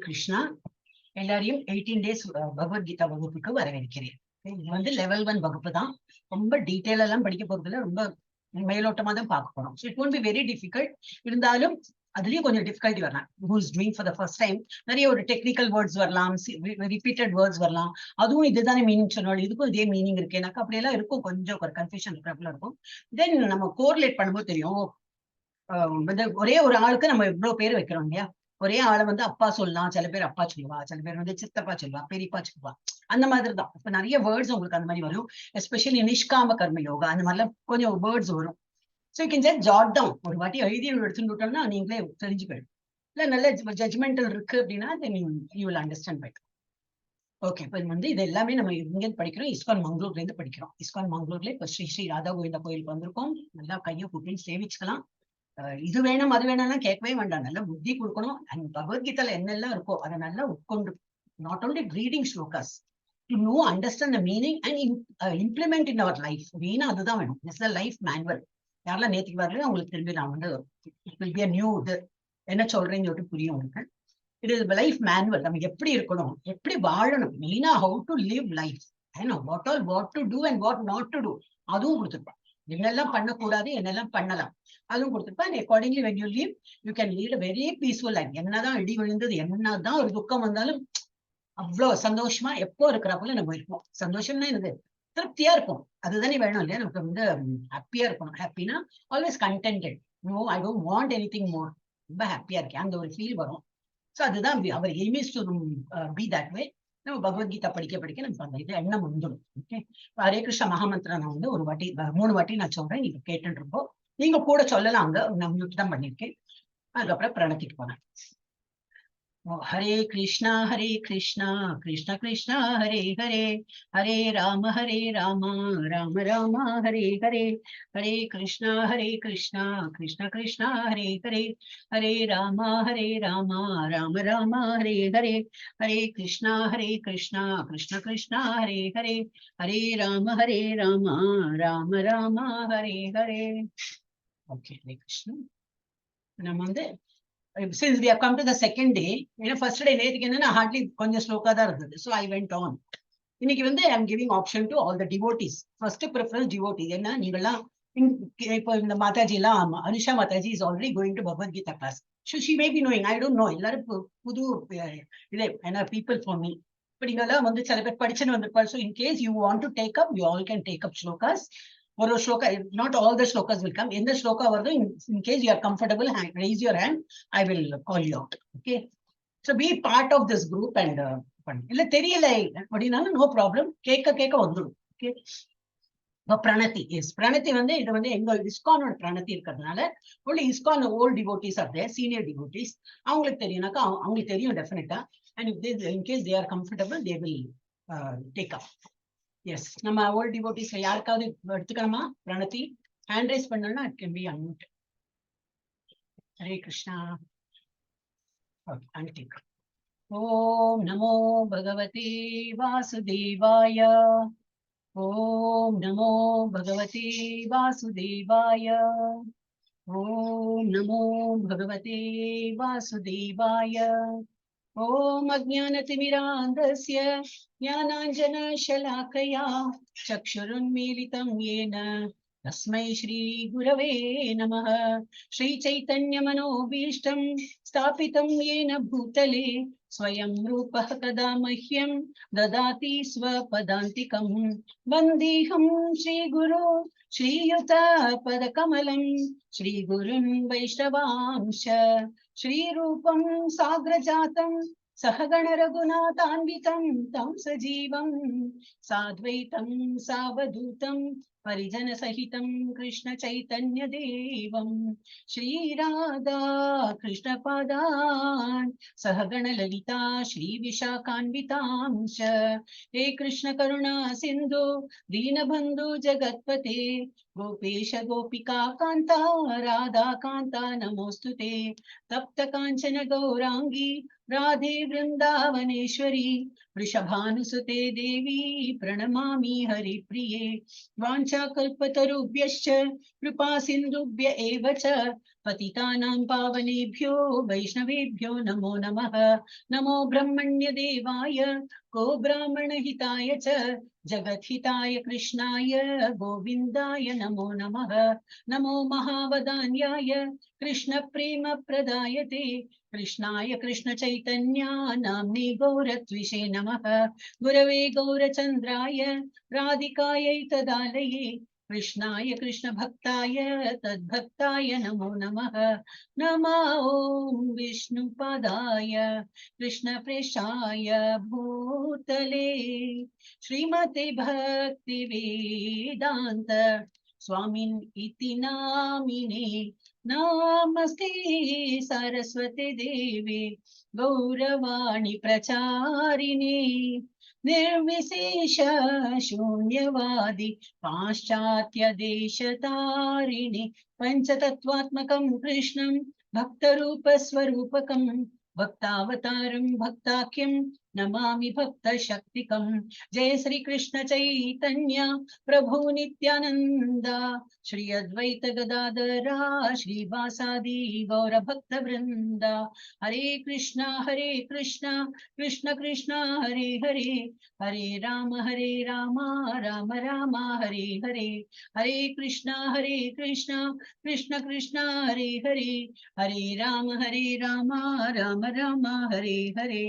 Krishna, எல்லாரையும் 18 days Bhagavad Gita வகுப்புக்கு வரவேற்கிறேன். இது வந்து லெவல் 1 வகுப்பு தான். ரொம்ப டீட்டெயில் எல்லாம் படிக்க போறதுல ரொம்ப மேலோட்டமா தான் பார்க்க போறோம். So it won't be very difficult. இருந்தாலும் அதுலயும் கொஞ்சம் டிஃபிகல்ட்டி வரலாம். Who is doing for the first time நிறைய ஒரு டெக்னிக்கல் வேர்ட்ஸ் வரலாம், ரிப்பீட்டட் வேர்ட்ஸ் வரலாம். அதுவும் இதுதானே மீனிங் சொன்னாலும் இதுக்கும் இதே மீனிங் இருக்கு. எனக்கு அப்படியெல்லாம் இருக்கும், கொஞ்சம் ஒரு கன்ஃபியூஷன் இருக்கும். தென் நம்ம கோரிலேட் பண்ணும்போது தெரியும், ஒரே ஒரு ஆளுக்கு நம்ம இவ்வளவு பேர் வைக்கிறோம் இல்லையா. ஒரே ஆளை வந்து அப்பா சொல்லலாம், சில பேர் அப்பா சொல்லுவா, சில பேர் வந்து சித்தப்பா சொல்லுவா, பெரியப்பா சொல்லுவா. அந்த மாதிரி தான் இப்ப நிறைய வேர்ட்ஸ் உங்களுக்கு அந்த மாதிரி வரும். எஸ்பெஷலி நிஷ்காம கர்ம யோகா அந்த மாதிரிலாம் கொஞ்சம் வேர்ட்ஸ் வரும். So you can just jot down. ஒரு வாட்டி எழுதி எடுத்துட்டு விட்டோம்னா நீங்களே தெரிஞ்சு போயிடும். இல்லை நல்ல ஜட்ஜ்மெண்டல் இருக்கு அப்படின்னா you will understand better. Okay, இப்போ வந்து இது எல்லாமே நம்ம இங்கே படிக்கிறோம், இஸ்கான் மங்களூர்ல இருந்து படிக்கிறோம். இஸ்கான் மங்களூர்ல இப்போ ஸ்ரீ ஸ்ரீ ராதா கோவிந்தா கோயிலுக்கு வந்திருக்கோம். நல்லா கையை கூட்டின்னு சேவிச்சுக்கலாம். இது வேணும் அது வேணும்லாம் கேட்கவே வேண்டாம், நல்லா புத்தி கொடுக்கணும். அண்ட் பகவத்கீதால என்னெல்லாம் இருக்கோ அதை நல்லா உட்கொண்டு, not only reading shlokas, to know understand the meaning and implement in our life. மெயினா அதுதான் வேணும். It's the life manual. யாரெல்லாம் நேற்றுக்கு வரலையோ அவங்களுக்கு திரும்பி நான் வந்து it will be a new இது என்ன சொல்றேன்னு சொல்லிட்டு புரியும் உங்களுக்கு. It is life manual. நம்ம எப்படி இருக்கணும், எப்படி வாழணும், மெயினா how to live life, what all what to do and what not to do, அதுவும் கொடுத்துருப்பான். என்னெல்லாம் பண்ணக்கூடாது, என்னெல்லாம் பண்ணலாம், அதுவும் கொடுத்துருப்பேன். Accordingly when you live you can lead a very peaceful life. என்னதான் இடி விழுந்தது, என்னதான் ஒரு துக்கம் வந்தாலும் அவ்வளவு சந்தோஷமா எப்போ இருக்கிறப்பல நம்ம இருப்போம். சந்தோஷம்னா என்னது, திருப்தியா இருக்கும். அதுதானே வேணும் இல்லையா. நமக்கு வந்து ஹாப்பியா இருக்கணும். ஹாப்பினா always contented. No I don't want anything more. ரொம்ப ஹாப்பியா இருக்கேன் அந்த ஒரு ஃபீல் வரும். ஸோ அதுதான் அவர் aims to be that way. நம்ம பகவத்கீதா படிக்க படிக்க நமக்கு அந்த இது எண்ணம் வந்துடும். ஓகே, ஹரே கிருஷ்ண மகாமந்திரம் நான் வந்து ஒரு வாட்டி 3 வாட்டி நான் சொல்றேன், நீங்க கேட்டுட்டு இருப்போம். நீங்க கூட சொல்லலாம், அங்க நான் மியூட் தான் பண்ணிருக்கேன். அதுக்கப்புறம் பிரணத்திட்டு போனேன். हरे कृष्णा कृष्णा कृष्णा हरे हरे, हरे राम राम राम हरे हरे, हरे कृष्णा कृष्णा कृष्णा हरे हरे, हरे राम राम राम हरे हरे, हरे कृष्णा कृष्णा कृष्णा हरे हरे, हरे राम राम राम हरे हरे. ओके, हरे कृष्ण. நம்ம வந்து since we have come to the second day, first day நேத்துக்கு என்னன்னா ஹார்ட்லி கொஞ்சம் ஸ்லோக்கா தான் இருந்தது. So I went on. இன்னைக்கு வந்து I am giving option to all the devotees. First preference devotees. என்ன நீங்கெல்லாம் இப்போ இந்த மாதாஜி எல்லாம், Anusha Mataji is already going to Bhagavad Gita class. So she may be knowing, I don't know. எல்லாரும் புது இதே என்ன people for me. இப்போ நீங்கெல்லாம் வந்து சில பேர் படிச்சுன்னு வந்திருப்பாரு. So in case you want to take up, you all can take up shlokas. ஒரு shloka, not all the shlokas will come. எந்த ஸ்லோகா வருதோ, in case you are comfortable, raise your hand, I will call you out. Okay, so be part of this group and இல்ல தெரியல அப்படினாலும் no problem, கேட்க வந்துடும். Okay, பிரணத்தி is பிரணத்தி வந்து இது வந்து எங்க இஸ்கானோட பிரணத்தி இருக்கிறதுனால only ISKCON old devotees are there, senior devotees. அவங்களுக்கு தெரியும்னாக்கா அவங்களுக்கு தெரியும் டெஃபினட்டா. And if they, in case they are comfortable, they will take up. Yes, நம்ம ஓல்ட் டிவோட்டிஸ்ல யாருக்காவது எடுத்துக்கணுமா பிரணத்தி? ஹேண்ட் ரைஸ் பண்ணா it can be unmute. Hare Krishna. அன்டிக். ஓம் நமோ பகவதே வாசுதேவாய, ஓம் நமோ பகவதே வாசுதேவாய, ஓம் நமோ பகவதே வாசுதேவாய. ஓம் அஜ்ஞானதிமிராந்தஸ்ய ஞானாஞ்சனशलाकया चक्षुरुन्मीलितं येन तस्मै श्री गुरवे नमः. श्री चैतन्यमनोभीष्टं स्थापितं येन भूतले स्वयं रूपः कदा मह्यं ददाति स्वपदान्तिकं. वन्देऽहं श्रीगुरो श्रीयुतपदकमलं, श्रीगुरुन् वैष्णवांश्च, श्रीरूपं साग्रजातं सहगण रघुनाथान्वितं तं सजीवं साद्वैतं सावधूतं परिजन सहितं कृष्ण चैतन्य देवं श्रीराधा कृष्ण पादान् सहगण ललिता श्री विशाखान्वितांश्च. हे कृष्ण करुणा सिन्धु दीनबन्धु जगत्पते, गोपेश गोपिका कान्ता राधा कान्ता नमोस्तुते. तप्त काञ्चन गौरांगी राधे वृंदावनेश्वरी, वृषभानुसुते देवी प्रणमामि हरिप्रिये. वाञ्छ वाञ्छा कल्पतरुभ्यश्च कृपा सिन्धुभ्य एव च पतितानां पावनेभ्यो वैष्णवेभ्यो नमो नमः। नमो ब्रह्मण्यदेवाय गो ब्राह्मणहिताय च जगद्हिताय कृष्णाय गोविन्दाय नमो नमः। नमो महावदान्याय कृष्णप्रेमप्रदायते कृष्णाय कृष्णचैतन्या नाम्ने गौरत्विषे नमः। गुरवे गौरचन्द्राय राधिकायै तदालये कृष्णाय कृष्णभक्ताय तद्भक्ताय नमो नमः। नमो ॐ विष्णुपादाय कृष्णप्रेष्ठाय भूतले श्रीमते भक्तिवेदान्त स्वामिन् इति नामिने नमस्ते सरस्वती देवी गौरवाणी प्रचारिणे निर्विशेष शून्यवादी पाश्चात्य देशतारिणे पंचतत्वात्मकं कृष्णं भक्तरूप स्वरूपकं भक्तावतारं भक्ताख्यं नमामि भक्त शक्तिकं। जय श्री कृष्ण चैतन्य प्रभु नित्यानंद श्री अद्वैत गदाधरा श्रीवासादि गौर भक्त वृंद। हरे कृष्णा कृष्ण कृष्ण हरे हरे हरे राम राम राम हरे हरे। हरे कृष्णा कृष्ण कृष्ण हरे हरे हरे राम राम राम हरे हरे।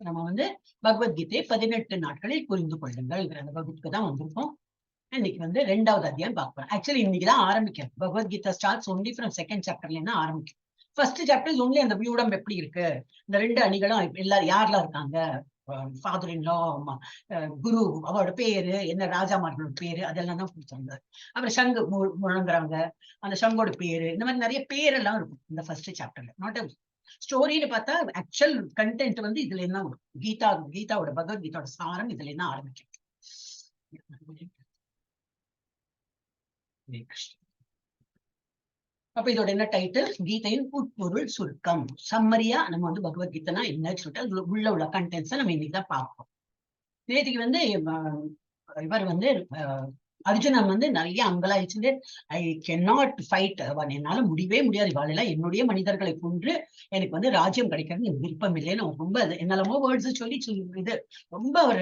நம்ம வந்து பகவத்கீதை 18 நாட்களில் புரிந்து கொள்ளுங்கள் அந்த வகுப்புக்கு தான் வந்திருக்கோம். இன்னைக்கு வந்து 2வது அத்தியாயம் பார்ப்போம். ஆக்சுவலி இன்னைக்குதான் ஆரம்பிக்கிறேன். Bhagavad Gita starts only from second சாப்டர்ல இருந்து ஆரம்பிக்கும். ஃபர்ஸ்ட் சாப்டர் ஒன்லி அந்த வியூடம் எப்படி இருக்கு, இந்த 2 அணிகளும் எல்லாரும் யாரெல்லாம் இருக்காங்க, ஃபாதர் இன் லா, குரு, அவரோட பேரு என்ன, ராஜாமார்களோட பேரு, அதெல்லாம் தான் கொடுத்தாங்க. அப்புறம் சங்கு முழங்குறவங்க, அந்த சங்கோட பேரு, இந்த மாதிரி நிறைய பேரெல்லாம் இருக்கும் இந்த ஃபர்ஸ்ட் சாப்டர்ல. நாட் ஸ்டோரின்னு பார்த்தா ஆக்சுவல் கண்டென்ட் வந்து இதுல என்ன வரும், கீதாவோட பகவத்கீதாவோட சாரம் இதுல என்ன ஆரம்பிக்கும். அப்ப இதோட என்ன டைட்டில், கீதையின் உட்பொருள் சுருக்கம். சம்மரியா நம்ம வந்து பகவத்கீதைனா என்னன்னு சொல்லிட்டு உள்ள கண்டென்ட்ஸை நம்ம இன்னைக்குதான் பார்ப்போம். நேற்றுக்கு வந்து இவர் வந்து அர்ஜுனன் வந்து நிறைய அங்கலாய்ச்சிட்டு, ஐ கேனாட் ஃபைட், அவன் என்னால முடியவே முடியாது, இவாளெல்லாம் என்னுடைய மனிதர்களை கொன்று எனக்கு வந்து ராஜ்யம் கிடைக்கிறது விருப்பம் இல்லைன்னு ரொம்ப என்னெல்லாமோ வேர்ட்ஸ் சொல்லி இது ரொம்ப ஒரு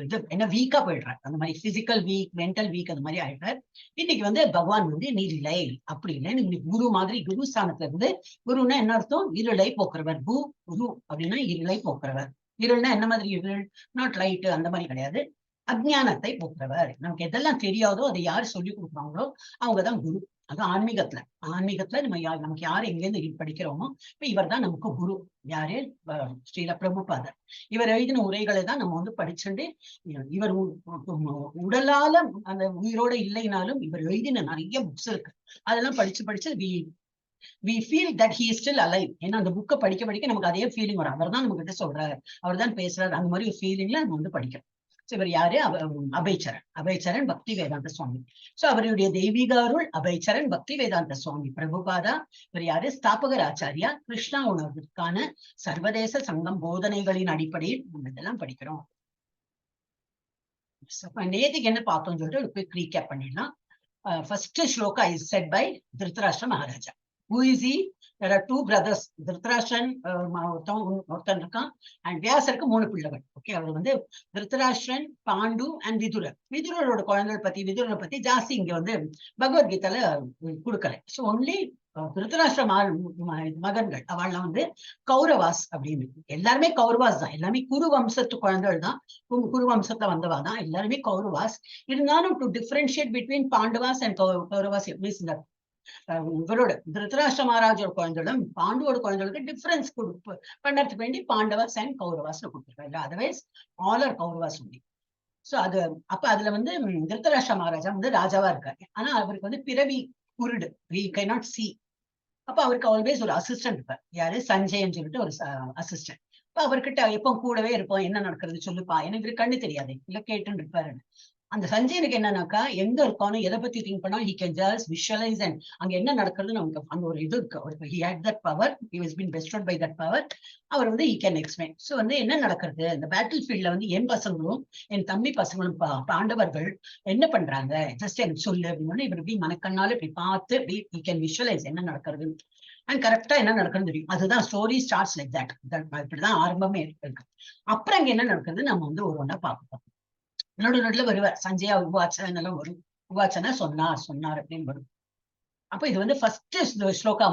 இது என்ன வீக்கா போயிடுறாரு. அந்த மாதிரி பிசிக்கல் வீக், மென்டல் வீக் அந்த மாதிரி ஆயிடுறாரு. இன்னைக்கு வந்து பகவான் வந்து நீ இல்லை அப்படி இல்லை, நீ குரு மாதிரி, குரு ஸ்தானத்துல இருந்து, குருன்னா என்ன அர்த்தம், இருளை போக்குறவர். குரு அப்படின்னா இருளை போக்குறவர். இருள்னா என்ன மாதிரி இருள், நாட் லைட் அந்த மாதிரி கிடையாது, அஜ்ஞானத்தை போக்குறவர். நமக்கு எதெல்லாம் தெரியாதோ அதை யார் சொல்லி கொடுக்குறாங்களோ அவங்கதான் குரு. அது ஆன்மீகத்துல நமக்கு யாரு எங்கேருந்து படிக்கிறோமோ இப்ப இவர் தான் நமக்கு குரு. யாரு, ஸ்ரீல பிரபுபாதர். இவர் எழுதின உரைகளை தான் நம்ம வந்து படிச்சுட்டு, இவர் உடலால அந்த உயிரோட இல்லைனாலும் இவர் எழுதின நிறைய புக்ஸ் இருக்கு, அதெல்லாம் படிச்சு we feel that he is still alive. ஏன்னா அந்த புக்கை படிக்க நமக்கு அதே ஃபீலிங் வரும், அவர் தான் நம்ம கிட்ட சொல்றாரு, அவர் தான் பேசுறாரு, அந்த மாதிரி ஒரு ஃபீலிங்ல நம்ம வந்து படிக்கிறோம். இவர் யாரு, அபயச்சரன் பக்தி வேதாந்த சுவாமி. சோ அவருடைய தெய்வீக அருள் அபயச்சரன் பக்தி வேதாந்த சுவாமி பிரபுபாதா. இவர் யாரு, ஸ்தாபகர் ஆச்சாரியா. கிருஷ்ணா உணர்வுக்கான சர்வதேச சங்கம் போதனைகளின் அடிப்படையில் நம்ம இதெல்லாம் படிக்கிறோம். நேற்றுக்கு என்ன பார்த்தோம்னு சொல்லிட்டு ஒரு குயிக் ரீகேப் பண்ணிடலாம். First sloka is said by Dhritarashtra Maharaja. Who is he? There are 2 brothers. திருத்தராஷ்டிரன் ஒருத்தன் இருக்கான், அண்ட் வியாசருக்கு 3 பிள்ளைகள். ஓகே, அவர் வந்து திருத்தராஷ்டிரன், பாண்டு அண்ட் விதுரர். விதுரரோட விதுரரை பத்தி ஜாஸ்தி இங்க வந்து பகவத்கீதையில கொடுக்கல. ஸோ ஒன்லி திருத்தராஷ்டிர மகன்கள், அவள்லாம் வந்து கௌரவாஸ் அப்படின்னு. எல்லாருமே கௌரவாஸ் தான், எல்லாமே குரு வம்சத்து குழந்தைகள் தான், குரு வம்சத்துல வந்தவா தான், எல்லாருமே கௌரவாஸ். இருந்தாலும் to differentiate between Pandavas and Kauravas means இந்த இவரோட திருத்தராஷ்டிர மகாராஜோட குழந்தைகளும் பாண்டுவோட குழந்தைகளுக்கு டிஃபரன்ஸ் பண்றதுக்கு வேண்டி பாண்டவாஸ் அண்ட் கௌரவாஸ் கொடுத்துருக்காங்க. Otherwise all are Kauravas only. So அது அப்ப அதுல வந்து திருத்தராஷ்டிர மகாராஜா வந்து ராஜாவா இருக்காரு, ஆனா அவருக்கு வந்து பிறவி குருடு, we cannot see. அப்ப அவருக்கு ஆல்வேஸ் ஒரு அசிஸ்டன்ட் இருப்பார். யாரு, சஞ்சய்ன்னு சொல்லிட்டு ஒரு அசிஸ்டன்ட். இப்ப அவர்கிட்ட எப்போ கூடவே இருப்போம், என்ன நடக்கிறது சொல்லுப்பா, எனக்கு கண்ணு தெரியாது, இல்ல கேட்டுன்னு இருப்பாரு. அந்த சஞ்சயனுக்கு என்னன்னாக்கா எங்க இருக்கானோ எதை பத்தி திங்க் பண்ணாலும் he can just visualize and அங்க என்ன நடக்குதுன்னு நமக்கு அந்த ஒரு இது இருக்கு அவருக்கு. he had that power, he was been bestowed by that power. Our he can explain. so என்ன நடக்கிறது இந்த பேட்டில் ஃபீல்ட்ல என் பசங்களும் என் தம்பி பசங்களும் பாண்டவர்கள் என்ன பண்றாங்க ஜஸ்ட் எனக்கு சொல்லு அப்படின்னு இவர் இப்படி மனக்கண்ணால இப்படி பார்த்து இப்படி he can visualize என்ன நடக்கிறது அண்ட் கரெக்டா என்ன நடக்குதுன்னு தெரியும். அதுதான் ஸ்டோரி ஸ்டார்ட்ஸ் லைக் தட். இப்படிதான் ஆரம்பமே இருக்கு. அப்புறம் அங்க என்ன நடக்குது நம்ம ஒரு ஒன்றா பார்ப்போம். நடுநடுல வருவார் சஞ்சயா உவாச்சன் எல்லாம் வரும். உவாச்சனா சொன்னார் அப்படின்னு வரும். அப்ப இது first sloka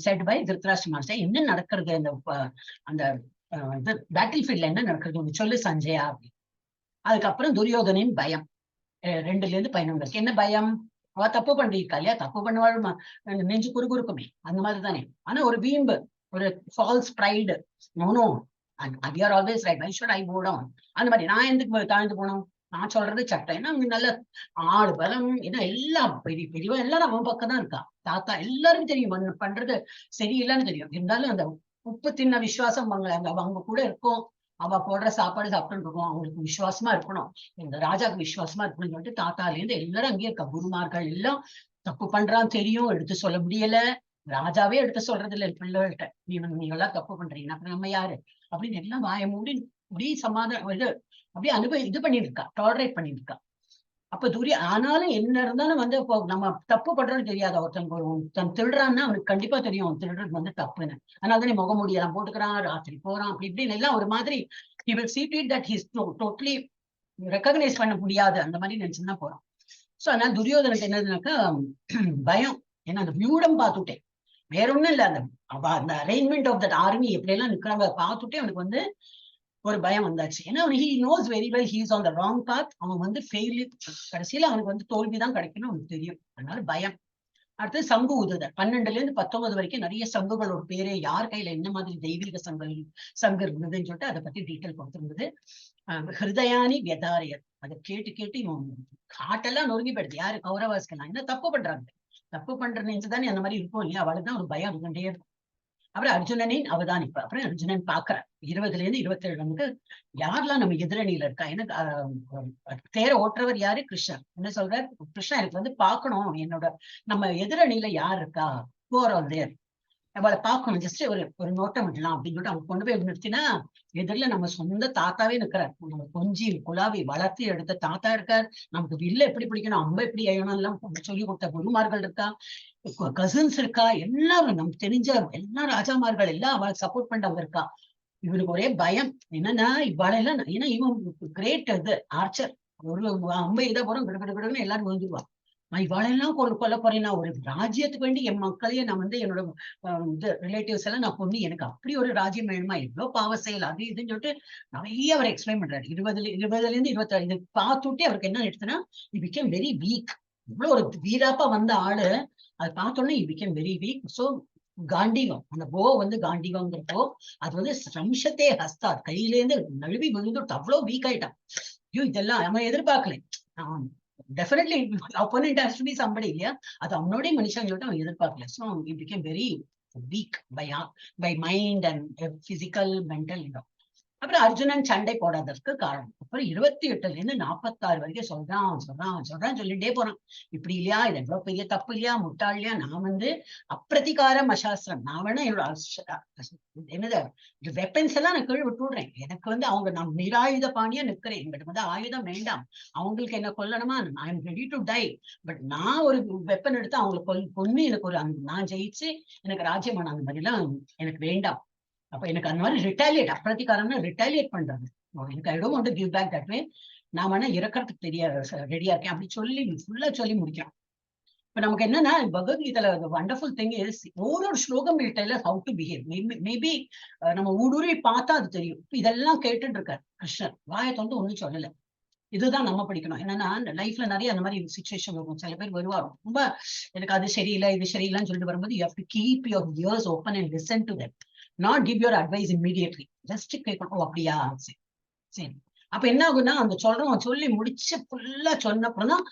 said by Dhritarashtra master. என்ன நடக்கிறது அந்த இது பேட்டில் ஃபீல்ட்ல என்ன நடக்கிறது சொல்லு சஞ்சயா அப்படின்னு. அதுக்கப்புறம் துரியோதனின் பயம் 2-11 வரைக்கும். என்ன பயம்? அவ தப்பு பண்ணிருக்கா இல்லையா? தப்பு பண்ணுவாள் நெஞ்சு குறுகுறுக்குமே அந்த மாதிரி தானே. ஆனா ஒரு வீம்பு, ஒரு false pride. No we are always right. Why should I go down? அந்த மாதிரி நான் எதுக்கு தாழ்ந்து போனோம்? நான் சொல்றது சட்டம். ஏன்னா நல்ல ஆடு பலம் ஏன்னா எல்லாம் பெரியவா எல்லாரும் அவன் பக்கம் தான் இருக்கா. தாத்தா எல்லாருக்கும் தெரியும் பண்றது சரியில்லைன்னு தெரியும். இருந்தாலும் அந்த உப்பு தின்ன விசுவாசம் அவங்க கூட இருக்கும். அவ போடுற சாப்பாடு சாப்பிட்டு இருக்கோம். அவங்களுக்கு விசுவாசமா இருக்கணும், இந்த ராஜாவுக்கு விசுவாசமா இருக்கணும்னு சொல்லிட்டு தாத்தால இருந்து எல்லாரும் அங்கேயே இருக்க. குருமார்கள் எல்லாம் தப்பு பண்றான்னு தெரியும், எடுத்து சொல்ல முடியல. ராஜாவே எடுத்து சொல்றது இல்லை பிள்ளைகள்கிட்ட. நீங்க எல்லாம் தப்பு பண்றீங்கன்னா அப்புறம் நம்ம யாரு அப்படின்னு எல்லாம் வாய மூடி இப்படி சமாதானம் அப்படியே இது பண்ணிருக்கா, டாலரேட் பண்ணிருக்கா. அப்ப ஆனாலும் என்ன இருந்தாலும் இப்போ நம்ம தப்பு பண்றோம்னு தெரியாது. ஒருத்தன் திருடுறான்னா அவனுக்கு கண்டிப்பா தெரியும் அவன் திருடுறது தப்புன்னு. அதனாலதானே முகமூடியெல்லாம் போட்டுக்கிறான், ராத்திரி போறான், அப்படி இப்படின்னு எல்லாம் ஒரு மாதிரி he will see to it that he's totally recognise பண்ண முடியாது அந்த மாதிரி நினைச்சுதான் போறான். சோ அதனால துரியோதனுக்கு என்னதுனாக்கா பயம். ஏன்னா அந்த வியூடம் பார்த்துட்டேன், வேற ஒண்ணும் இல்ல. அந்த அரேஞ்ச்மெண்ட் ஆஃப் தட் ஆர்மி எப்படி எல்லாம் நிக்கிறாங்க பார்த்துட்டே அவனுக்கு ஒரு பயம் வந்தாச்சு. ஏன்னா he knows very well he is on the wrong path. அவன் ஃபெயிலியர், கடைசியில அவனுக்கு தோல்விதான் கிடைக்கணும் அவனுக்கு தெரியும். அதனால பயம். அடுத்து சங்கு ஊதுதல் 12-19 வரைக்கும் நிறைய சங்குகள் ஒரு பேரு, யார் கையில என்ன மாதிரி தெய்வீக சங்கு இருந்ததுன்னு சொல்லிட்டு அதை பத்தி டீட்டெயில் கொடுத்திருந்தது. ஹிருதயானி வியதாரியர், அதை கேட்டு இவன் காட்டெல்லாம் நொறுங்கி போயிடுது. யாரு? கௌரவாஸ்கெல்லாம். என்ன தப்பு பண்றாங்க, தப்பு பண்ற நினைச்சுதானே அந்த மாதிரி இருக்கும் இல்லையா? அவளுக்குதான் ஒரு பயம் இருந்துட்டே இருக்கும். அப்புறம் அர்ஜுனனின் அவதானிப்பு. அப்புறம் அர்ஜுனன் பாக்குறான் 20-27 யாரெல்லாம் நம்ம எதிரணியில இருக்கா. எனக்கு தேர ஓட்டுறவர் யாரு? கிருஷ்ணன். என்ன சொல்றார்? கிருஷ்ணா எனக்கு பாக்கணும், என்னோட நம்ம எதிரணியில யார் இருக்கா, தேர் அவளை பார்க்கணும், ஜஸ்ட் ஒரு நோட்டம் விடலாம் அப்படின்னு சொல்லிட்டு அவங்க கொண்டு போய் நிறுத்தினா எதிரில நம்ம சொந்த தாத்தாவே இருக்கிறார். நம்ம கொஞ்சி குலாவி வளர்த்து எடுத்த தாத்தா இருக்கார். நமக்கு வில்ல எப்படி பிடிக்கணும், அம்ப எப்படி அயணும் எல்லாம் சொல்லி கொடுத்த குருமார்கள் இருக்கா, கசின்ஸ் இருக்கா, எல்லாரும் நமக்கு தெரிஞ்ச எல்லா ராஜாமார்கள் எல்லாம் அவளுக்கு சப்போர்ட் பண்ணவங்க இருக்கா. இவருக்கு ஒரே பயம் என்னன்னா இவாளெல்லாம், ஏன்னா இவன் கிரேட் இது ஆர்ச்சர். ஒரு அம்பை இதை போறோம் கிடுன்னு எல்லாரும் வந்துருவா. நான் இவாளெல்லாம் கொல்ல போறேன்னா ஒரு ராஜ்யத்துக்கு வேண்டி என் மக்களையே நான் என்னோட ரிலேட்டிவ்ஸ் எல்லாம் நான் கொண்டு எனக்கு அப்படி ஒரு ராஜ்யம் வேணுமா, எவ்வளவு பாவ செயல் அது இதுன்னு சொல்லிட்டு நிறைய அவர் எக்ஸ்பிளைன் பண்றாரு. 20-27 இது பார்த்துட்டே அவருக்கு என்ன எடுத்துன்னா இ பிகேம் வெரி வீக். இவ்வளவு ஒரு வீராப்பா வந்த ஆளு அதை பார்த்தோன்னே he became very weak. So காண்டிகம், அந்த போ காண்டிகம்ங்கிறப்போ அது சம்சத்தே ஹஸ்தா, கையிலேருந்து நழுவி விழுந்துட்டு அவ்வளவு வீக் ஆயிட்டான். ஐயோ இதெல்லாம் நம்ம எதிர்பார்க்கல. Definitely opponent has to be somebody இல்லையா? அது அவனோட மனுஷன் சொல்லிட்டு அவன் எதிர்பார்க்கல. So he became very weak by mind and physical, mental. அப்புறம் அர்ஜுனன் சண்டை போடாததுக்கு காரணம். அப்புறம் 28-46 வரைக்கும் சொல்றான் சொல்லிட்டே போறான். இப்படி இல்லையா, இது எவ்வளவு பெரிய தப்பு இல்லையா, முட்டாள் இல்லையா, நான் அப்பிரதிகாரம் அசாஸ்திரம், நான் வேணா என்னது வெப்பன்ஸ் எல்லாம் நான் கீழ் விட்டு விடுறேன். எனக்கு அவங்க நான் நிராயுத பாணியா நிக்கிறேன். எங்கிட்ட ஆயுதம் வேண்டாம், அவங்களுக்கு என்ன கொல்லணுமா, I am ready to die. But நான் ஒரு வெப்பன் எடுத்து அவங்களை கொன்னு எனக்கு நான் ஜெயிச்சு எனக்கு ராஜ்யமான அந்த மாதிரி எல்லாம் எனக்கு வேண்டாம். அப்ப எனக்கு அந்த மாதிரி ரிட்டாலியேட், அப்பிரதிகாரம்னா ரிட்டாலியேட் பண்றாங்க. எனக்கு I don't want to give back that way. நான் வேணா இறக்கிறதுக்கு ரெடியா இருக்கேன் அப்படி சொல்லி ஃபுல்லா சொல்லி முடிக்கிறோம். இப்ப நமக்கு என்னன்னா பகவத்கீதையில வண்டர்ஃபுல் திங் இஸ் ஒரு ஸ்லோகம் ஹவு டு பிஹேவ். மேபி நம்ம ஊடுருவி பார்த்தா அது தெரியும். இதெல்லாம் கேட்டுட்டு இருக்காரு கிருஷ்ணர், வாயை தொண்டு ஒண்ணும் சொல்லல. இதுதான் நம்ம படிக்கணும். என்னன்னா லைஃப்ல நிறைய அந்த மாதிரி சிச்சுவேஷன் இருக்கும். சில பேர் வருவாங்க ரொம்ப எனக்கு அது சரியில்லை இது சரியில்லைன்னு சொல்லிட்டு வரும்போது you have to keep your ears open and listen to that. Not give your advice immediately. Just கேட்கணும், ஓ அப்படியா சரி. அப்ப என்ன ஆகுன்னா அந்த சொல்றவன் சொல்லி முடிச்சு ஃபுல்லா சொன்னப்பறம் தான்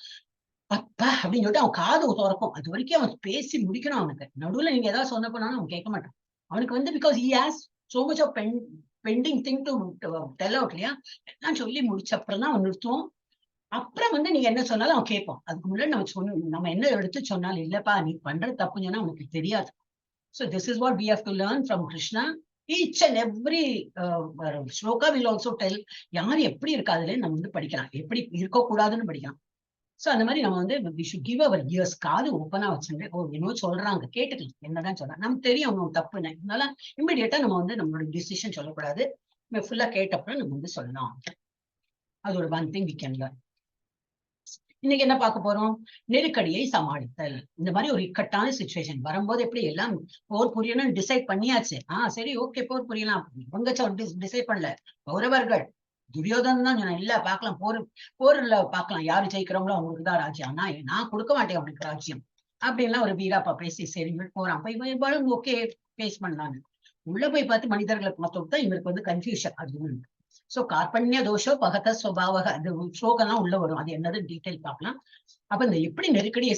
அப்பா அப்படின்னு சொல்லிட்டு அவன் காது திறக்கும். அது வரைக்கும் அவன் பேசி முடிக்கணும். அவனுக்கு நடுவுல நீங்க ஏதாவது சொன்ன போனாலும் அவன் கேட்க மாட்டான். அவனுக்கு because he has so much of pending thing to tell out இல்லையா. எல்லாம் சொல்லி முடிச்ச அப்புறம் தான் அவன் நிறுத்துவோம். அப்புறம் வந்து நீங்க என்ன சொன்னாலும் அவன் கேட்போம். அதுக்கு முன்னாடி நம்ம என்ன எடுத்து சொன்னாலும் இல்லப்பா நீ பண்றது தப்புன்னு சொன்னா உனக்கு தெரியாது. So this is what we have to learn from Krishna. Each and every shloka will also tell யார் எப்படி இருக்காதுல நம்ம வந்து படிக்கலாம், எப்படி இருக்கக்கூடாதுன்னு படிக்கலாம். சோ அந்த மாதிரி நம்ம வந்து we should give our ears, காது ஓப்பனா வச்சுட்டு என்னவோ சொல்றாங்க கேட்டுக்கலாம், என்னதான் சொல்றாங்க நமக்கு தெரியும் அவங்க தப்புன்னு. அதனால இம்மிடியட்டா நம்ம வந்து நம்மளோட டிசிஷன் சொல்லக்கூடாது. நம்ம ஃபுல்லா கேட்டப்பறம் நம்ம வந்து சொல்லலாம். அது ஒரு one thing we can learn. இன்னைக்கு என்ன பார்க்க போறோம்? நெருக்கடியை சமாளித்தல். இந்த மாதிரி ஒரு இக்கட்டான சிச்சுவேஷன் வரும்போது எப்படி எல்லாம் போர் புரியணும்னு டிசைட் பண்ணியாச்சு. சரி ஓகே போர் புரியலாம். இவங்க டிசைட் பண்ணல, கௌரவர்கள் துரியோதன் தான் இல்ல பாக்கலாம் போர்ல பாக்கலாம் யாரு ஜெயிக்கிறவங்களோ அவங்களுக்கு தான் ராஜ்யம், ஆனா நான் கொடுக்க மாட்டேன் அவனுக்கு ராஜ்யம் அப்படின்லாம் ஒரு வீராப்பா பேசி சரி போறான். அப்ப இவன் ஓகே பேஸ் பண்ணலான்னு உள்ள போய் பார்த்து மனிதர்களை பார்த்தோம்தான் இவருக்கு வந்து கன்ஃபியூஷன். அது சோ கார்பண்ய தோஷோ பகத சுபாவக அந்த ஸ்லோகம்லாம் உள்ள வரும். அது என்னது டீட்டெயில் பார்க்கலாம். அப்ப இந்த எப்படி நெருக்கடியை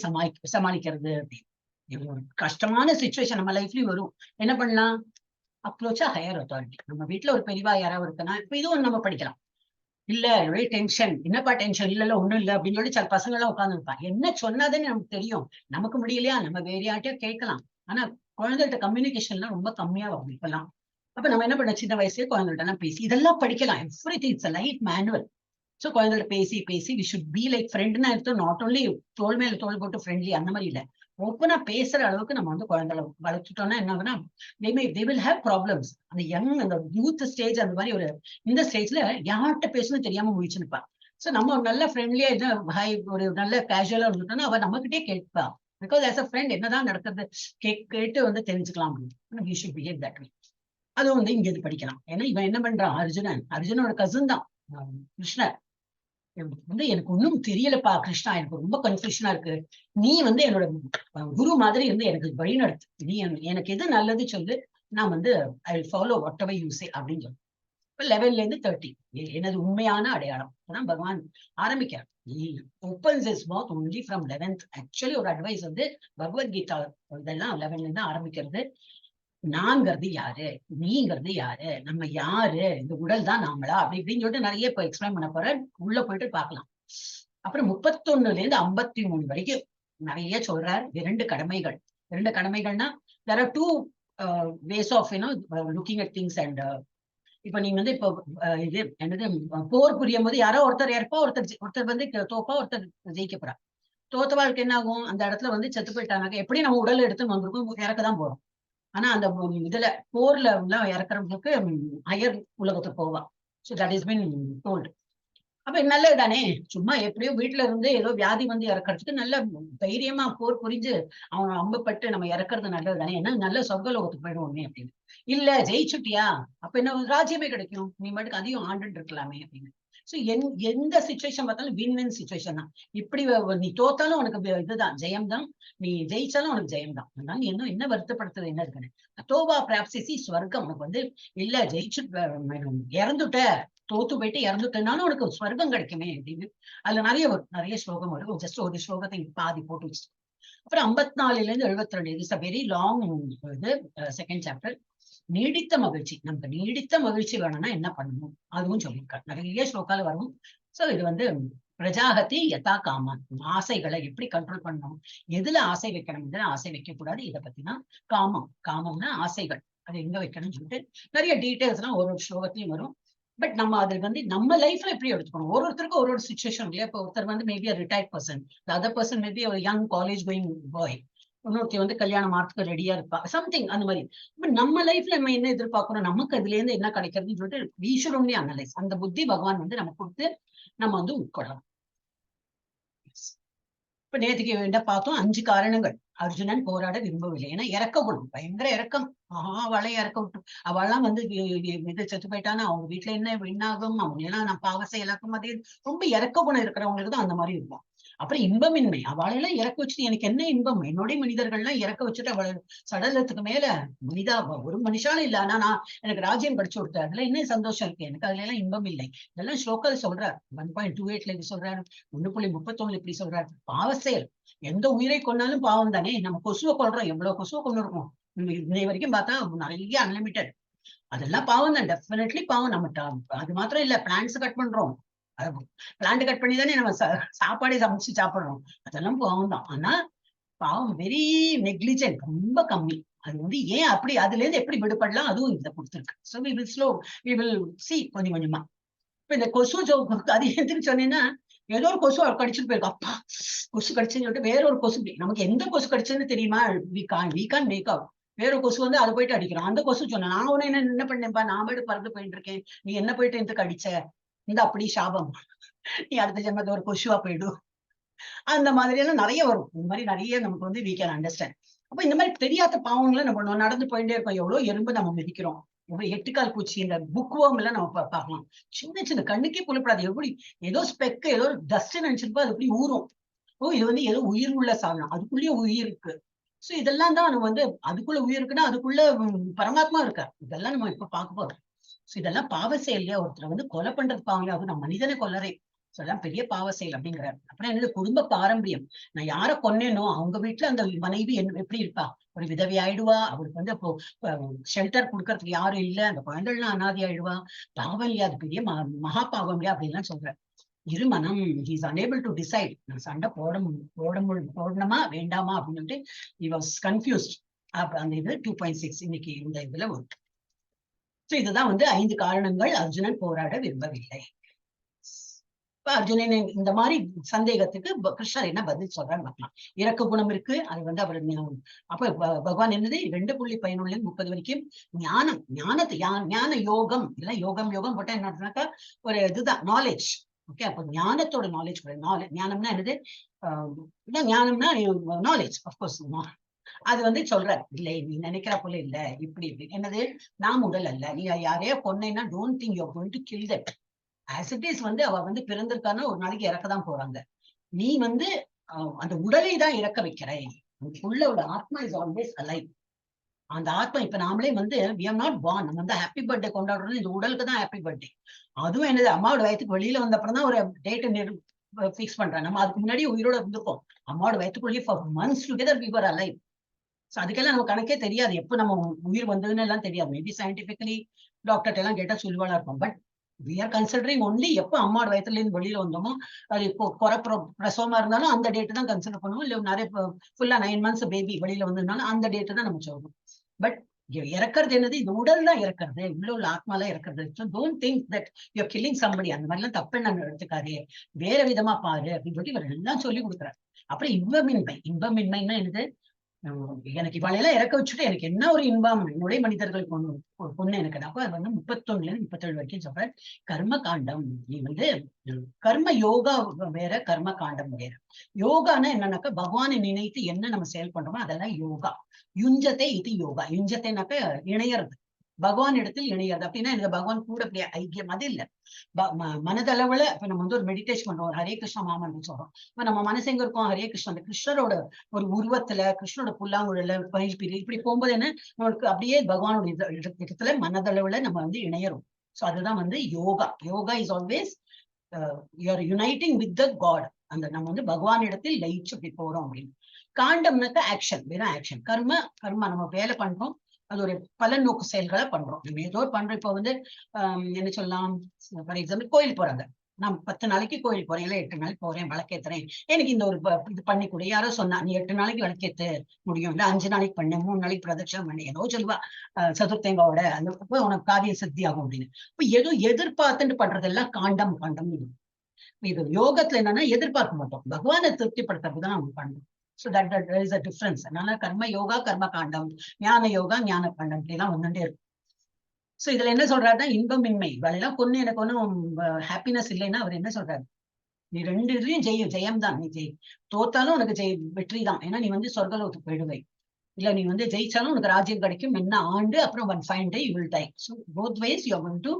சமாளிக்கிறது அப்படின்னு கஷ்டமான சிச்சுவேஷன் நம்ம லைஃப்லயும் வரும். என்ன பண்ணலாம்? அப்ரோச்சா ஹையர் அத்தாரிட்டி. நம்ம வீட்டுல ஒரு பெரியவா யாராவது இருக்குன்னா இப்ப இதுவும் நம்ம படிக்கலாம். இல்ல ஒரே டென்ஷன், என்னப்பா டென்ஷன்? இல்ல ஒண்ணும் இல்ல அப்படின்னு சொல்லி சில பசங்க எல்லாம் உட்காந்துருப்பான். என்ன சொன்னாதானே நமக்கு தெரியும். நமக்கு முடியலையா நம்ம வேற யார்ட்டையும் கேட்கலாம். ஆனா குழந்தைகிட்ட கம்யூனிகேஷன்லாம் ரொம்ப கம்மியா வரும் இப்பெல்லாம். அப்ப நம்ம என்ன பண்ண, சின்ன வயசுலயே குழந்தைகிட்ட எல்லாம் பேசி இதெல்லாம் படிக்கலாம். Everything it's a life manual. So குழந்தைகிட்ட பேசி வி ஷுட் பி லைக் ஃப்ரெண்ட்னா எடுத்து நாட் ஓன்லி தோல் மேல தோல் போட்டு ஃப்ரெண்ட்லி அந்த மாதிரி இல்ல, ஓப்பனா பேசுற அளவுக்கு நம்ம வந்து குழந்தைகளை வளர்த்துட்டோம்னா என்ன ஆகுனா they will have problems. அந்த அந்த யூத் ஸ்டேஜ் அந்த மாதிரி ஒரு இந்த ஸ்டேஜ்ல யார்கிட்ட பேசணும் தெரியாம முழிச்சுருப்பா. சோ நம்ம ஒரு நல்ல ஃப்ரெண்ட்லியா ஒரு நல்ல கேஷுவலா இருந்துட்டோம்னா அவ நம்ம கிட்டே கேட்பா. பிகாஸ் ஆஸ் அ ஃப்ரெண்ட் என்னதான் நடக்கிறது கேட்டு வந்து தெரிஞ்சுக்கலாம் அப்படின்னு. we should behave that way. அதுவும் வந்து இங்க இது படிக்கலாம். ஏன்னா இவன் என்ன பண்றான், அர்ஜுனோட கசின் தான் கிருஷ்ணர். வந்து எனக்கு ஒன்னும் தெரியலப்பா கிருஷ்ணா, எனக்கு ரொம்ப கன்ஃபியூஷனா இருக்கு, நீ வந்து என்னோட குரு மாதிரி வந்து எனக்கு வழி நடத்து, நீ எனக்கு எது நல்லது சொல்லு, நான் வந்து I will follow what ever you say அப்படின்னு சொல்லு. இப்ப 11ல இருந்து 30 எனது உண்மையான அடையாளம் அதான் பகவான் ஆரம்பிக்கிறார். opens his mouth only from 11th. Actually ஒரு அட்வைஸ் வந்து பகவத்கீதா இதெல்லாம் 11ல இருந்து ஆரம்பிக்கிறது. நாங்கிறது யாரு, நீங்கிறது யாரு, நம்ம யாரு, இந்த உடல் தான் நாமளா அப்படி இப்படின்னு சொல்லிட்டு நிறைய இப்ப எக்ஸ்பிளைன் பண்ண போற, உள்ள போயிட்டு பார்க்கலாம். அப்புறம் 31ல இருந்து 53 வரைக்கும் நிறைய சொல்றார். 2 கடமைகள். 2 கடமைகள்னா there are 2 ways of looking at things. and இப்ப நீங்க வந்து இப்போ இது என்னது போர் புரியும் போது யாரோ ஒருத்தர் இறப்பா, ஒருத்தர் வந்து தோப்பா, ஒருத்தர் ஜெயிக்க போறா. தோத்த வாழ்க்கை என்ன ஆகும், அந்த இடத்துல வந்து செத்து போயிட்டாங்க. எப்படி நம்ம உடல் எடுத்து வந்திருக்கோம், இறக்கதான் போறோம். ஆனா அந்த இதுல போர்ல எல்லாம் இறக்குறவங்களுக்கு ஹையர் உலகத்துக்கு போவான். So that is been told. அப்ப நல்லது தானே, சும்மா எப்படியோ வீட்டுல இருந்து ஏதோ வியாதி வந்து இறக்கறதுக்கு நல்ல தைரியமா போர் புரிஞ்சு அவன் அம்பப்பட்டு நம்ம இறக்குறது நல்லது தானே, ஏன்னா நல்ல சொர்க்கலோகத்துக்கு போயிடுவோமே அப்படின்னு. இல்ல ஜெயிச்சுட்டியா, அப்ப என்ன ராஜ்யமே கிடைக்கும், நீ மட்டும் அதையும் ஆண்டுட்டு இருக்கலாமே அப்படின்னு. சோ எந்த சிச்சுவேஷன் பார்த்தாலும் வின் வின் சிச்சுவேஷன் தான். இப்படி நீ தோத்தாலும் உனக்கு இதுதான் ஜெயம் தான், நீ ஜெயிச்சாலும் உனக்கு ஜெயம் தான். அதனால என்ன வருத்தப்படுத்துறது என்ன இருக்குன்னு. தோவா பிராப்சி ஸ்வர்க்கம். உனக்கு வந்து இல்ல ஜெயிச்சு இறந்துட்ட, தோத்து போயிட்டு இறந்துட்டனாலும் உனக்கு ஸ்வர்க்கம் கிடைக்குமே அப்படின்னு. அதுல நிறைய ஸ்லோகம் வரும். ஜஸ்ட் ஒரு ஸ்லோகத்தை பாதி போட்டு வச்சு. அப்புறம் 54ல இருந்து 72 இட்ஸ் அ வெரி லாங் இது செகண்ட் சாப்டர். நீடித்த மகிழ்ச்சி, நமக்கு நீடித்த மகிழ்ச்சி வேணும்னா என்ன பண்ணணும் அதுவும் சொல்லியிருக்காரு. நிறைய ஸ்லோக்கால வரும். சோ இது வந்து பிரஜாகதி யதா காமன், ஆசைகளை எப்படி கண்ட்ரோல் பண்ணணும், எதுல ஆசை வைக்கணும், எதுல ஆசை வைக்க கூடாது, இதை பத்தினா காமம்னா ஆசைகள் அது எங்க வைக்கணும்னு சொல்லிட்டு நிறைய டீடைல்ஸ் எல்லாம் ஒரு ஸ்லோகத்திலையும் வரும். பட் நம்ம அதுக்கு வந்து நம்ம லைஃப்ல எப்படி எடுத்துக்கணும், ஒருத்தருக்கு ஒரு சிச்சுவேஷன் இல்லையா. இப்போ ஒருத்தர் வந்து maybe retired person, other person maybe ஒரு யங் காலேஜ் கோயிங் பாய், இன்னொருத்தி வந்து கல்யாணம் ஆறதுக்கு ரெடியா இருப்பா, சம்திங் அந்த மாதிரி. இப்ப நம்ம லைஃப்ல நம்ம என்ன எதிர்பார்க்கணும், நமக்கு அதுல இருந்து என்ன கிடைக்கிறதுன்னு சொல்லிட்டு we should only analyze. அந்த புத்தி பகவான் வந்து நம்ம கொடுத்து நம்ம வந்து உட்கொள்ளலாம். இப்ப நேற்றுக்கு என்ன பார்த்தோம், 5 காரணங்கள் அர்ஜுனன் போராட விரும்பவில்லை. ஏன்னா இறக்க குணம், பயங்கர இறக்கம். அவளை இறக்க விட்டு அவள்லாம் வந்து இது செத்து போயிட்டானா அவங்க வீட்டுல என்ன ஆகும், அவங்க எல்லாம் நான் பாவசை இழக்கும், அதே ரொம்ப இறக்க குணம் இருக்கிறவங்களுக்கு தான் அந்த மாதிரி இருக்கும். அப்புறம் இன்பமின்மை, அவளெல்லாம் இறக்க வச்சுட்டு எனக்கு என்ன இன்பம், என்னுடைய மனிதர்கள்லாம் இறக்க வச்சுட்டு அவள் சடலத்துக்கு மேல மனிதா ஒரு மனுஷாலும் இல்ல, ஆனா நான் எனக்கு ராஜ்யம் படிச்சு கொடுத்தேன், அதுல என்ன சந்தோஷம் இருக்கு, எனக்கு அதுல எல்லாம் இன்பம் இல்லை. இதெல்லாம் ஸ்லோக்கல் சொல்றாரு. 1.28ல இது சொல்றாரு, 1.31 இப்படி சொல்றாரு. பாவ செயல், எந்த உயிரை கொண்டாலும் பாவம் தானே. நம்ம கொசுவை கொள்றோம், எவ்வளவு கொசுவை கொண்டு இருக்கோம் இன்னை வரைக்கும் பார்த்தா நிறைய அன்லிமிட்டட், அதெல்லாம் பாவம் தான், டெஃபினெட்லி பாவம். நம்ம அது மாத்திரம் இல்ல, பிளான்ஸ் கட் பண்றோம், பிளான்ட் கட் பண்ணி தானே நம்ம சாப்பாடே சமைச்சு சாப்பிடுறோம். அதெல்லாம் பாவம் தான். ஆனா பாவம் வெரி நெக்லிஜென்ட், ரொம்ப கம்மி. அது வந்து ஏன் அப்படி அதுல இருந்து எப்படி விடுபடலாம், அதுவும் இதை கொடுத்துருக்கு. So we will slow, we will see கொஞ்சம் கொஞ்சமா. இப்ப இந்த கொசு அது எதுன்னு சொன்னீங்கன்னா, ஏதோ ஒரு கொசு கடிச்சிட்டு போயிருக்கு, அப்பா கொசு கடிச்சுன்னு சொல்லிட்டு வேற ஒரு கொசு, நமக்கு எந்த கொசு கடிச்சதுன்னு தெரியுமா, வி கான் மேக் அவுட். வேற கொசு வந்து அதை போயிட்டு அடிக்கிறோம். அந்த கொசு சொன்ன, நான் உன என்ன பண்ணேன்ப்பா, நான் போயிட்டு பறந்து போயிட்டு இருக்கேன், நீ என்ன போயிட்டு எந்த கடிச்ச, இந்த அப்படி சாபம், நீ அடுத்த ஜென்மத்துல ஒரு கொசுவா போயிடும். அந்த மாதிரி எல்லாம் நிறைய வரும். இந்த மாதிரி நிறைய நமக்கு வந்து we can understand. அப்ப இந்த மாதிரி தெரியாத பாவங்களை நம்ம நடந்து போயிட்டே இருக்கோம். எவ்வளவு எறும்பு நம்ம மிதிக்கிறோம், எவ்வளவு எட்டுக்கால் பூச்சி, இந்த புக்வார்ம் எல்லாம் நம்ம பார்க்கலாம். சின்ன சின்ன கண்ணுக்கே புலப்படாது, எப்படி ஏதோ ஸ்பெக்கு ஏதோ டஸ்ட் நினைச்சிருப்போம், அது எப்படி ஊறும். ஓ இது வந்து ஏதோ உயிர் உள்ள சாதனம், அதுக்குள்ளேயே உயிர் இருக்கு. சோ இதெல்லாம் தான் நம்ம வந்து அதுக்குள்ள உயிர் இருக்குன்னா அதுக்குள்ள பரமாத்மா இருக்கா, இதெல்லாம் நம்ம இப்ப பார்க்க போறோம். சோ இதெல்லாம் பாவ செயல் இல்லையா, ஒருத்தர் வந்து கொலை பண்றது பாவம் இல்லையா, அது நம்ம மனிதனை கொல்லறே, அதெல்லாம் பெரிய பாவ செயல் அப்படிங்கிறார். அப்புறம் என்னது குடும்ப பாரம்பரியம், நான் யார கொன்னேனோ அவங்க வீட்டுல அந்த மனைவி எப்படி இருப்பா, ஒரு விதவி ஆயிடுவா, அவருக்கு வந்து அப்போ ஷெல்டர் கொடுக்கறதுக்கு யாரும் இல்ல, அந்த குழந்தைலாம் அனாதி ஆயிடுவா, பாவம் இல்லையா, அது பெரிய மகா பாவம் இல்லையா அப்படின்லாம் சொல்ற. இருமனம், he is unable to decide, நான் சண்டை போடணுமா வேண்டாமா அப்படின்னு he was confused. அந்த இது 2.6 இன்னைக்கு இந்த இதுல வரும். இதுதான் வந்து 5 காரணங்கள் அர்ஜுனன் போராட விரும்பவில்லை. அர்ஜுனன் இந்த மாதிரி சந்தேகத்துக்கு கிருஷ்ணர் என்ன பதில் சொல்றான்னு பார்க்கலாம். இறக்க குணம் இருக்கு, அது வந்து அவர் அப்ப பகவான் என்னது 2.11-30 வரைக்கும் ஞானம், ஞான யோகம் இல்ல, யோகம் போட்டா என்னன்னாக்கா ஒரு இதுதான் நாலேஜ். ஓகே, அப்ப ஞானத்தோட நாலேஜ், ஞானம்னா என்னது, ஞானம்னா நாலேஜ் அப்கோர்ஸ். அது வந்து சொல்ற, இல்லை நீ நினைக்கிற போல இல்ல, இப்படி என்னது, நாம் உடல் அல்ல, நீ யாரையோ கொன்னேன்னா don't think you are going to kill that. As it is வந்து அவ வந்து பிறந்திருக்கான்னா ஒரு நாளைக்கு இறக்கதான் போறாங்க. நீ வந்து அந்த உடலை தான் இறக்க வைக்கிற, உள்ள ஒரு ஆத்மா இஸ் ஆல்வேஸ் அலைவ். அந்த ஆத்மா இப்ப நாமளே வந்து we are not born, நம்ம வந்து ஹாப்பி பர்த்டே கொண்டாடுறது இந்த உடலுக்கு தான் ஹாப்பி பர்த்டே. அதுவும் என்னது, அம்மாவோட வயத்துக்கு வெளியில வந்த அப்புறம் தான் ஒரு டேட் பிக்ஸ் பண்றாங்க. நம்ம அதுக்கு முன்னாடி உயிரோட இருந்திருக்கோம், அம்மாவோட வயத்துக்குள்ளேயே for months together we were alive. அதுக்கெல்லாம் நம்ம கணக்கே தெரியாது, எப்ப நம்ம உயிர் வந்ததுன்னு எல்லாம் தெரியாது. மேபி சயின்டிபிக்கலி டாக்டர் எல்லாம் கேட்டா சொல்லுவாளா இருக்கும். But we are considering only எப்ப அம்மாவோட வயத்துல இருந்து வெளியில வந்தோமோ, அது இப்போ பிரசவமா இருந்தாலும் அந்த டேட்டு தான் கன்சிடர் பண்ணுவோம். இல்ல நிறைய ஃபுல்லா 9 months பேபி வெளியில வந்ததுனால அந்த டேட்டு தான் நம்ம சொல்றோம். பட் இறக்குறது என்னது, இந்த உடல் தான் இறக்குறது, உள்ள உள்ள ஆத்மாலாம் இறக்குறது. So don't think that you are killing somebody, அந்த மாதிரிலாம் தப்பு நம்ம எடுத்துக்காதே, வேற விதமா பாரு அப்படின்னு சொல்லி இவர் எல்லாம் சொல்லி கொடுக்குறாரு. அப்புறம் இன்பமின்மைன்னா என்னது, எனக்கு இவாளையெல்லாம் இறக்க வச்சுட்டு எனக்கு என்ன ஒரு இன்பம், என்னுடைய மனிதர்கள் பொண்ணு எனக்கு. அப்ப அது வந்து 31-37 வரைக்கும் சொல்ற. கர்ம காண்டம், நீ வந்து கர்ம யோகா வேற, கர்ம காண்டம் வேற. யோகான்னா என்னன்னாக்கா பகவானை நினைத்து என்ன நம்ம செயல் பண்றோமோ அதெல்லாம் யோகா. யுஞ்சத்தை இது யோகா, யுஞ்சத்தைனாக்க இணையறது, பகவான் இடத்தில் இணையாது. அப்படின்னா எனக்கு பகவான் கூட அப்படியே ஐக்கியம், அது இல்ல. மனதளவுல இப்ப நம்ம வந்து ஒரு மெடிடேஷன் பண்றோம், ஹரே கிருஷ்ணா மாமன் சொல்றோம். இப்ப நம்ம மனசு எங்க இருக்கோம், ஹரே கிருஷ்ணா, அந்த கிருஷ்ணரோட ஒரு உருவத்துல, கிருஷ்ணரோட புல்லாங்குழல இப்படி போகும்போது என்ன, நம்மளுக்கு அப்படியே பகவானோட இடத்துல மனதளவுல நம்ம வந்து இணையறோம். சோ அதுதான் வந்து yoga. Yoga is always you are uniting with the God. அந்த நம்ம வந்து பகவான் இடத்தில் லயிச்சு அப்படி போறோம் அப்படின்னு. காண்டம்னாக்க ஆக்ஷன், வெறும் ஆக்ஷன். கர்மா நம்ம வேலை பண்றோம், அது ஒரு பலன் நோக்கு செயல்களை பண்றோம். நம்ம ஏதோ பண்றோம். இப்ப வந்து என்ன சொல்லலாம், ஃபார் எக்ஸாம்பிள் கோயில் போறாங்க, நான் 10 நாளைக்கு கோயில் போறேன், இல்ல 8 நாளைக்கு போறேன், விளக்கேத்துறேன், எனக்கு இந்த ஒரு இது பண்ணி கொடு. யாரோ சொன்னா நீ 8 நாளைக்கு விளக்கேத்து முடியும், இல்ல 5 நாளைக்கு பண்ண, 3 நாளைக்கு பிரதட்சணம் பண்ணி, ஏதோ சொல்லுவா சதுர்த்தேங்காவோட அந்த உனக்கு காரிய சித்தி ஆகும் அப்படின்னு. இப்ப ஏதோ எதிர்பார்த்துட்டு பண்றதெல்லாம் காண்டம். இது யோகத்துல என்னன்னா எதிர்பார்க்க மாட்டோம், பகவானை திருப்திப்படுத்துறதுதான் நம்ம பண்றோம். So that there is a difference. அதனால கர்ம யோகா கர்ம காண்டம், ஞான யோகா ஞான காண்டம், இப்படிலாம் வந்துட்டே இருக்கும். சோ இதுல என்ன சொல்றாருன்னா இன்பமின்மை, இவளெல்லாம் கொண்டு எனக்கு ஒன்னும் ஹாப்பினஸ் இல்லைன்னா அவர் என்ன சொல்றாரு, நீ 2 இதுலயும் ஜெயம் தான், நீ தோத்தாலும் உனக்கு வெற்றி தான். ஏன்னா நீ வந்து சொர்க்கலோகத்துக்கு போயிடுவை, இல்ல நீ வந்து ஜெயிச்சாலும் உனக்கு ராஜ்யம் கிடைக்கும், என்ன ஆண்டு அப்புறம் 1 fine day you will die. So both ways you are going to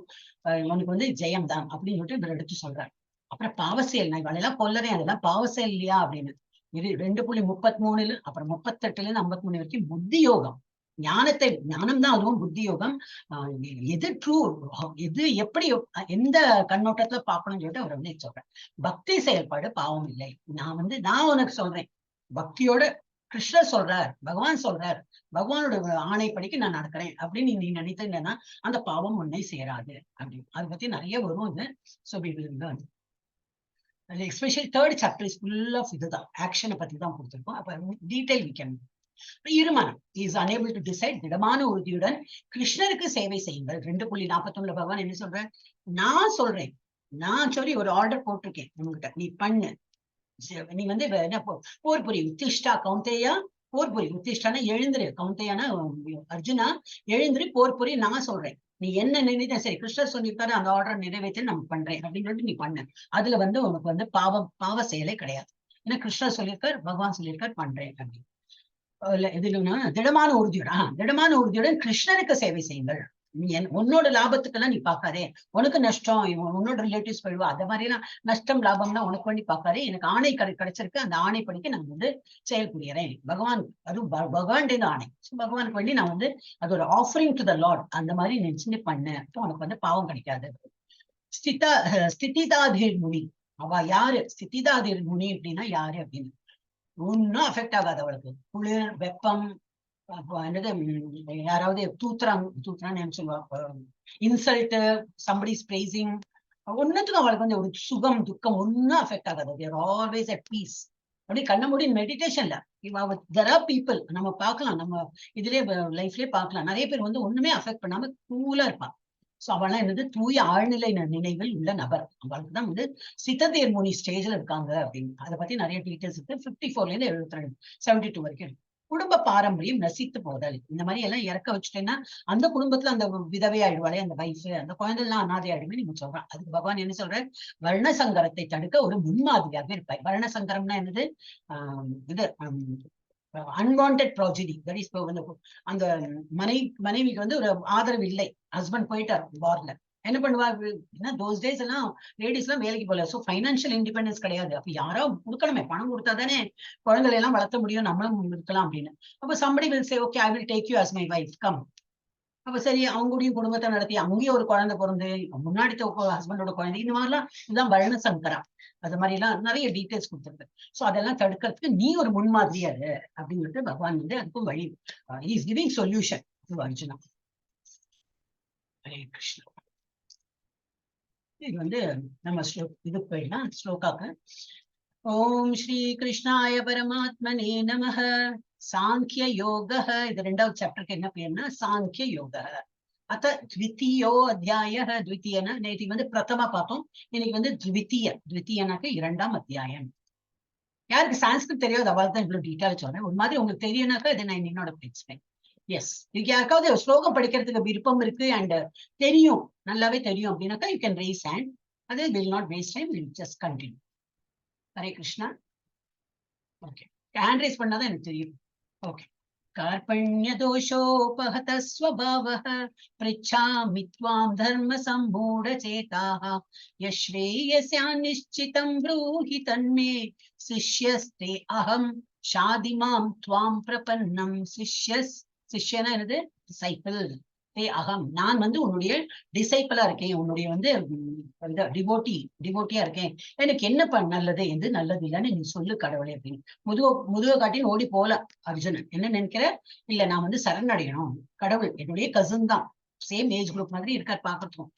உனக்கு வந்து ஜெயம் தான் அப்படின்னு சொல்லிட்டு இவர் எடுத்து சொல்றாரு. அப்புறம் பாவசெயல், நான் இவளெல்லாம் கொல்லறேன், அதெல்லாம் பாவசெயல் இல்லையா அப்படின்னு. இது 2.33 அப்புறம் 38-53 வரைக்கும் புத்தி யோகம். ஞானம் தான் அதுவும் புத்தி யோகம். எது ட்ரூ, எது எப்படி எந்த கண்ணோட்டத்துல பார்க்கணும்னு சொல்லிட்டு அவர் வந்து சொல்றேன். பக்தி செயல்பாடு பாவம் இல்லை. நான் உனக்கு சொல்றேன், பக்தியோட கிருஷ்ணர் சொல்றார், பகவான் சொல்றார், பகவானோட ஆணைப்படிக்கு நான் நடக்கிறேன் அப்படின்னு நீ நினைத்தேன்னா அந்த பாவம் உன்னை சேராது அப்படின்னு. அதை பத்தி நிறைய வரும் இது. So we will learn. Especially third chapter is full of இதுதான், ஆக்ஷனை பத்தி தான் கொடுத்துருக்கோம். அப்ப டீடைல் விக்கணும். இருமனம் இஸ் அனேபிள் டு டிசைட். திடமான உறுதியுடன் கிருஷ்ணருக்கு சேவை செய்யுங்கள். 2.41 பகவான் என்ன சொல்ற, நான் சொல்றேன், நான் சொல்லி ஒரு ஆர்டர் போட்டிருக்கேன் உங்ககிட்ட, நீ பண்ணு. நீ வந்து என்ன போர் புரி, உத்திஷ்டா கௌந்தேயா, போர் புரி. உத்திஷ்டான எழுந்துரு, கௌந்தேயான அர்ஜுனா எழுந்துரு, போர் புரி, நான் சொல்றேன். நீ என்ன நினைத்த சரி, கிருஷ்ணர் சொல்லியிருக்காரு அந்த ஆர்டர் நிறைவேற்றி நம்ம பண்றேன் அப்படின்னு சொல்லிட்டு நீ பண்ணு. அதுல வந்து உனக்கு வந்து பாவ செயலே கிடையாது. ஏன்னா கிருஷ்ணர் சொல்லியிருக்கார், பகவான் சொல்லியிருக்கார், பண்றேன் அப்படின்னு. திடமான உறுதியுடன் கிருஷ்ணருக்கு சேவை செய்யுங்கள். நீ உன்னோட லாபத்துக்கெல்லாம் நீ பார்க்காதே, உனக்கு நஷ்டம், உன்னோட ரிலேட்டிவ்ஸ் போயிடுவா, அந்த மாதிரி எல்லாம் நஷ்டம் லாபம்னா உனக்கு பண்ணி பார்க்காதே. எனக்கு ஆணை கிடைச்சிருக்கு, அந்த ஆணை படிக்க நான் வந்து செயல் புரியறேன். பகவான், அதுவும் பகவான் ஆணை, பகவானுக்கு வேண்டி நான் வந்து அது ஒரு ஆஃபரிங் டு த லார்ட், அந்த மாதிரி நினைச்சுட்டு பண்ணு. அப்போ உனக்கு வந்து பாவம் கிடைக்காது. ஸ்திதிதாதீர் முனி, அவ யாரு? ஸ்திதிதாதீர் முனி அப்படின்னா யாரு அப்படின்னு, ஒன்னும் அஃபெக்ட் ஆகாது அவளுக்கு. குளிர், வெப்பம், என்னது, யாராவது தூத்துறான்னு சொல்லுவாங்க, இன்சல்ட், சம்படி ஸ்பிரைசிங், ஒன்னுத்துக்கும் அவளுக்கு வந்து ஒரு சுகம் துக்கம் ஒன்னும் அஃபெக்ட் ஆகாது. தேர் ஆல்வேஸ் அட் பீஸ். அப்படி கண்ண மூடி மெடிடேஷன்ல தெர் ஆர் பீப்புள் நம்ம பார்க்கலாம், நம்ம இதுலயே லைஃப்லயே பார்க்கலாம், நிறைய பேர் வந்து ஒண்ணுமே அஃபெக்ட் பண்ணாம கூலா இருப்பான். சோ அவெல்லாம் என்னது, தூய ஆழ்நிலை நினைவில் உள்ள நபர். அவளுக்கு தான் வந்து சித்ததேர் முனி ஸ்டேஜ்ல இருக்காங்க அப்படின்னு. அதை பத்தி நிறைய டீட்டெயில்ஸ் இருக்கு. 54 இருந்து 72, 72 வரைக்கும். குடும்ப பாரம்பரியம் நசித்து போதல், இந்த மாதிரி எல்லாம் இறக்க வச்சுட்டேன்னா அந்த குடும்பத்துல அந்த விதவை ஆயிடுவாளே அந்த வைஃப், அந்த குழந்தை எல்லாம் அனாதை ஆயிடுமே நீங்க சொல்றான். அதுக்கு பகவான் என்ன சொல்ற, வர்ண சங்கரத்தை தடுக்க ஒரு முன்மாதிரியாக இருப்பாய். வர்ண சங்கரம்னா என்னது, இது அன்வான்டட் ப்ராஜெடி. தட் இஸ் அந்த மனைவிக்கு வந்து ஒரு ஆதரவு இல்லை, ஹஸ்பண்ட் போயிட்டார் வார்ல, என்ன பண்ணுவா, ஏன்னா தோஸ் டேஸ் எல்லாம் லேடிஸ் எல்லாம் வேலைக்கு போகல, சோ பைனான்சியல் இண்டிபெண்டன்ஸ் கிடையாது. அப்ப யாரோ கொடுக்கணுமே, பணம் கொடுத்தாதானே குழந்தைகளை எல்லாம் வளர்த்த முடியும், நம்மளும் இருக்கலாம் அப்படின்னு. அப்ப somebody will say, okay, I will take you as my wife, come. அப்ப சரி, அவங்களுடைய குடும்பத்தை நடத்தி அங்கேயும் ஒரு குழந்தை பிறந்து, முன்னாடி ஹஸ்பண்டோட குழந்தை, இந்த மாதிரிலாம் இதுதான் வர்ண சங்கரம். அது மாதிரி எல்லாம் நிறைய டீட்டெயில்ஸ் கொடுத்துருக்கு. சோ அதெல்லாம் தடுக்கிறதுக்கு நீ ஒரு முன்மாதிரியா இரு அப்படின்னு சொல்லிட்டு பகவான் வந்து அதுக்கும் வழி, is giving solution to Arjuna. Hare Krishna. இது வந்து நம்ம இது போயிடலாம் ஸ்லோகாக்கு. ஓம் ஸ்ரீ கிருஷ்ணாய பரமாத்மனே நமஹ. சாங்கிய யோக, இது 2வது சாப்டருக்கு என்ன பேருன்னா சாங்கிய யோக. அத்த த்விதீயோ அத்தியாய. த்விதீயனா நேற்று வந்து பிரதமா பார்த்தோம், இன்னைக்கு வந்து த்விதீயனாக்கு 2ஆம் அத்தியாயம். யாருக்கு சான்ஸ்கிரிட் தெரியாது அவள் தான் இவ்வளவு டீட்டெயில் சொல்றேன். ஒரு மாதிரி உங்களுக்கு தெரியும்னாக்கா இதை நான் என்னோட எக்ஸ்பிளைன். எஸ், இதுக்கு யாருக்காவது ஸ்லோகம் படிக்கிறதுக்கு விருப்பம் இருக்கு அண்ட் தெரியும், நல்லாவே தெரியும் அப்படின்னாக்கா யூ கேன் ரேஸ் ஹேண்ட். அது will not waste time, will just continue. Hare Krishna. Okay, hand rice பண்ணாதான் எனக்கு தெரியும். ஓகே. कार्पण्य दोषोपहत स्वभावः पृच्छामि त्वां धर्म सम्मूढ चेताः यश्रेयस्या निश्चितं ब्रूहि तन्मे शिष्यस्ते अहं शादिमां त्वां प्रपन्नं. சிஷ்யனா என்னது, டிசைபிள். அகம், நான் வந்து உன்னுடைய டிசைபிளா இருக்கேன், உன்னுடைய வந்து டிவோட்டியா இருக்கேன். எனக்கு என்ன நல்லது, எது நல்லது இல்லைன்னு நீ சொல்லு கடவுளே அப்படின்னு. முதுக காட்டின்னு ஓடி போல அர்ஜுனன். என்ன நினைக்கிற, இல்ல நான் வந்து சரணடையணும், கடவுள் என்னுடைய கசின் தான், சேம் ஏஜ் குரூப் மாதிரி இருக்கார் பாக்கிறதுக்கும்,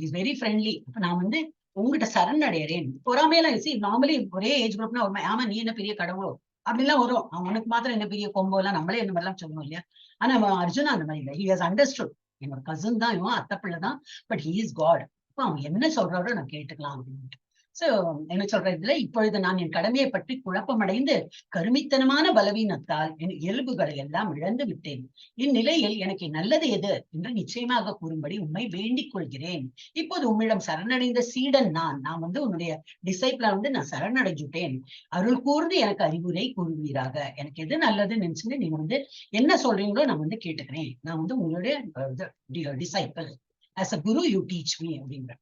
இஸ் வெரி ஃப்ரெண்ட்லி. அப்ப நான் வந்து உங்ககிட்ட சரணடையறேன். பொறாமையெல்லாம் நார்மலி ஒரே ஏஜ் குரூப்னா ஆமா நீ என்ன பெரிய கடவுளோ அப்படிலாம் வரும், அவனுக்கு மாத்திரம் என்ன பெரிய கொம்போ எல்லாம் நம்மளே என்ன மாதிரிலாம் சொல்லுவோம் இல்லையா. ஆனா அர்ஜுனா அந்த மாதிரி இல்லை. ஹி ஹஸ் அண்டர்ஸ்டுட், என்னோட கசின் தான், இவன் அத்தை பிள்ளை தான், பட் ஹி இஸ் காட். அப்ப அவன் என்ன சொல்றாரோ நான் கேட்டுக்கலாம் அப்படின்ட்டு. சோ என்ன சொல்றதுல, இப்பொழுது நான் என் கடமையை பற்றி குழப்பமடைந்து கருமித்தனமான பலவீனத்தால் என் இயல்புகளை எல்லாம் இழந்து விட்டேன். இந்நிலையில் எனக்கு நல்லது எது என்று நிச்சயமாக கூறும்படி உண்மை வேண்டிக் கொள்கிறேன். இப்போது உம்மிடம் சரணடைந்த சீடன் நான் வந்து உன்னுடைய டிசைபிளா வந்து நான் சரணடைஞ்சுட்டேன். அருள் கூர்ந்து எனக்கு அறிவுரை கூறுவீராக. எனக்கு எது நல்லதுன்னு நினைச்சுன்னு நீங்க வந்து என்ன சொல்றீங்களோ நான் வந்து கேட்டுக்கிறேன். நான் வந்து உங்களுடைய disciple. as a guru you teach me அப்படிங்கிற.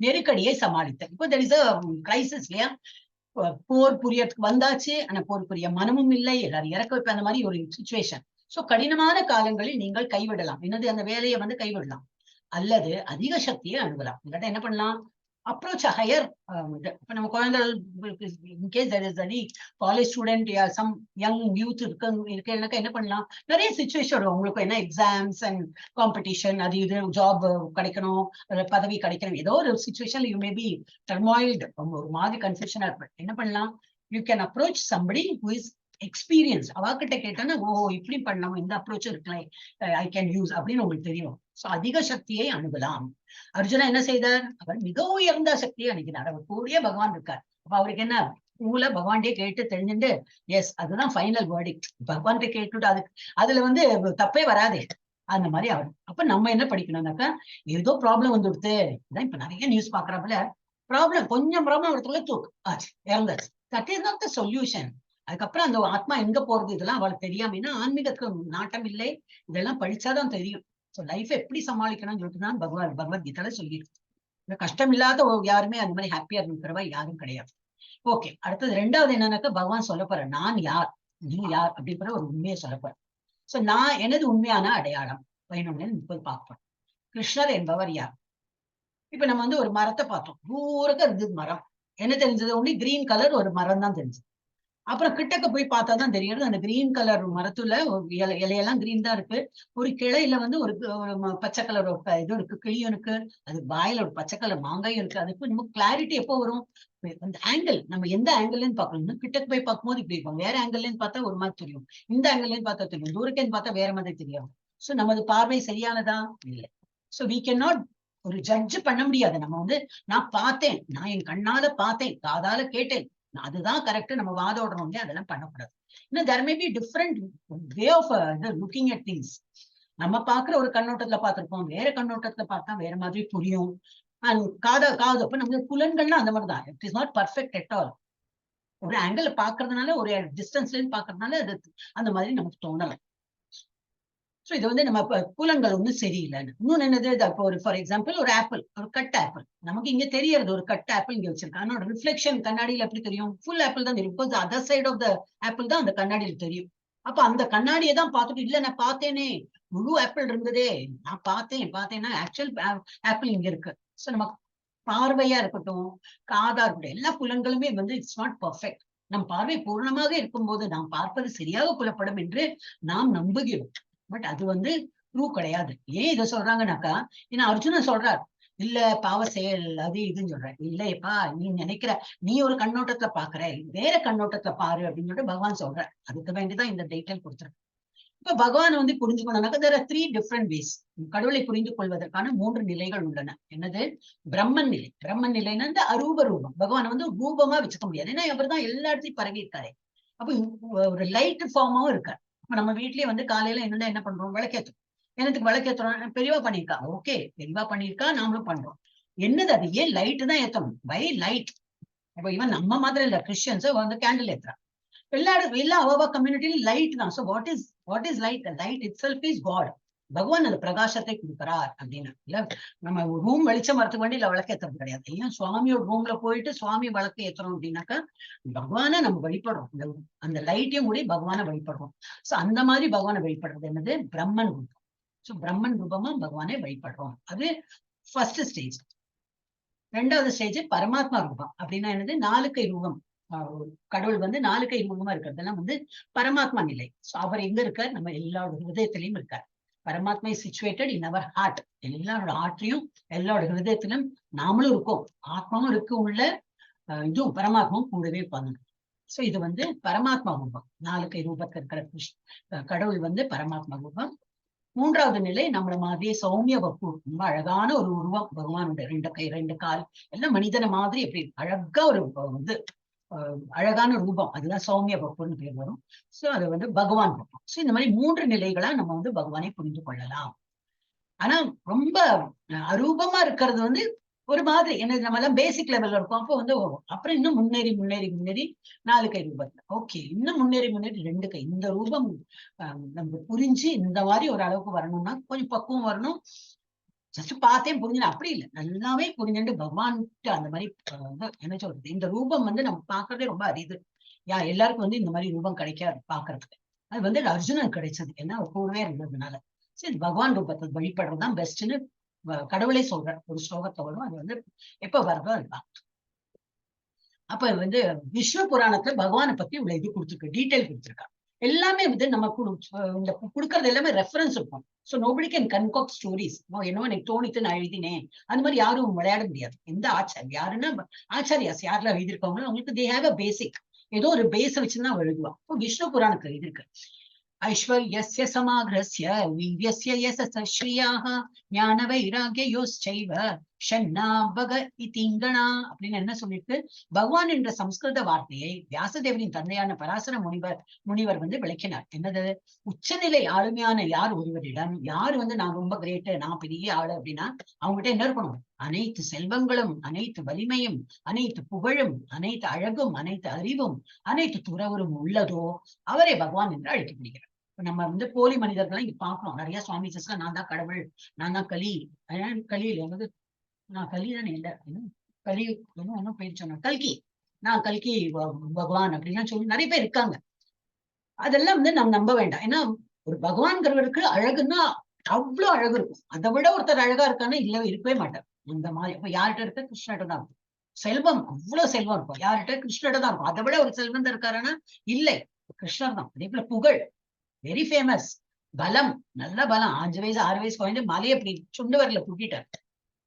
நெருக்கடியை சமாளித்த. இப்போ there is a crisis இல்லையா, போர் புரியறதுக்கு வந்தாச்சு, ஆனா போர் புரிய மனமும் இல்லை, எல்லாரும் இறக்க வைப்ப, அந்த மாதிரி ஒரு சுச்சுவேஷன். சோ கடினமான காலங்களில் நீங்கள் கைவிடலாம், என்னது அந்த வேலையை வந்து கைவிடலாம், அல்லது அதிக சக்தியை அணுகலாம். இல்லாட்ட என்ன பண்ணலாம், approach a higher இப்ப நம்ம குழந்தைகள் in case there is any college student some young youth இருக்கேன்னாக்கா என்ன பண்ணலாம், நிறைய சுச்சுவேஷன் வரும் உங்களுக்கு. என்ன எக்ஸாம்ஸ் அண்ட் காம்படிஷன், அது இது ஜாப் கிடைக்கணும், பதவி கிடைக்கணும், ஏதோ ஒரு சுச்சுவேஷன்ல யூ மே பி டர்மாயில்டு, ஒரு மாதிரி கன்ஃபியூஷனா இருப்பேன். என்ன பண்ணலாம், you can approach somebody who is experience. அவகிட்ட கேட்டானா ஓ இப்படி பண்ணலாம், இந்த அப்ரோச் இருக்கலாம், ஐ கேன் யூஸ் அப்படின்னு உங்களுக்கு தெரியும். சோ அதிக சக்தியை அணுகலாம். அர்ஜுனா என்ன செய்தார், அவர் மிக உயர்ந்த சக்தியை அணுகினார். அவர் கூடிய பகவான் இருக்கார். அப்ப அவருக்கு என்ன, உங்களை பகவான்டே கேட்டு தெரிஞ்சுட்டு எஸ் அதுதான் ஃபைனல் வேர்டிக்ட், பகவான்கிட்ட கேட்டுட்டு அதுல தப்பே வராதே அந்த மாதிரி ஆகும். அப்ப நம்ம என்ன படிக்கணும்னாக்கா, ஏதோ ப்ராப்ளம் வந்துடுது, இதான் இப்ப நிறைய நியூஸ் பாக்குறப்பல ப்ராப்ளம், கொஞ்சம் ப்ராப்ளம் இடத்துல தூக்கு ஆச்சு இறந்தாச்சு, that is not the solution. அதுக்கப்புறம் அந்த ஆத்மா எங்க போறது இதெல்லாம் அவளுக்கு தெரியாம, ஆன்மீகத்துக்கு நாட்டம் இல்லை, இதெல்லாம் படிச்சாதான் தெரியும். லைஃப் எப்படி சமாளிக்கணும்னு சொல்லிட்டு தான் பகவத்கீதால சொல்லியிருக்கு. கஷ்டம் இல்லாத யாருமே அந்த மாதிரி ஹாப்பியா இருக்கிறவா யாரும் கிடையாது. ஓகே, அடுத்தது ரெண்டாவது என்னன்னாக்கா, பகவான் சொல்ல போற நான் யார் நீ யார் அப்படின்ற ஒரு உண்மையை சொல்ல போற. சோ நான் எனது உண்மையான அடையாளம் 11:30 பார்ப்போம். கிருஷ்ணர் என்பவர் யார்? இப்ப நம்ம ஒரு மரத்தை பார்த்தோம், தூரக்க இருந்தது மரம். என்ன தெரிஞ்சது, ஒண்ணு கிரீன் கலர் ஒரு மரம் தான் தெரிஞ்சது. அப்புறம் கிட்டக்க போய் பார்த்தாதான் தெரியுது, அந்த கிரீன் கலர் மரத்துல இலையெல்லாம் கிரீன் தான் இருக்கு. ஒரு கிளையில ஒரு பச்சை கலர் இது இருக்கு, கிளியும் இருக்கு, அது வாயில ஒரு பச்சை கலர் மாங்காயும் இருக்கு. அதுக்கு நமக்கு கிளாரிட்டி எப்போ வரும், அந்த ஆங்கிள் நம்ம எந்த ஆங்கிள் பார்க்கணும். கிட்டக்கு போய் பார்க்கும்போது இப்படி இருக்கும், வேற ஆங்கிள் பார்த்தா ஒரு மாதிரி தெரியும், இந்த ஆங்கிள் பார்த்தா தெரியும், தூரக்கேன்னு பார்த்தா வேற மாதிரி தெரியும். சோ நமது பார்வை சரியானதா இல்லை. சோ வி கேன் நாட் ஒரு ஜட்ஜ் பண்ண முடியாது. நம்ம நான் பார்த்தேன், நான் என் கண்ணால பார்த்தேன், காதால கேட்டேன், அதுதான் கரெக்ட் நம்ம வாதோடணும் இல்லையா, அதெல்லாம் பண்ணக்கூடாது. இன்னும் there may be different way of looking at things. நம்ம பாக்குற ஒரு கண்ணோட்டத்துல பார்த்திருப்போம், வேற கண்ணோட்டத்துல பார்த்தா வேற மாதிரி புரியும். காது அப்ப நம்ம புலன்கள்லாம் அந்த மாதிரிதான், it is not perfect at all. ஒரு ஆங்கிள் பாக்குறதுனால, ஒரு டிஸ்டன்ஸ்ல இருந்து பாக்குறதுனால அது அந்த மாதிரி நமக்கு தோணலாம். சோ இது நம்ம புலன்கள் சரியில்லைன்னு. இன்னொன்னு என்னது, இப்போ ஃபார் எக்ஸாம்பிள் ஒரு ஆப்பிள், ஒரு கட் ஆப்பிள் நமக்கு இங்க தெரியறது, ஒரு கட் ஆப்பிள் இங்க வச்சிருக்காங்க. ஆனா ரிஃப்ளெக்ஷன் கண்ணாடியில எப்படி தெரியும், ஃபுல் ஆப்பிள் தான் தெரியும். Because other side of the apple தான் அந்த கண்ணாடியில தெரியும். அப்ப அந்த கண்ணாடியை தான் பார்த்துட்டு, இல்ல நான் பார்த்தேனே, முழு ஆப்பிள் இருந்ததே, நான் பார்த்தேன்னா ஆக்சுவல் ஆப்பிள் இங்க இருக்கு. சோ நம்ம பார்வையா இருக்கட்டும், காதா இருக்கட்டும், எல்லா புலன்களுமே இட்ஸ் நாட் பர்ஃபெக்ட். நம் பார்வை பூர்ணமாக இருக்கும்போது நாம் பார்ப்பது சரியாக புலப்படும் என்று நாம் நம்புகிறோம். பட் அது ட்ரூ கிடையாது. ஏன் இதை சொல்றாங்கன்னாக்கா, ஏன்னா அர்ஜுனன் சொல்றார், இல்ல பாவ செயல் அது இதுன்னு சொல்ற, இல்லையப்பா நீ நினைக்கிற, நீ ஒரு கண்ணோட்டத்துல பாக்குற, வேற கண்ணோட்டத்துல பாரு அப்படின்னு சொல்லிட்டு பகவான் சொல்ற. அதுக்கு வேண்டிதான் இந்த டீட்டெயில் கொடுத்துரு. இப்ப பகவான் புரிஞ்சுக்கணும்னாக்கா there are 3 different ways. கடவுளை புரிந்து கொள்வதற்கான 3 நிலைகள் உள்ளன. என்னது, பிரம்மன் நிலை. பிரம்மன் நிலைன்னா இந்த அரூப ரூபம். பகவான் ரூபமா வச்சுக்க முடியாது, ஏன்னா அவர் தான் எல்லா இடத்துலயும் பரவி இருக்காரு. அப்ப ஒரு லைட் ஃபார்மாவும் இருக்காரு. இப்ப நம்ம வீட்லயே காலையில என்ன பண்றோம், விளக்கேற்றோம். என்னத்துக்கு விளக்கேற்றுறோம், பெரியவா பண்ணிருக்கா, ஓகே பெரியவா பண்ணிருக்கா, நாமளும் பண்றோம். என்னது, அது ஏன் லைட் தான் ஏத்தணும், பை லைட். இப்ப இவன் நம்ம மாதிரி இல்ல, கிறிஸ்டியன்ஸ் கேண்டில் ஏத்துறான். எல்லா அவ கம்யூனிட்டியிலும் லைட் தான். So what is light? Light itself is God. பகவான் அந்த பிரகாசத்தை கொடுக்கிறார் அப்படின்னு. இல்ல நம்ம ரூம் வெளிச்சம் வரத்துக்கு வேண்டி இல்ல விளக்கேற்றுறது கிடையாது. ஏன் சுவாமியோட ரூம்ல போயிட்டு சுவாமி விளக்கு ஏத்துறோம் அப்படின்னாக்கா, பகவானை நம்ம வழிபடுறோம், அந்த லைட்டையும் கூட பகவானை வழிபடுறோம். சோ அந்த மாதிரி பகவானை வழிபடுறது என்னது, பிரம்மன் ரூபம். சோ பிரம்மன் ரூபமா பகவானை வழிபடுறோம். அது ஃபர்ஸ்ட் ஸ்டேஜ். ரெண்டாவது ஸ்டேஜ் பரமாத்மா ரூபம். அப்படின்னா என்னது, 4 கை ரூபம். கடவுள் 4 கை ரூபமா இருக்கிறதெல்லாம் பரமாத்மா நிலை. சோ அவர் எங்க இருக்கார், நம்ம எல்லாரோட ஹிருதயத்திலையும் இருக்கார். Paramatma is situated in our heart. எல்லாரோட ஹார்ட்லயும் எல்லாரோட ஹிருதயத்திலும் நாமளும் இருக்கோம். ஆத்மாவும் இருக்கு உள்ள, இதுவும் பரமாத்மாவும் கூடவே உட்கார்ந்து. சோ இது பரமாத்மா ரூபம். 4 கை ரூபத்தில் இருக்கிற கடவுள் பரமாத்மா ரூபம். மூன்றாவது நிலை நம்மள மாதிரியே சௌமிய வப்பு, ரொம்ப அழகான ஒரு உருவம் பகவானுடைய, 2 கை 2 கால், எல்லாம் மனிதன மாதிரி எப்படி அழகா ஒரு அழகான ரூபம், அதுதான் சௌமிய வப்புன்னு பேர் வரும். சோ அது பகவான் ரூபம். சோ இந்த மாதிரி 3 நிலைகளா நம்ம பகவானை புரிந்து கொள்ளலாம். ஆனா ரொம்ப அரூபமா இருக்கிறது ஒரு மாதிரி என்னது, நம்ம எல்லாம் பேசிக் லெவல்ல இருக்கும். அப்போ அப்புறம் இன்னும் முன்னேறி 4 கை ரூபத்துல, ஓகே இன்னும் முன்னேறி 2 கை, இந்த ரூபம் நம்ம புரிஞ்சு இந்த மாதிரி ஒரு அளவுக்கு வரணும்னா கொஞ்சம் பக்குவம் வரணும். ஜஸ்ட் பார்த்தேன் புரிஞ்சு அப்படி இல்லை, நல்லாவே புரிஞ்சுட்டு பகவான் அந்த மாதிரி என்ன சொல்றது, இந்த ரூபம் நம்ம பாக்குறதே ரொம்ப அரிது. எல்லாருக்கும் இந்த மாதிரி ரூபம் கிடைக்காது பாக்குறதுக்கு. அது அர்ஜுனன் கிடைச்சது, ஏன்னா அவர் கூடவே இருந்ததுனால. சரி, பகவான் ரூபத்தை வழிபடுறதுதான் பெஸ்ட்னு கடவுளே சொல்ற ஒரு ஸ்லோகத்தை வரும். அது வந்து எப்ப வருதோ அதுதான். அப்ப வந்து விஷ்ணு புராணத்துல பகவானை பத்தி உள்ள இது கொடுத்துருக்கு, டீடைல் கொடுத்துருக்கா. எல்லாமே வந்து நம்ம இந்த கொடுக்கறது எல்லாமே ரெஃபரன்ஸ் இருக்கும். So nobody can concoct stories. என்னவோ எனக்கு தோணித்து நான் எழுதினேன் அந்த மாதிரி யாரும் விளையாட முடியாது. எந்த ஆச்சாரி யாருன்னா ஆச்சாரியாஸ் யாரெல்லாம் எழுதியிருக்காங்களோ அவங்களுக்கு தே ஹேவ் அ பேசிக், ஏதோ ஒரு பேஸ வச்சுதான் எழுதுவா. இப்போ விஷ்ணு புராணத்துல இது இருக்கு. ஐஸ்வர்யஸ்ய சமாக்ரஸ்ய வீர்யஸ்ய யசஸ ஸ்ரீயாஹ ஞான வைராக்யயோஸ்சைவ ஷண்ணாபக இதிங்கணா அப்படின்னு என்ன சொல்லிட்டு பகவான் என்ற சம்ஸ்கிருத வார்த்தையை வியாசதேவரின் தந்தையான பராசர முனிவர் வந்து விளக்கினார். என்னது? உச்சநிலை ஆளுமையான யார் ஒருவரிடம் யார் வந்து நான் ரொம்ப கிரேட்டு, நான் பெரிய ஆளு அப்படின்னா அவங்ககிட்ட என்ன இருக்கணும்? அனைத்து செல்வங்களும், அனைத்து வலிமையும், அனைத்து புகழும், அனைத்து அழகும், அனைத்து அறிவும், அனைத்து துறவரும் உள்ளதோ அவரே பகவான் என்று அழைக்கப்படுகிறார். நம்ம வந்து போலி மனிதர்கள் இங்க பாக்குறோம். நிறைய சுவாமி சிஸ்டர் நான் தான் கடவுள், நான் தான் கலி, கலியில வந்து நான் கலிதானே இல்ல கலி ஒன்னும் பேர் சொன்னேன், கல்கி, நான் கல்கி பகவான் அப்படின்னா சொல்லி நிறைய பேர் இருக்காங்க. அதெல்லாம் வந்து நம்ம நம்ப வேண்டாம். ஏன்னா ஒரு பகவான்கிறவருக்கு அழகுன்னா அவ்வளவு அழகு இருக்கும். அதை விட ஒருத்தர் அழகா இருக்கான்னு இல்ல இருக்கவே மாட்டார். இந்த மாதிரி இப்ப யார்கிட்ட இருக்க? கிருஷ்ணகிட்ட தான் இருக்கும். செல்வம் அவ்வளவு செல்வம் இருக்கும், யார்கிட்ட? கிருஷ்ணகிட்ட தான் இருக்கும். அதை விட ஒரு செல்வம் இருக்காருன்னா இல்லை, கிருஷ்ணர் தான். அதே போல புகழ் வெரி ஃபேமஸ். பலம், நல்ல பலம். 5 வயசு 6 வயசு குழந்தை மலையை அப்படி சுண்டு வரல தூக்கிட்டார்.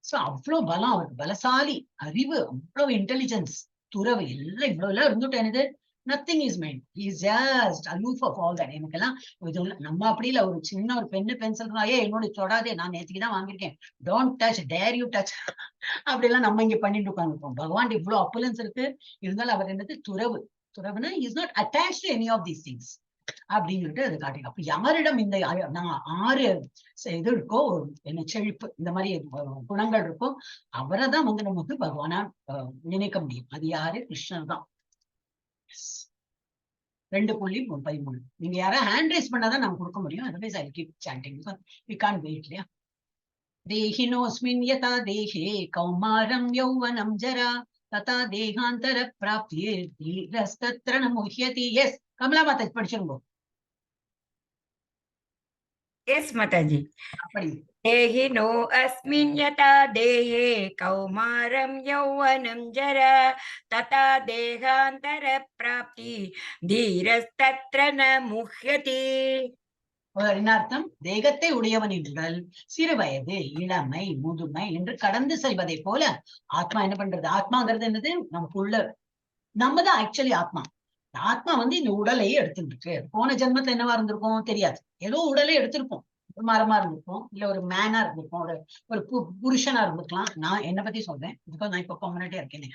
சோ அவ்வளவு பலம் அவருக்கு, பலசாலி, அறிவு, அவ்வளவு இன்டெலிஜென்ஸ், துறவு எல்லாம் இவ்வளவு எல்லாம் இருந்துட்டேனது. Nothing is mind, is just aloof of all that. எனக்கெல்லாம் இது நம்ம அப்படி இல்ல. ஒரு சின்ன ஒரு பெண்ணு பென்சில் ஏ என்னோட தொடாதே, நான் நேற்றுக்கு தான் வாங்கியிருக்கேன், don't touch, dare you touch அப்படி எல்லாம் நம்ம இங்க பண்ணிட்டு உட்காந்துருக்கோம். பகவான் இவ்வளவு அப்புலன்ஸ் இருக்கு, இருந்தாலும் அவர் என்னது? துறவு. துறவுனா is not attach to any of these things அப்படின்னு சொல்லிட்டு அது காட்டிடும். அப்ப யாரிடம் இந்த 6 இது இருக்கோ, என்ன செழிப்பு, இந்த மாதிரி குணங்கள் இருக்கோ, அவரை தான் வந்து நம்ம வந்து பகவானா நினைக்க முடியும். அது யாரு? கிருஷ்ணர் தான். 2.13 நீங்க யாராவது ஹேண்ட் ரைஸ் பண்ணாதான் நான் கொடுக்க முடியும். Otherwise I keep chanting, we can't wait இல்லையா? தேஹினோஸ்மின் யதா தேஹே கௌமாரம் யௌவனம் ஜரா ததா தேகாந்தர பிராப்தியே தீரஸ்தத்ர ந முஹ்யதி. எஸ் கமலா மாதாஜி படிச்சிருங்க. Yes, Mathaji. அப்படி देहिनो अस्मिन् यथा देहे कौमारं यौवनं जरा तथा देहान्तरप्राप्ति धीरस्तत्र न मुह्यति. என்ன அர்த்தம்? தேகத்தை உடையவனின் உடல் சிறு வயது, இளமை, முதுமை என்று கடந்து செல்வதை போல ஆத்மா என்ன பண்றது? ஆத்மாங்கிறது என்னது? நமக்குள்ள நம்ம தான் ஆக்சுவலி ஆத்மா. ஆத்மா வந்து இந்த உடலை எடுத்துட்டு இருக்கு. போன ஜென்மத்துல என்னவா இருந்திருக்கும் தெரியாது, ஏதோ உடலை எடுத்திருப்போம். ஒரு மரமா இருந்திருப்போம், இல்ல ஒரு மேனா இருந்திருப்போம், ஒரு புருஷனா இருந்திருக்கலாம். நான் என்ன பத்தி சொல்றேன், இதுக்கு நான் இப்ப பெர்மனண்டா இருக்கேன்.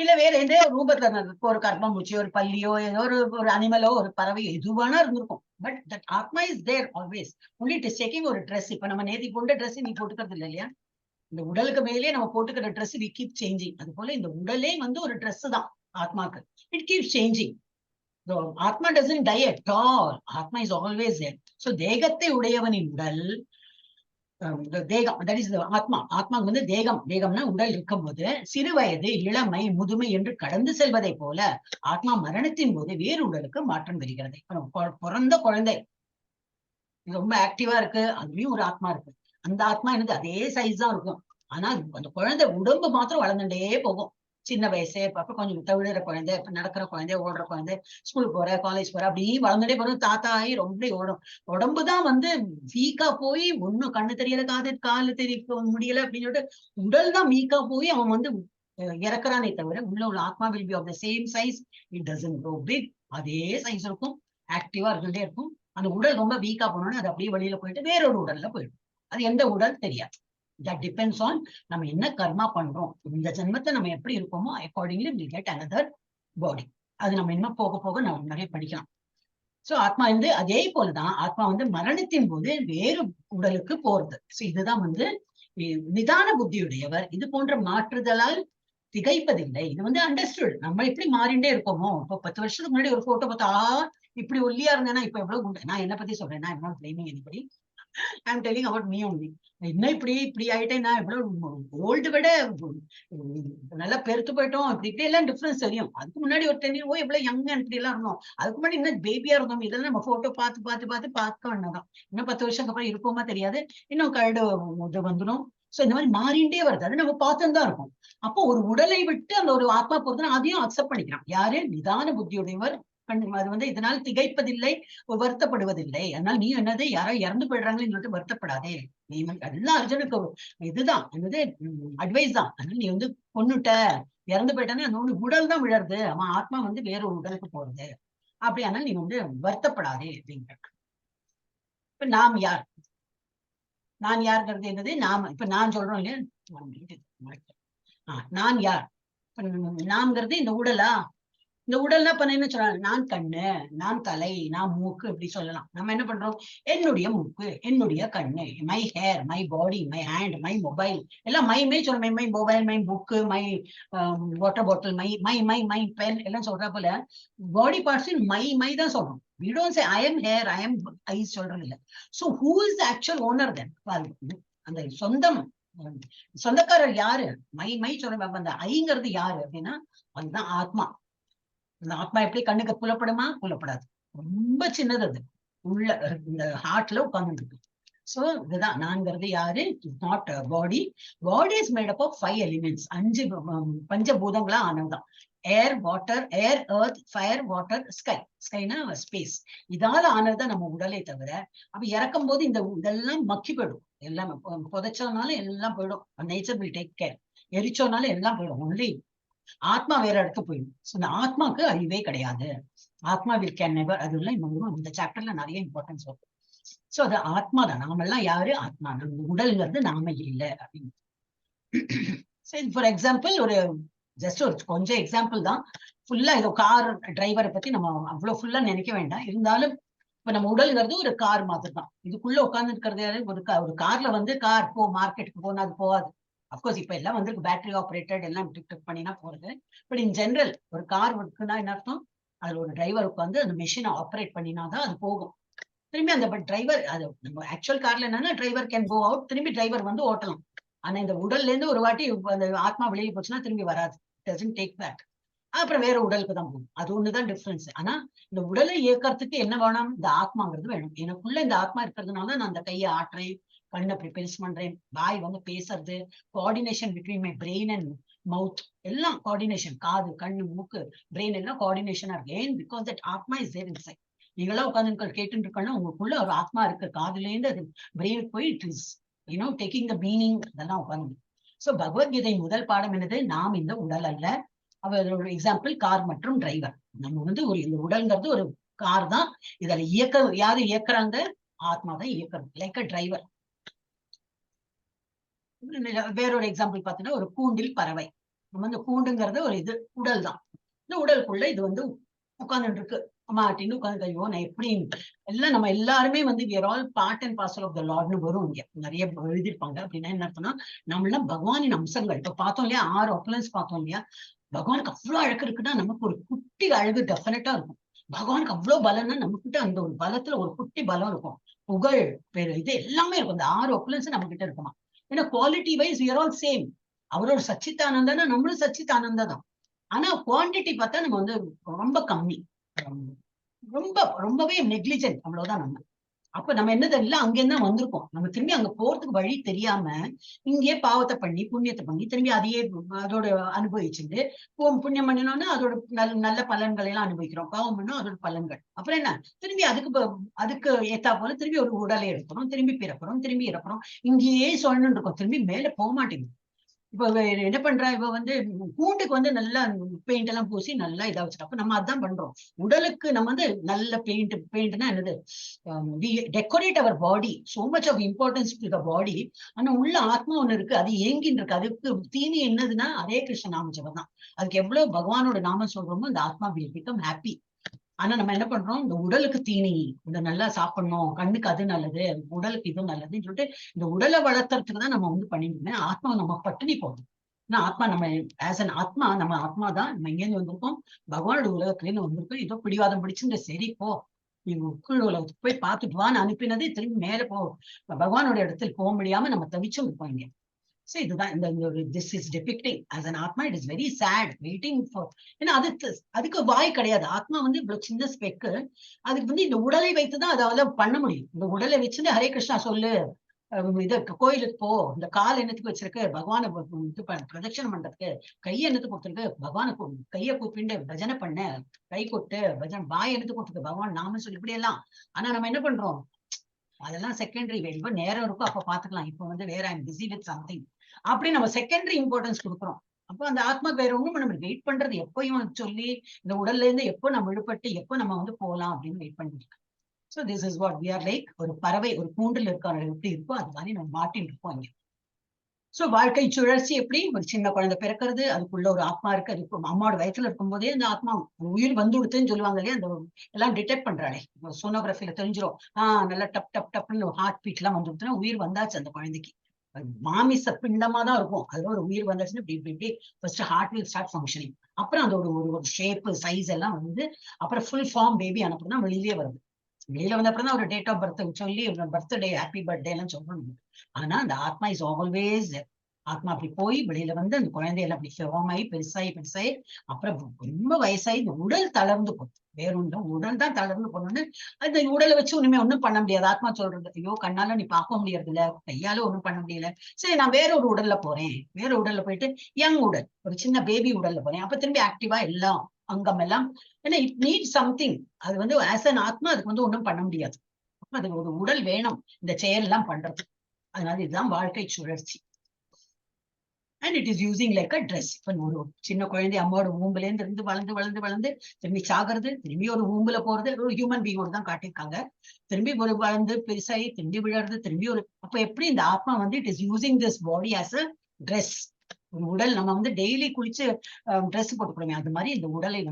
இல்ல வேற எந்த ரூபத்துல ஒரு கர்ப்பம்பூச்சி, ஒரு பல்லியோ, ஏதோ ஒரு அனிமலோ, ஒரு பறவையோ எதுவானா இருந்திருக்கும். But that atma is there always. Only it is taking ஒரு ட்ரெஸ். இப்ப நம்ம நேதி கொண்ட ட்ரெஸ் நீ போட்டுக்கிறது இல்லை இல்லையா? இந்த உடலுக்கு மேலேயே நம்ம போட்டுக்கிற ட்ரெஸ் வி கீப் சேஞ்சிங். அது போல இந்த உடலே வந்து ஒரு ட்ரெஸ் தான் ஆத்மாக்கு. It keep changing. Atma doesn't die at all. Atma is always there. So தேகத்தை உடையவனின் உடல், தேகம், தட் இஸ் ஆத்மா. ஆத்மா வந்து தேகம், தேகம்னா உடல் இருக்கும் போது சிறு வயது, இளமை, முதுமை என்று கடந்து செல்வதை போல ஆத்மா மரணத்தின் போது வேறு உடலுக்கு மாற்றம் பெறுகிறது. பிறந்த குழந்தை ரொம்ப ஆக்டிவா இருக்கு, அதுலயும் ஒரு ஆத்மா இருக்கு. அந்த ஆத்மா என்னது? அதே சைஸ் தான் இருக்கும். ஆனா அந்த குழந்தை உடம்பு மாத்திரம் வளர்ந்துட்டே போகும். சின்ன வயசு, அப்ப கொஞ்சம் தவிழுற குழந்தை, நடக்கிற குழந்தை, ஓடுற குழந்தை, ஸ்கூல் போற, காலேஜ் போற, அப்படி வளர்ந்துட்டே போறோம். தாத்தா ஆகி ரொம்ப ஓடும். உடம்புதான் வந்து வீக்கா போய் ஒன்னும் கண்ணு தெரியல, காலு தெரிய முடியல அப்படின்னு சொல்லிட்டு உடல் தான் வீக்கா போய் அவன் வந்து இறக்குறானே தவிர உள்ள உள்ள atma will be of the same size. It doesn't grow big. அதே சைஸ் இருக்கும், ஆக்டிவா இருந்துட்டே இருக்கும். அந்த உடல் ரொம்ப வீக்கா போனோம்னா அது அப்படியே வெளியில போயிட்டு வேறொரு உடல்ல போயிடும். அது எந்த உடல் தெரியாது. That depends on நம்ம என்ன கர்மா பண்றோம். இந்த ஜென்மத்தை நம்ம எப்படி இருக்கோமோ accordingly we get another body. அது நம்ம இன்னும் போக போக நம்ம நிறைய படிக்கலாம். சோ ஆத்மா வந்து அதே போலதான் ஆத்மா வந்து மரணத்தின் போது வேறு உடலுக்கு போறது. சோ இதுதான் வந்து நிதான புத்தியுடையவர் இது போன்ற மாற்றுதலால் திகைப்பதில்லை. இது வந்து அண்டர்ஸ்டுட். நம்ம எப்படி மாறிண்டே இருக்கோமோ, இப்போ 10 வருஷத்துக்கு முன்னாடி ஒரு போட்டோ பார்த்தா இப்படி ஒல்லியா இருந்தேன்னா இப்ப எவ்வளவு குண்டு. நான் என்ன பத்தி சொல்றேன், நான் என்ன blaming anybody. I'm telling about me only. என்ன இப்படி ஆயிட்டேன், நான் எவ்வளவு ஓல்டு விட நல்லா பெருத்து போயிட்டோம், இப்படி எல்லாம் டிஃபரன்ஸ் தெரியும். அதுக்கு முன்னாடி ஒரு 10 years எவ்வளவு யங் இப்படி எல்லாம் இருந்தோம், அதுக்கு முன்னாடி இன்னும் பேபியா இருந்தோம். இதெல்லாம் நம்ம போட்டோ பார்க்க வேண்டாம். இன்னும் 10 வருஷத்துக்கு அப்புறம் இருப்போமா தெரியாது, இன்னும் கரடு இது வந்துடும். சோ இந்த மாதிரி மாறிண்டே வருது, அது நம்ம பார்த்துன்னு தான் இருக்கும். அப்போ ஒரு உடலை விட்டு அந்த ஒரு ஆத்மா போறதுன்னா அதையும் அக்செப்ட் பண்ணிக்கிறான் யாரு? நிதான புத்தியுடையவர். அது இதனால் திகைப்பதில்லை, வருத்தப்படுவதில்லை. அதனால நீ என்னது, யாரோ இறந்து போயிடுறாங்கன்னு சொல்லிட்டு வருத்தப்படாதே. நீ எல்லாம் அர்ஜுனுக்கு இதுதான் என்னது அட்வைஸ் தான். அதனால நீ கொன்னுட்ட, இறந்து போயிட்டானே, அந்த உடல் தான் விழருது, அவன் ஆத்மா வேற ஒரு உடலுக்கு போறது. அப்படி ஆனால் நீ வருத்தப்படாதே அப்படின்ற. இப்ப நாம் யார், நான் யாருங்கிறது என்னது, நாம இப்ப நான் சொல்றோம் இல்லையா, நான் யார். நாம்ங்கிறது இந்த உடலா, இந்த உடல்னா பண்ண என்ன சொல்றாங்க, நான் கண்ணு, நான் தலை, நான் மூக்கு, இப்படி சொல்லலாம். நம்ம என்ன பண்றோம், என்னுடைய மூக்கு, என்னுடைய கண்ணு, my hair, my body, my hand, my mobile, எல்லாம் மை சொல்றோம். My mobile, my book, my water bottle, my my my my pen எல்லாம் சொல்ற போல பாடி பார்ட்ஸ் மை தான் சொல்றோம். we don't say I am hair, I am eyes சொல்றது இல்ல. so who is the actual owner then? அந்த சொந்தக்காரர் யாரு? மை சொல்றோம். அந்த ஐங்கிறது யாரு அப்படின்னா அதுதான் ஆத்மா. இந்த ஆத்மா எப்படி கண்ணுக்கு புலப்படுமா? புலப்படாது, ரொம்ப சின்னது. அது உள்ள இந்த ஹார்ட்ல உட்கார்ந்து இருக்கு. சோ இதுதான் நான்கிறது யாரு? Not body. Body is made up of 5 elements, 5 பஞ்சபூதங்களா ஆனதுதான். Air, water, air, earth, fire, water, sky. ஸ்கைனா ஸ்பேஸ். இதால ஆனதுதான் நம்ம உடலை தவிர, அப்ப இறக்கும் போது இதெல்லாம் மக்கி போயிடும். எல்லாம் புதைச்சோனாலும் எல்லாம் போயிடும். Nature will take care. எரிச்சோனாலும் எல்லாம் போயிடும். ஒன்லி ஆத்மா வேற இடத்துக்கு போயிடும். இந்த ஆத்மாக்கு அழிவே கிடையாது. ஆத்மா வில் கேன் நெவர். அது இல்லை இந்த சாப்டர்ல நிறைய இம்பார்ட்டன்ஸ் வரும். சோ அது ஆத்மா தான். நாம எல்லாம் யாரு? ஆத்மா. நம்ம உடல்ங்கிறது நாம இல்லை அப்படின்னு. சரி, ஃபார் எக்ஸாம்பிள் ஒரு ஜஸ்ட் ஒரு கொஞ்சம் எக்ஸாம்பிள் தான். ஃபுல்லா இதோ கார் டிரைவரை பத்தி நம்ம அவ்வளவு ஃபுல்லா நினைக்க வேண்டாம். இருந்தாலும் இப்ப நம்ம உடல்ங்கிறது ஒரு கார் மாதிரி தான். இதுக்குள்ள உட்கார்ந்து இருக்கிறது ஒரு கார்ல கார் போ, மார்க்கெட்டுக்கு போனா அது போகாது. அப்கோர்ஸ் இப்ப எல்லாம் பேட்டரி ஆப்ரேட்டட் எல்லாம் டிக் பண்ணினா போறது. பட் இன் ஜெனரல் ஒரு கார் இருக்குன்னா என்ன அர்த்தம், அதுல ஒரு டிரைவர் உட்காந்து அந்த மெஷினை ஆப்ரேட் பண்ணினாதான் அது போகும். திரும்பி அந்த டிரைவர், அது நம்ம ஆக்சுவல் கார்ல என்னன்னா டிரைவர் கேன் கோ அவுட், திரும்பி டிரைவர் ஓட்டலாம். ஆனா இந்த உடல்ல இருந்து ஒரு வாட்டி அந்த ஆத்மா வெளியே போச்சுன்னா திரும்பி வராது. Doesn't take back. அப்புறம் வேற உடலுக்கு தான் போகும். அது ஒண்ணுதான் டிஃபரன்ஸ். ஆனா இந்த உடலை இயக்கறதுக்கு என்ன வேணும்? இந்த ஆத்மாங்கிறது வேணும். எனக்குள்ள இந்த ஆத்மா இருக்கிறதுனால நான் அந்த கையை ஆட்டுறேன், கண்ணை ப்ரிப்பேர்ஸ் பண்றேன், வாய் பேசுறது, coordination between my brain and மவுத், எல்லாம் கோஆர்டினேஷன். காது, கண்ணு, மூக்கு, பிரெயின் எல்லாம் கோஆர்டினேஷனா இருக்கு. ஏன்? Because that atma is there inside. நீங்களா உட்காந்து கேட்டு இருக்கணும், உங்களுக்குள்ள ஒரு ஆத்மா இருக்கு. காதுல இருந்து அது பிரெயினுக்கு போய் it is taking the meaning. இதெல்லாம் உட்காந்து. சோ பகவத்கீதை முதல் பாடம் என்னது? நாம் இந்த உடல் அல்ல. அவரோட எக்ஸாம்பிள் கார் மற்றும் டிரைவர். நம்ம ஒரு இந்த உடல்ங்கிறது ஒரு கார் தான். இதுல யாரு இயக்குறாங்க? ஆத்மா தான் இயக்குறது, லைக் அ டிரைவர். வேறொரு எக்ஸாம்பிள் பார்த்தீங்கன்னா ஒரு கூண்டில் பறவை. நம்ம இந்த கூண்டுங்கிறது ஒரு உடல் தான். இந்த உடலுக்குள்ள இது உட்கார்ந்துட்டு இருக்கு, மாட்டின்னு உட்கார்ந்து. ஐயோ நான் எப்படி எல்லாம் நம்ம எல்லாருமே we are all part and parcel of the Lordனு வரும். இங்க நிறைய எழுதிருப்பாங்க. அப்படின்னா என்ன அர்த்தம்னா நம்ம எல்லாம் பகவானின் அம்சங்கள். இப்ப பார்த்தோம் இல்லையா, 6 அப்பலன்ஸ் பார்த்தோம் இல்லையா. பகவானுக்கு அவ்வளவு அழகு இருக்குன்னா நமக்கு ஒரு குட்டி அழகு டெஃபினட்டா இருக்கும். பகவானுக்கு அவ்வளவு பலம்னா நமக்கிட்ட அந்த ஒரு பலத்துல ஒரு குட்டி பலம் இருக்கும். புகழ், பேரு, இது எல்லாமே இருக்கும். இந்த 6 அப்பலன்ஸ் நம்ம கிட்ட இருக்குமா. ஏன்னா quality wise we are all same. அவரோட சச்சித்தானந்தனா நம்மளும் சச்சித்தானந்தா தான். ஆனா குவான்டிட்டி பார்த்தா நம்ம ரொம்ப கம்மி, ரொம்பவே நெக்லிஜென்ட், அவ்வளவுதான் நம்ம. அப்ப நம்ம என்னது எல்லாம் அங்கேதான் வந்திருக்கோம். நம்ம திரும்பி அங்க போறதுக்கு வழி தெரியாம இங்கே பாவத்தை பண்ணி புண்ணியத்தை பண்ணி திரும்பி அதையே அதோட அனுபவிச்சுட்டு, புண்ணியம் பண்ணினோம்னா அதோட நல்ல பலன்களை எல்லாம் அனுபவிக்கிறோம், பாவம் பண்ணோம் அதோட பலன்கள். அப்புறம் என்ன, திரும்பி அதுக்கு ஏத்தா போல திரும்பி ஒரு உடலை எடுக்கிறோம், திரும்பி பிறக்கிறோம், திரும்பி இறக்குறோம். இங்கேயே சொல்லணும்னு இருக்கோம், திரும்பி மேல போக மாட்டேங்குது. இப்ப என்ன பண்றா, இவ கூண்டுக்கு நல்லா பெயிண்ட் எல்லாம் பூசி நல்லா இதா வச்சிருக்கா. அப்ப நம்ம அதான் பண்றோம். உடலுக்கு நம்ம நல்ல பெயிண்ட்னா என்னது, டெக்கரேட் அவர் பாடி. So much of importance to the body. ஆனா உள்ள ஆத்மா ஒண்ணு இருக்கு, அது ஏங்கின்னு இருக்கு. அதுக்கு தீனி என்னதுன்னா அதே கிருஷ்ண நாம ஜபம் தான். அதுக்கு எவ்வளவு பகவானோட நாமம் சொல்றோமோ அந்த ஆத்மா வில் பிகம் ஹாப்பி. ஆனா நம்ம என்ன பண்றோம், இந்த உடலுக்கு தீனி, இந்த நல்லா சாப்பிடணும், கண்ணுக்கு அது நல்லது, உடலுக்கு இது நல்லதுன்னு சொல்லிட்டு இந்த உடலை வளர்த்துறதுக்கு தான் நம்ம பண்ணிருந்தோம். ஆத்மா நம்ம பட்டினி போடுறோம். ஆனா ஆத்மா நம்ம ஆஸ் அன் ஆத்மா, நம்ம ஆத்மா தான். நம்ம எங்கேருந்து வந்திருக்கோம், பகவானோட உலகத்துல இருந்து வந்திருக்கோம். ஏதோ பிடிவாதம் பிடிச்சு சரி போ, நீ கீழ் உலகத்துக்கு போய் பார்த்துட்டு வான்னு அனுப்பினது திரும்பி மேல பகவானோட இடத்துல போக முடியாம நம்ம தவிச்சும் இருப்போம் இங்க. சோ இதுதான் இந்த திஸ் இஸ் டிபிக்டிங் as an ஆத்மா. It is very sad waiting for. ஏன்னா அதுக்கு வாய் கிடையாது. ஆத்மா இவ்வளவு சின்ன ஸ்பெக்கு. அதுக்கு இந்த உடலை வைத்துதான் அதால பண்ண முடியும். இந்த உடலை வச்சுட்டு ஹரே கிருஷ்ணா சொல்லு, இது கோயிலுக்கு போ, இந்த கால் என்னத்துக்கு வச்சிருக்கு பகவானை இது பிரதட்சணம் பண்றதுக்கு, கையை என்னத்துக்கு கொடுத்துருக்கு பகவானை கையை கூப்பிண்டு பஜனை பண்ண, கை கொட்டு பஜனை, வாய் என்னத்துக்கு கொடுத்துருக்கு பகவான் நாம சொல்லி இப்படி எல்லாம். ஆனா நம்ம என்ன பண்றோம், அதெல்லாம் செகண்டரி. எப்ப நேரம் இருக்கும் அப்ப பாத்துக்கலாம், இப்ப வேற ஐம் பிஸி வித் சம்திங் அப்படி நம்ம செகண்டரி இம்பார்ட்டன்ஸ் கொடுக்குறோம். அப்போ அந்த ஆத்மா வேற ஒண்ணும் நம்ம வெயிட் பண்றது எப்பயும் சொல்லி இந்த உடல்ல இருந்து எப்போ நம்ம விடுபட்டு எப்போ நம்ம போகலாம் அப்படின்னு வெயிட் பண்ணிட்டு. So this is what we are like. ஒரு பறவை ஒரு கூண்டில் இருக்க எப்படி இருக்கோ அது மாதிரி நம்ம மாட்டின்னு இருக்கோம் இங்க. சோ வாழ்க்கை சுழற்சி எப்படி, ஒரு சின்ன குழந்தை பிறக்கிறது, அதுக்குள்ள ஒரு ஆத்மா இருக்கு. அது அம்மாவோட வயசுல இருக்கும் போதே அந்த ஆத்மா உயிர் வந்து கொடுத்துன்னு சொல்லுவாங்க இல்லையா, அந்த எல்லாம் டிடெக்ட் பண்றாளே சோனோகிராஃபில தெரிஞ்சிடும். நல்லா டப் டப் டப்னு ஹார்ட் பீட் எல்லாம் வந்து கொடுத்தா உயிர் வந்தாச்சு அந்த குழந்தைக்கு. மாமிச பிண்டமா தான் இருக்கும், அதுல ஒரு உயிர் வந்தாச்சுன்னு இப்படி இப்படி first heart will start functioning. அப்புறம் அந்த ஒரு ஷேப் சைஸ் எல்லாம் அப்புறம் ஃபுல் ஃபார்ம் பேபி அனுப்புறதுதான் வெளியிலே வருது. வெளியில வந்த அப்புறம் தான் ஒரு டேட் ஆஃப் பர்த் சொல்லி பர்த்டே ஹாப்பி பர்த்டே எல்லாம் சொல்லணும். ஆனா அந்த ஆத்மா இஸ் ஆல்வேஸ். ஆத்மா அப்படி போய் வெளியில அந்த குழந்தையெல்லாம் அப்படி ஃபார்ம் ஆகி பெருசாகி அப்புறம் ரொம்ப வயசாகி இந்த உடல் தளர்ந்து போகுது. வேறொன்றும் உடல் தான் தளர்ந்து போகணும்னு அந்த உடலை வச்சு ஒண்ணுமே ஒண்ணும் பண்ண முடியாது. ஆத்மா சொல்றது, ஐயோ கண்ணால நீ பார்க்க முடியறது இல்ல, கையால ஒண்ணும் பண்ண முடியல, சரி நான் வேற ஒரு உடல்ல போறேன். வேற உடல்ல போயிட்டு யங் உடல், ஒரு சின்ன பேபி உடல்ல போறேன். அப்ப திரும்பி ஆக்டிவா எல்லாம் அங்கம் எல்லாம். ஏன்னா இட் நீட் சம்திங். அது ஆஸ் அன் ஆத்மா அதுக்கு ஒண்ணும் பண்ண முடியாது. அப்ப அது ஒரு உடல் வேணும் இந்த செயல் எல்லாம் பண்றது. அதனால இதுதான் வாழ்க்கை சுழற்சி. And it is using like a dress. இப்ப ஒரு சின்ன குழந்தை அம்மாவோட ஊம்புல இருந்து வளர்ந்து வளர்ந்து வளர்ந்து திரும்பி சாகிறது, திரும்பி ஒரு ஊம்புல போறது, ஒரு ஹியூமன் பீங்கோட தான் காட்டியிருக்காங்க. திரும்பி ஒரு வளர்ந்து பெருசாகி திரும்பி விழறது, திரும்பி ஒரு. அப்ப எப்படி இந்த ஆத்மா it is using this body as a dress. ஒரு உடல் நம்ம டெய்லி குளிச்சு ட்ரெஸ் போட்டுக்கிறோமே, அது மாதிரி இந்த உடலை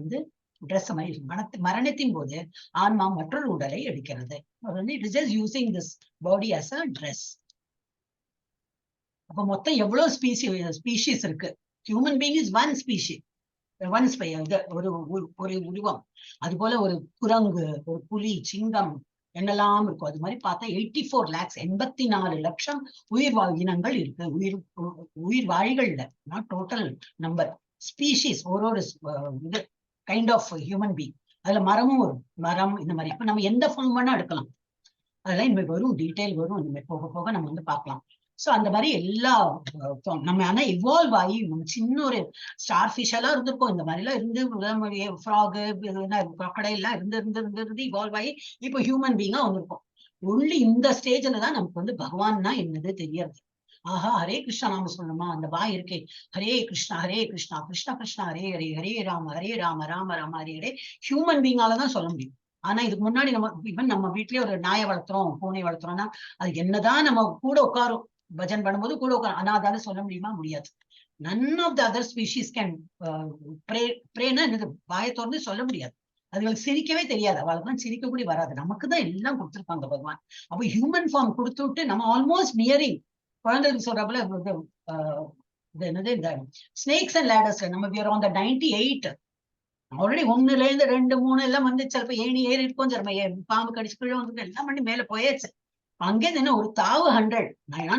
ட்ரெஸ் மாதிரி மரணத்தின் போது ஆன்மா மற்றொரு உடலை எடுக்கிறது. It is just using this body as a dress. அப்ப மொத்தம் எவ்வளவு ஸ்பீஷிஸ் இருக்கு. Human being is one species, ஒரு உருவம். அது போல ஒரு குரங்கு, ஒரு புலி, சிங்கம் என்னெல்லாம் இருக்கும். அது மாதிரி பார்த்தா 84 lakhs 84 லட்சம் உயிர் இனங்கள் இருக்கு. உயிர் வாழிகள்ல நாட் டோட்டல் நம்பர், ஸ்பீஷிஸ். ஒரு இது கைண்ட் ஆஃப் ஹியூமன் பீயிங். அதுல மரமும் வரும், மரம் இந்த மாதிரி. இப்ப நம்ம எந்த ஃபார்ம் வேணா எடுக்கலாம். அதெல்லாம் இனிமேல் வரும், டீட்டெயில் வரும், இனிமேல் போக போக நம்ம பார்க்கலாம். சோ அந்த மாதிரி எல்லா நம்ம ஆனா இவால்வ் ஆகி சின்ன ஒரு ஸ்டார் ஃபிஷ் எல்லாம் இருந்திருக்கும். இந்த மாதிரி எல்லாம் இருந்து ஃப்ராகு crocodile எல்லாம் இருந்து இவால்வ் ஆகி இப்போ ஹியூமன் பீயிங்கா வந்திருக்கும். ஒன்லி இந்த ஸ்டேஜ்ல தான் நமக்கு பகவான்னா என்னது தெரியறது. ஆஹா ஹரே கிருஷ்ணா நாம சொல்லணுமா, அந்த வாய் இருக்கே, ஹரே கிருஷ்ணா கிருஷ்ணா கிருஷ்ணா ஹரே ஹரே, ஹரே ராம ராம ராம ஹரே ஹரே. ஹியூமன் பீயிங்காலதான் சொல்ல முடியும். ஆனா இதுக்கு முன்னாடி நம்ம வீட்லயே ஒரு நாயை வளர்த்துறோம், பூனை வளர்த்துறோம்னா அது என்னதான் நம்ம கூட உட்காரும், பஜன் பண்ணும்போது கூட உட்காரும். ஆனா அதால சொல்ல முடியுமா, முடியாது. None of the other species can பிரேனா என்னது, வாயை திறந்து சொல்ல முடியாது. அதுகளுக்கு சிரிக்கவே தெரியாது, அவளுக்கு சிரிக்க கூட வராது. நமக்கு தான் எல்லாம் கொடுத்துருக்காங்க பகவான். அப்ப ஹியூமன் ஃபார்ம் கொடுத்து விட்டு நம்ம ஆல்மோஸ்ட் நியரிங். குழந்தைகளுக்கு சொல்றப்பல என்னது இந்த ஸ்னேக்ஸ் அண்ட் லேடர்ஸ்ல நம்ம we are on the 98. Already 1ல இருந்து 2, 3 எல்லாம் சிலப்ப ஏணி ஏறி இருக்கும், சிலப்ப பாம்பு கடிச்சு கீழே எல்லாம் பண்ணி மேல போயாச்சு. அங்கே என்ன ஒரு தாவு 100.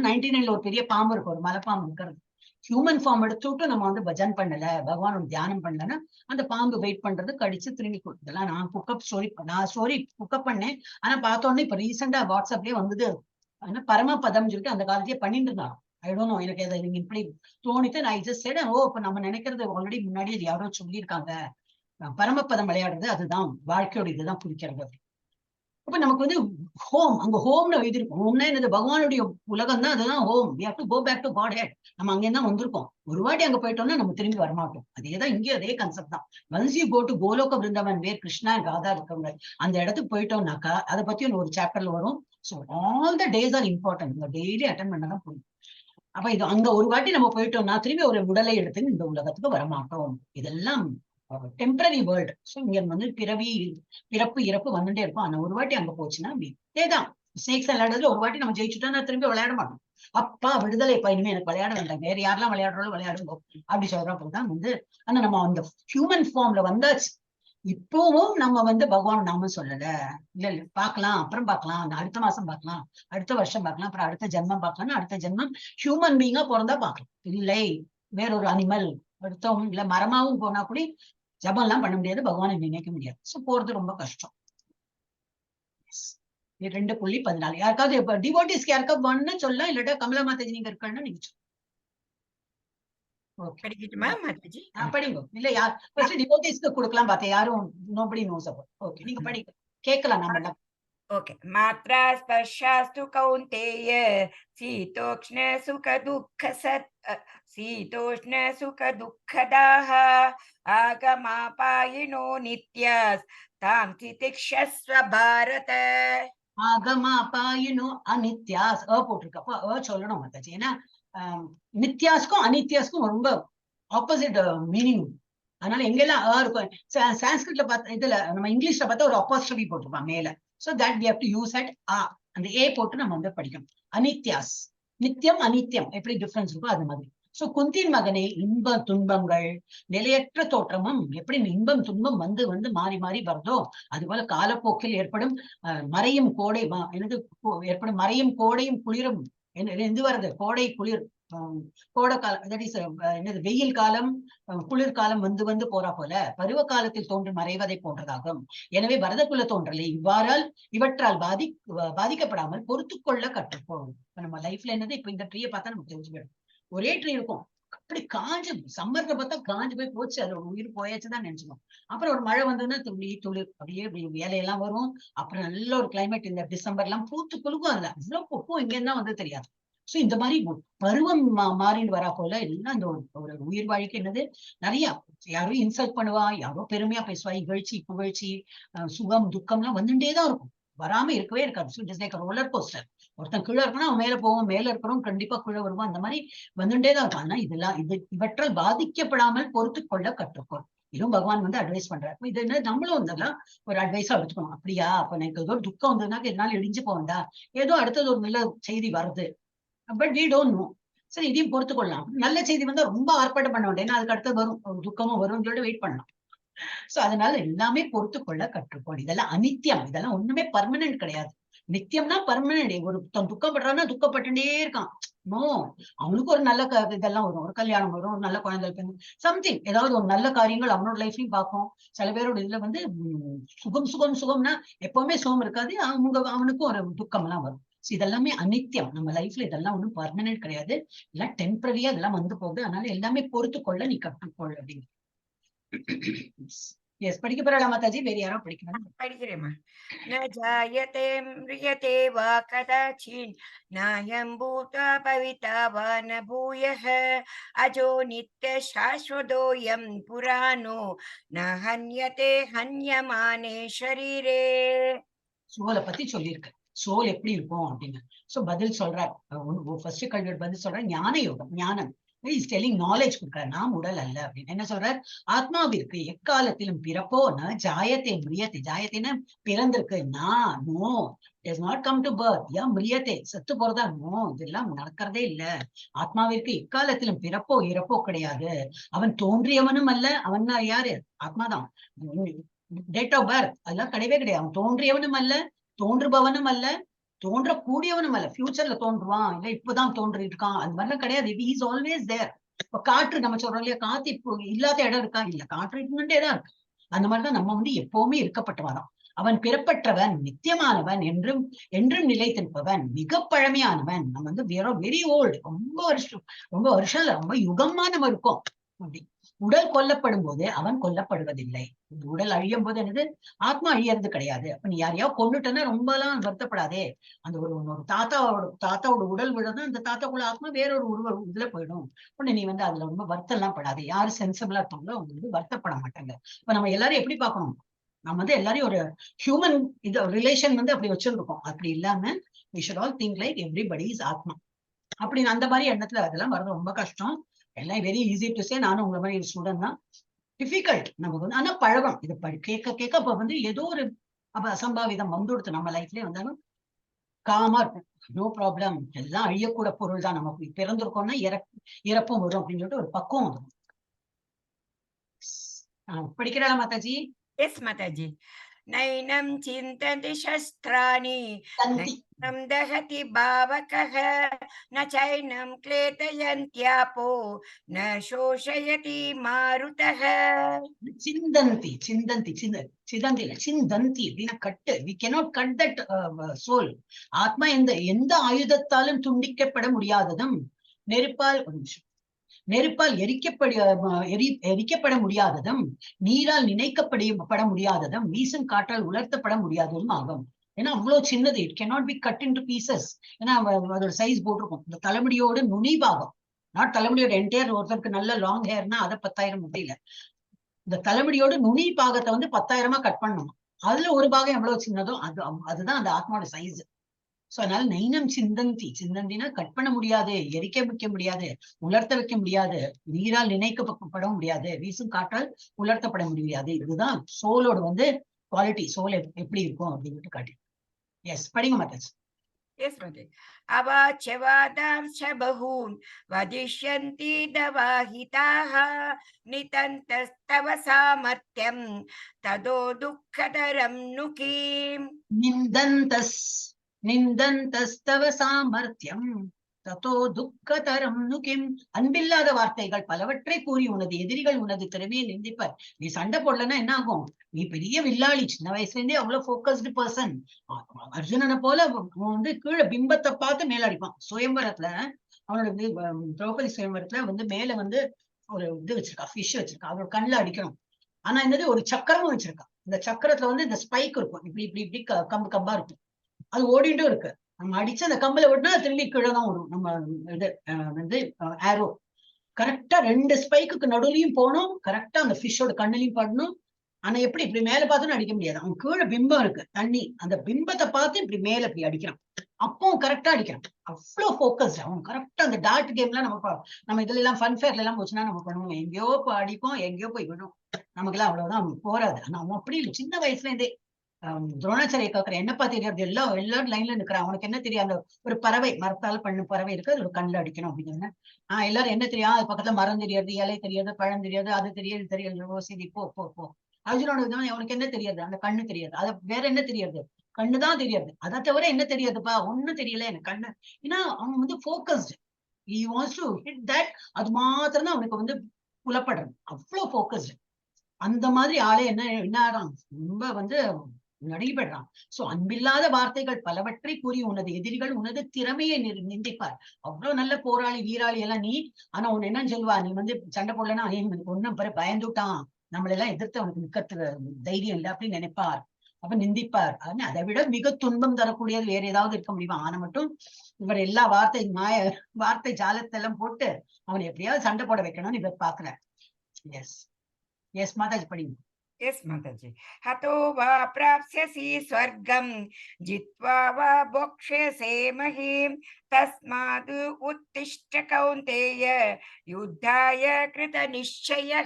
99ல ஒரு பெரிய பாம்பு இருக்கும், ஒரு மலைப்பாம்பு இருக்கிறது. ஹியூமன் ஃபார்ம் எடுத்து விட்டு நம்ம பஜன் பண்ணல, பகவான் தியானம் பண்ணலன்னா அந்த பாம்பு வெயிட் பண்றது, கடிச்சு திரும்பி கொடுத்ததெல்லாம் நான் ஸ்டோரி புக்கப் பண்ணேன். ஆனா பார்த்தோன்னே இப்ப ரீசெண்டா வாட்ஸ்அப்லயே வந்தது. ஆனா பரமபதம் சொல்லிட்டு அந்த காலத்தையே பண்ணிட்டு இருந்தான். ஐ டோன்ட் நோ, எனக்கு அதை நீங்க இப்படி தோணிட்டு நான் ஜஸ்ட் சைடு இப்ப நம்ம நினைக்கிறது ஆல்ரெடி முன்னாடி யாரோ சொல்லியிருக்காங்க. பரமபதம் விளையாடுறது அதுதான் வாழ்க்கையோட இதுதான் பிடிக்கிறது. அப்ப நமக்கு ஹோம், அங்க ஹோம்னு எழுதிருக்கும். ஹோம்னா என்னது, பகவானுடைய உலகம் தான், அதுதான் home. we have to go back to God head. நம்ம அங்கே தான் வந்திருக்கோம். ஒரு வாட்டி அங்க போயிட்டோம்னா நம்ம திரும்பி வரமாட்டோம். அதேதான் இங்கே அதே கான்செப்ட் தான். once you go to கோலோக Brindavan வேர் கிருஷ்ணா ராதா இருக்கவங்க அந்த இடத்துக்கு போயிட்டோம்னாக்கா அதை பத்தி ஒரு சாப்டர்ல வரும். So all the days are important. இந்த டெய்லி அட்டன் பண்ணதான் புரியும். அப்ப இது அங்க ஒரு வாட்டி நம்ம போயிட்டோம்னா திரும்பி ஒரு உடலை எடுத்து இந்த உலகத்துக்கு வரமாட்டோம். இதெல்லாம் டெம்பரரி வேர்ல்டு. ஸோ இங்க பிறப்பு இறப்பு வந்துட்டே இருக்கும். ஆனா ஒரு வாட்டி அங்க போச்சுன்னா இதேதான். ஸ்னேக்ஸ் விளையாடுறதுல ஒரு வாட்டி நம்ம ஜெயிச்சுட்டா நான் திரும்பி விளையாட மாட்டோம். அப்பா விடுதலை, இப்ப இனிமே எனக்கு விளையாட வேண்டாம், வேற யாரெல்லாம் விளையாடுறோம் விளையாடுங்க அப்படி சொல்றப்பதான் ஆனா நம்ம அந்த ஹியூமன் ஃபார்ம்ல வந்தாச்சு. இப்பவும் நம்ம பகவான் நாம சொல்லல, இல்ல இல்ல பார்க்கலாம், அப்புறம் பார்க்கலாம், அடுத்த மாசம் பார்க்கலாம், அடுத்த வருஷம் பார்க்கலாம், அப்புறம் அடுத்த ஜென்மம் பார்க்கலாம், அடுத்த ஜென்மம் ஹியூமன் பீங்கா பிறந்தா பார்க்கலாம். இல்லை வேறொரு அனிமல் அடுத்தவங்க இல்ல மரமாவும் போனா கூட ஜபம் எல்லாம் பண்ண முடியாது, பகவானை நினைக்க முடியாது. சோ போறது ரொம்ப கஷ்டம். 2.14 யாருக்காவது இப்ப டிவோட்டிஸ்க்கு யாருக்காவது ஒன்னு சொல்லலாம், இல்லாட்டா கமலா மாதாஜி நீங்க இருக்கணும்னு நீங்க படிக்கட்டுமா மாதாஜி? படிங்க. இல்ல யார் ஃபர்ஸ்ட் டிவோட்டிஸ்க்கு கொடுக்கலாம் பார்த்தேன், யாரும் நோபடி நோஸ் அபௌட். ஓகே நீங்க படிங்க, கேட்கலாம் நம்ம எல்லாம். ओके मात्रा स्पर्शास्तु कौन्तेय शीतोष्ण सुख दुःख शीतोष्ण सुख दुःखदाः आगमापायिनो नित्यास् तां तितिक्षस्व भारत. ஆகமாபாயினோ அநித்யாஸ் போட்டிருக்கு. அப்ப சொல்லணும் மாதாஜி, ஏன்னா நித்யாஸ்க்கும் அநித்யாஸ்க்கும் ரொம்ப ஆப்போசிட் மீனிங். அதனால எங்கெல்லாம் இருக்கும் சான்ஸ்கிரிட்ல பார்த்தா, இதுல நம்ம இங்கிலீஷ்ல பார்த்தா ஒரு அப்போஸ்ட்ரபி போட்டிருப்பான் மேல. So that we have to use at அந்த ஏ போட்டு நம்ம படிக்கணும். அநித்யாஸ், நித்தியம் அநித்தியம் எப்படி டிஃபரன்ஸ் இருக்கோ அது மாதிரி. சோ குந்தின் மகனே, இன்ப துன்பங்கள் நிலையற்ற தோற்றமும் எப்படி இன்பம் துன்பம் வந்து வந்து மாறி மாறி வருதோ அது போல காலப்போக்கில் ஏற்படும் மறையும் கோடை என்னது ஏற்படும் மறையும் கோடையும் குளிரும் எது வருது, கோடை குளிர் கோடை காலம், தட் இஸ் என்னது வெயில் காலம் குளிர்காலம் வந்து வந்து போறா போல பருவ காலத்தில் தோன்றி மறைவதை போன்றதாகும். எனவே வரதக்குள்ள தோன்றலை இவற்றால் பாதிக்கப்படாமல் பொறுத்து கொள்ள கற்றுப்போம். இப்ப நம்ம லைஃப்ல என்னது, இப்ப இந்த ட்ரீயை பார்த்தா நமக்கு தெரிஞ்சு போயிடும். ஒரே ட்ரீ இருக்கும், அப்படி காஞ்சு சம்மர்ல பார்த்தா காஞ்சு போய் போச்சு, அது உயிர் போயாச்சுதான் நினைச்சுக்கோம். அப்புறம் ஒரு மழை வந்ததுன்னா துளிர் அப்படியே வேலையெல்லாம் வரும். அப்புறம் நல்ல ஒரு கிளைமேட், இந்த டிசம்பர் எல்லாம் பூத்து குலுக்கும். அதுல அவ்வளவு பூக்கும் இங்க இருந்தா வந்து தெரியாது. சோ இந்த மாதிரி பருவம் மாறின்னு வரா போல எல்லாம் இந்த ஒரு உயிர் வாழ்க்கை என்னது, நிறைய யாரும் இன்சல்ட் பண்ணுவா, யாரோ பெருமையா பேசுவா, இகழ்ச்சி புகழ்ச்சி சுகம் துக்கம்லாம் வந்துட்டேதான் இருக்கும், வராம இருக்கவே இருக்காது. So it's like roller coaster. ஒருத்தன் கீழே இருக்கணும், அவன் மேல போவோம், மேல இருக்கிறோம் கண்டிப்பா கீழே வருவான், அந்த மாதிரி வந்துட்டேதான் இருக்கும். ஆனா இதெல்லாம் இவற்றால் பாதிக்கப்படாமல் பொறுத்து கொள்ள கற்றுக்கொள். இதுவும் பகவான் அட்வைஸ் பண்றாரு. இது என்ன நம்மளும் வந்தெல்லாம் ஒரு அட்வைஸா எடுத்துக்கணும். அப்படியா, அப்ப எனக்கு ஏதோ ஒரு துக்கம் வந்ததுனாக்க இதனால இடிஞ்சு போவேண்டா, ஏதோ அடுத்தது ஒரு நல்ல செய்தி வருது, பட் வி டோன்ட் நோ. சரி இதையும் பொறுத்து கொள்ளலாம். நல்ல செய்தி வந்தா ரொம்ப ஆர்ப்பாட்டம் பண்ண வேண்டாம், ஏன்னா அதுக்கு அடுத்து வரும் துக்கமும் வரும்னு சொல்லிட்டு வெயிட் பண்ணலாம். சோ அதனால எல்லாமே பொறுத்து கொள்ள கற்றுக்கொள். இதெல்லாம் அநித்தியம், இதெல்லாம் ஒண்ணுமே பர்மனன்ட் கிடையாது. நித்தியம்னா பர்மனன்ட். ஒரு துக்கப்படுறான்னா துக்கப்பட்டுட்டே இருக்கான். நோ, அவனுக்கு ஒரு நல்ல இதெல்லாம் வரும், ஒரு கல்யாணம் வரும், ஒரு நல்ல குழந்தை சம்திங், ஏதாவது ஒரு நல்ல காரியங்கள் அவனோட லைஃப்லயும் பார்ப்போம். சில பேரோட இதுல சுகம் சுகம் சுகம்னா எப்பவுமே சுகம் இருக்காது, அவனுக்கும் ஒரு துக்கம் எல்லாம் வரும். இதெல்லாமே அநித்தியம். நம்ம லைஃப்ல இதெல்லாம் ஒண்ணும் பர்மனன்ட் கிடையாது, எல்லாம் டெம்பரரியா இதெல்லாம் வந்து போகுது. அதனால எல்லாமே பொறுத்து கொள்ள நீ கற்றுக்கொள் அப்படின்னு. எஸ் படிக்க போறா மாதாஜி, வேற யாரோ படிக்கணும்? படிக்கிறேம்மா. ந ஜாயதே மிரியதே வா கதாச்சின் நாயம் பூதா பவிதா வா ந பூயः அஜோ நித்ய சாஸ்வதோயம் புராணோ ந ஹன்யதே ஹன்யமானே ஷரீரே. சோலை பத்தி சொல்லியிருக்கு, சோல் எப்படி இருக்கும் அப்படின்னு. சோ பதில் சொல்றார், ஃபர்ஸ்ட் கல்வியோட பதில் சொல்ற ஞான யோகம், ஞானம் இஸ் டெல்லிங், நாலேஜ் கொடுக்குற, நாம் உடல் அல்ல அப்படின்னு. என்ன சொல்றார், ஆத்மாவிற்கு எக்காலத்திலும் பிறப்போ ந ஜாயத்தை மிரியத்தை, ஜாயத்தைன்னா பிறந்திருக்கு, no does not come to birth, மிரியத்தை செத்து போறதா, நோ இதெல்லாம் நடக்கிறதே இல்ல. ஆத்மாவிற்கு எக்காலத்திலும் பிறப்போ இறப்போ கிடையாது. அவன் தோன்றியவனும் அல்ல, அவன் யாரு, ஆத்மாதான். டேட் ஆஃப் பர்த் அதெல்லாம் கிடையவே கிடையாது. அவன் தோன்றியவனும் அல்ல, தோன்றுபவனும் அல்ல, தோன்றக்கூடியவனும் அல்ல. ஃபியூச்சர்ல தோன்றுவான், இல்ல இப்பதான் தோன்றி இருக்கான், அது மாதிரிலாம் கிடையாது. Is always there. இப்ப காற்று நம்ம சொல்றோம் இல்லையா, காத்து இப்போ இல்லாத இடம் இருக்கா, இல்ல காற்று இருந்துட்டேதான் இருக்கு. அந்த மாதிரிதான் நம்ம எப்பவுமே இருக்கப்பட்டவன். அவன் பிறப்பற்றவன், நித்தியமானவன், என்றும் என்றும் நிலைத்திருப்பவன், மிக பழமையானவன். நம்ம வெரி ஓல்டு, ரொம்ப வருஷம் இல்ல, ரொம்ப யுகமா நம்ம இருக்கோம். அப்படி உடல் கொல்லப்படும் போது அவன் கொல்லப்படுவதில்லை. உடல் அழியும் போது என்னது, ஆத்மா அழியறது கிடையாது. அப்ப நீ யாரையாவது கொண்டுட்டனா ரொம்ப எல்லாம் வருத்தப்படாதே. அந்த ஒரு தாத்தாவோட உடல் விழதான், அந்த தாத்தாக்குள்ள ஆத்மா வேறொரு இதுல போயிடும். உடனே நீ அதுல ரொம்ப வருத்தம் எல்லாம் படாது. யாரு சென்சிபிளா இருப்பாங்களோ அவங்க வருத்தப்பட மாட்டாங்க. இப்ப நம்ம எல்லாரும் எப்படி பார்க்கணும், நம்ம எல்லாரையும் ஒரு ஹியூமன் இது ரிலேஷன் அப்படி வச்சிருக்கோம். அப்படி இல்லாம we should all think like everybody is ஆத்மா அப்படின்னு. அந்த மாதிரி எண்ணத்துல அதெல்லாம் வர்றது ரொம்ப கஷ்டம். எல்லாம் வெரி ஈஸி டு சே, நானும் உங்களை மாதிரி ஸ்டூடெண்ட் தான். டிஃபிகல்ட் நமக்கு ஆனா பழகம். இது கேட்க கேட்க அப்ப ஏதோ ஒரு அசம்பாவிதம் வந்துடுத்து நம்ம லைஃப்லயே வந்தாலும் காமா இருக்கும், நோ ப்ராப்ளம், எல்லாம் அழியக்கூட பொருள் தான். நமக்கு பிறந்திருக்கோம்னா இறப்பும் வரும் அப்படின்னு சொல்லிட்டு ஒரு பக்குவம் வரும். படிக்கிறாளா Mataji? Yes, Mataji. Nainam chintanti shastrani, nainam dahati bhavakaha, na chainam kletayantyapo, na shoshayati marutaha. சிந்தந்தி சிந்தந்தி சிதந்தி இல்ல சிந்தந்தி அப்படின்னா கட்டு. we cannot cut that soul. ஆத்மா எந்த ஆயுதத்தாலும் துண்டிக்கப்பட முடியாததும், நெருப்பால் எரிக்கப்பட முடியாததும், நீரால் நினைக்கப்பட முடியாததும், வீசும் காற்றால் உலர்த்தப்பட முடியாததும் ஆகும். ஏன்னா அவ்வளவு சின்னது. It cannot be cut into pieces. ஏன்னா அதோட சைஸ் போட்டிருக்கும். இந்த தலைமுடியோட நுனி பாகம், நாட் தலைமுடியோட என்டையர். ஒருத்தருக்கு நல்ல லாங் ஹேர்னா அதை 10,000 முடியல. இந்த தலைமுடியோட நுனி பாகத்தை 10,000 கட் பண்ணணும். அதுல ஒரு பாகம் எவ்வளவு சின்னதோ அதுதான் அந்த ஆத்மாவோட சைஸ். சோ அதனால நைனம் சிந்தந்தினா கட் பண்ண முடியாது, எரிக்க வைக்க முடியாது, உலர்த்த வைக்க முடியாது, நீரால் நினைக்கப்பட முடியாது, வீசும் காற்றால் உலர்த்தப்பட முடியாது. இதுதான் சோலோட குவாலிட்டி. சோல் எப்படி இருக்கும் அப்படின்னு காட்டி. எஸ், படிங்க Mataji. Yes, Mataji. Avachevadarsha bahun vadishyanti davahitaha nitantastava samartyam tado dukkadaram nukim. நிந்தந்தஸ்தவ சாமர்த்தியம் ததோ துக்கதரம் நுகிம். அன்பில்லாத வார்த்தைகள் பலவற்றை கூறி உனது எதிரிகள் உனது திறமையை நிந்திப்பர். நீ சண்டை போடலன்னா என்ன ஆகும்? நீ பெரிய வில்லாளி, சின்ன வயசுல இருந்தே அவ்வளவு போக்கஸ்டு பர்சன். அர்ஜுனனை போல கீழே பிம்பத்தை பார்த்து மேல அடிப்பான். சுயம்பரத்துல அவனோட திரௌபதி சுயம்பரத்துல மேல ஒரு இது வச்சிருக்கா, ஃபிஷ் வச்சிருக்கா. அவரோட கண்ணுல அடிக்கணும். ஆனா என்னது, ஒரு சக்கரமும் வச்சிருக்கா. இந்த சக்கரத்துல இந்த ஸ்பைக் இருக்கும், இப்படி இப்படி இப்படி கம்பா இருக்கும். அது ஓடிட்டும் இருக்கு. நம்ம அடிச்சு அந்த கம்பல விட்டா திரும்பி கீழே தான் வரும். நம்ம இது ஆரோ கரெக்டா 2 ஸ்பைக்கு நடுவுலையும் போகணும், கரெக்டா அந்த ஃபிஷ்ஷோட கண்ணுலையும் படணும். ஆனா எப்படி இப்படி மேல பார்த்துன்னு அடிக்க முடியாது. அவன் கீழே பிம்பம் இருக்கு, தண்ணி, அந்த பிம்பத்தை பார்த்து இப்படி மேல இப்படி அடிக்கிறான். அப்பவும் கரெக்டா அடிக்கிறான். அவ்வளவு போக்கஸ்ட் அவன். கரெக்டா அந்த டாட் கேம்லாம் நம்ம இதுல எல்லாம் ஃபன் ஃபேர்ல எல்லாம் போச்சுன்னா நம்ம பண்ணுவோம், எங்கேயோ அடிப்போம், எங்கேயோ போய் விடும். நமக்கு எல்லாம் அவ்வளவுதான் போறாது. ஆனா அவன் அப்படி இல்லை. சின்ன வயசுல இருந்தே துரோணாச்சாரிய கேக்குற, என்னப்பா தெரியாது, எல்லாரும் லைன்ல நிக்கிறான், அவனுக்கு என்ன தெரியாது? ஒரு பறவை, மரத்தால் பண்ண பறவை இருக்கு, அது ஒரு கண்ணுல அடிக்கணும் அப்படின்னு. எல்லாரும் என்ன தெரியும்? அது பக்கத்துல மரம் தெரியாது, இலை தெரியாது, பழம் தெரியாது, அது தெரியாது தெரியாது. சரி போ போ போ. அர்ஜுனோட அவனுக்கு என்ன தெரியாது? அந்த கண்ணு தெரியாது. அது வேற என்ன தெரியாது? கண்ணுதான் தெரியாது. அதை தவிர என்ன தெரியாதுப்பா? ஒண்ணும் தெரியல எனக்கு கண்ணு. ஏன்னா அவன் focused. he wants to hit that. அது மாத்திரம் தான் அவனுக்கு புலப்படுறது. அவ்வளவு போக்கஸ்டு. அந்த மாதிரி ஆளே என்ன ஆறான், ரொம்ப நடைபெறான். சோ அன்பில்லாத வார்த்தைகள் பலவற்றை கூறி உனது எதிரிகள் உனது திறமையை நிந்திப்பார். அவ்வளவு நல்ல போராளி, வீராளி எல்லாம் நீ. ஆனா உன்னை என்ன சொல்வா, நீ சண்டை போடலன்னா ஒன்னும் பயந்துட்டான், நம்மள எல்லாம் எதிர்த்து அவனுக்கு நிக்கிறதுக்கு தைரியம் இல்லை அப்படின்னு நினைப்பார். அப்ப நிந்திப்பார். அதை விட மிக துன்பம் தரக்கூடியது வேற ஏதாவது இருக்க முடியுமா? ஆனா மட்டும் இவர் எல்லா வார்த்தை ஜாலத்தை எல்லாம் போட்டு அவனை எப்படியாவது சண்டை போட வைக்கணும்னு இவர் பாக்குறார். எஸ் எஸ் மாதாஜி, படிங்க. Yes, Mataji. Hato va prapsyasi swargam jitva va bokshase mahim tasmadu uttishta kaunteya yuddhaya krita nishchayah.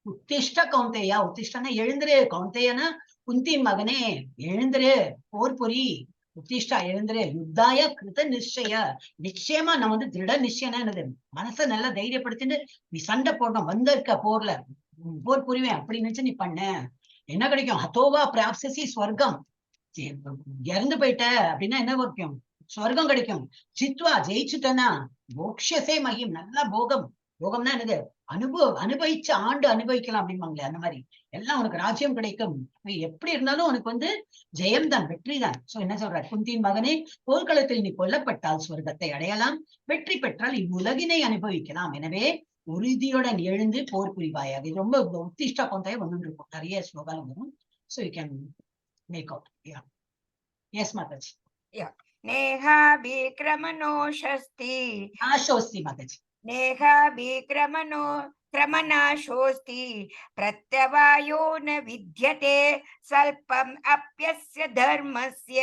உத்திஷ்ட கௌந்தேயா. உத்திஷ்டனா எழுந்திரு, கௌந்தேயனா குந்தின் மகனே எழுந்திரு, போர் புரி. உத்திஷ்டா எழுந்திரு, யுத்தாய கிருத நிச்சய. நிச்சயமா நம்ம திருட நிச்சயம்னா என்னது? மனசை நல்லா தைரியப்படுத்திட்டு நீ சண்டை போடணும், வந்திருக்க போர்ல போர் புரிவேன் அப்படின்னு நினைச்சு நீ பண்ண, என்ன கிடைக்கும்? ஹதோவா பிராப்சசி ஸ்வர்க்கம். இறந்து போயிட்ட அப்படின்னா என்ன கிடைக்கும்? ஸ்வர்க்கம் கிடைக்கும். ஜித்வா ஜெயிச்சுட்டனா போக்ஷசே மகிம், நல்லா போகம். போகம்னா என்னது? அனுபவிச்சு ஆண்டு அனுபவிக்கலாம் அப்படிம்பாங்களே, அந்த மாதிரி எல்லாம் உனக்கு ராஜ்யம் கிடைக்கும். எப்படி இருந்தாலும் உனக்கு ஜெயம் தான், வெற்றி தான். சோ என்ன சொல்ற? குந்தியின் மகனே, போர்க்களத்தில் நீ கொல்லப்பட்டால் ஸ்வர்க்கத்தை அடையலாம், வெற்றி பெற்றால் இவ்வுலகினை அனுபவிக்கலாம். எனவே உறுதியுடன் எழுந்து போர் புரிவாயாக. இது ரொம்ப உத்திஷ்டா கொண்டாய இருக்கும், நிறைய ஸ்லோகம் வரும். So you can make out. Yes Mataji. நேஹா விக்ரமணோ ஷஸ்தி ஆஷோஸ்தி மாதாஜி. நேஹா விக்ரமணோ கிரமநாசோஸ்தி பிரத்யவாயோ ந வித்யதே ஸ்வல்பம் அப்யஸ்ய தர்மஸ்ய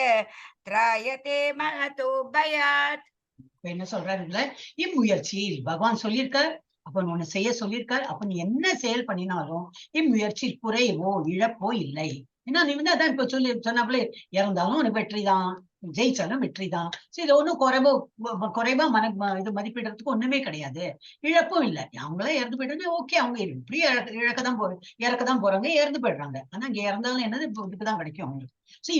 த்ராயதே மஹதோ பயாத். என்ன சொல்றாருல, இம்முயற்சியில் பகவான் சொல்லியிருக்கார், அப்ப ஒண்ணு செய்ய சொல்லியிருக்காரு. அப்ப நீ என்ன செயல் பண்ணினாலும் இம்முயற்சியில் குறைவோ இழப்போ இல்லை. ஏன்னா நீ அதான் இப்ப சொன்னாப்புல, இறந்தாலும் உனக்கு வெற்றிதான், ஜெயிச்சாலும் வெற்றிதான். சோ இது ஒண்ணும் குறைவா இது மதிப்பிடுறதுக்கு ஒண்ணுமே கிடையாது. இழப்பும் இல்லை. அவங்களே இறந்து போயிட்டாங்க, ஓகே, அவங்க இப்படி இறக்கதான் போறாங்க, இறந்து போயிடுறாங்க. ஆனா இங்க இறந்தாலும் என்னது இதுக்குதான் கிடைக்கும் அவங்களுக்கு. சோ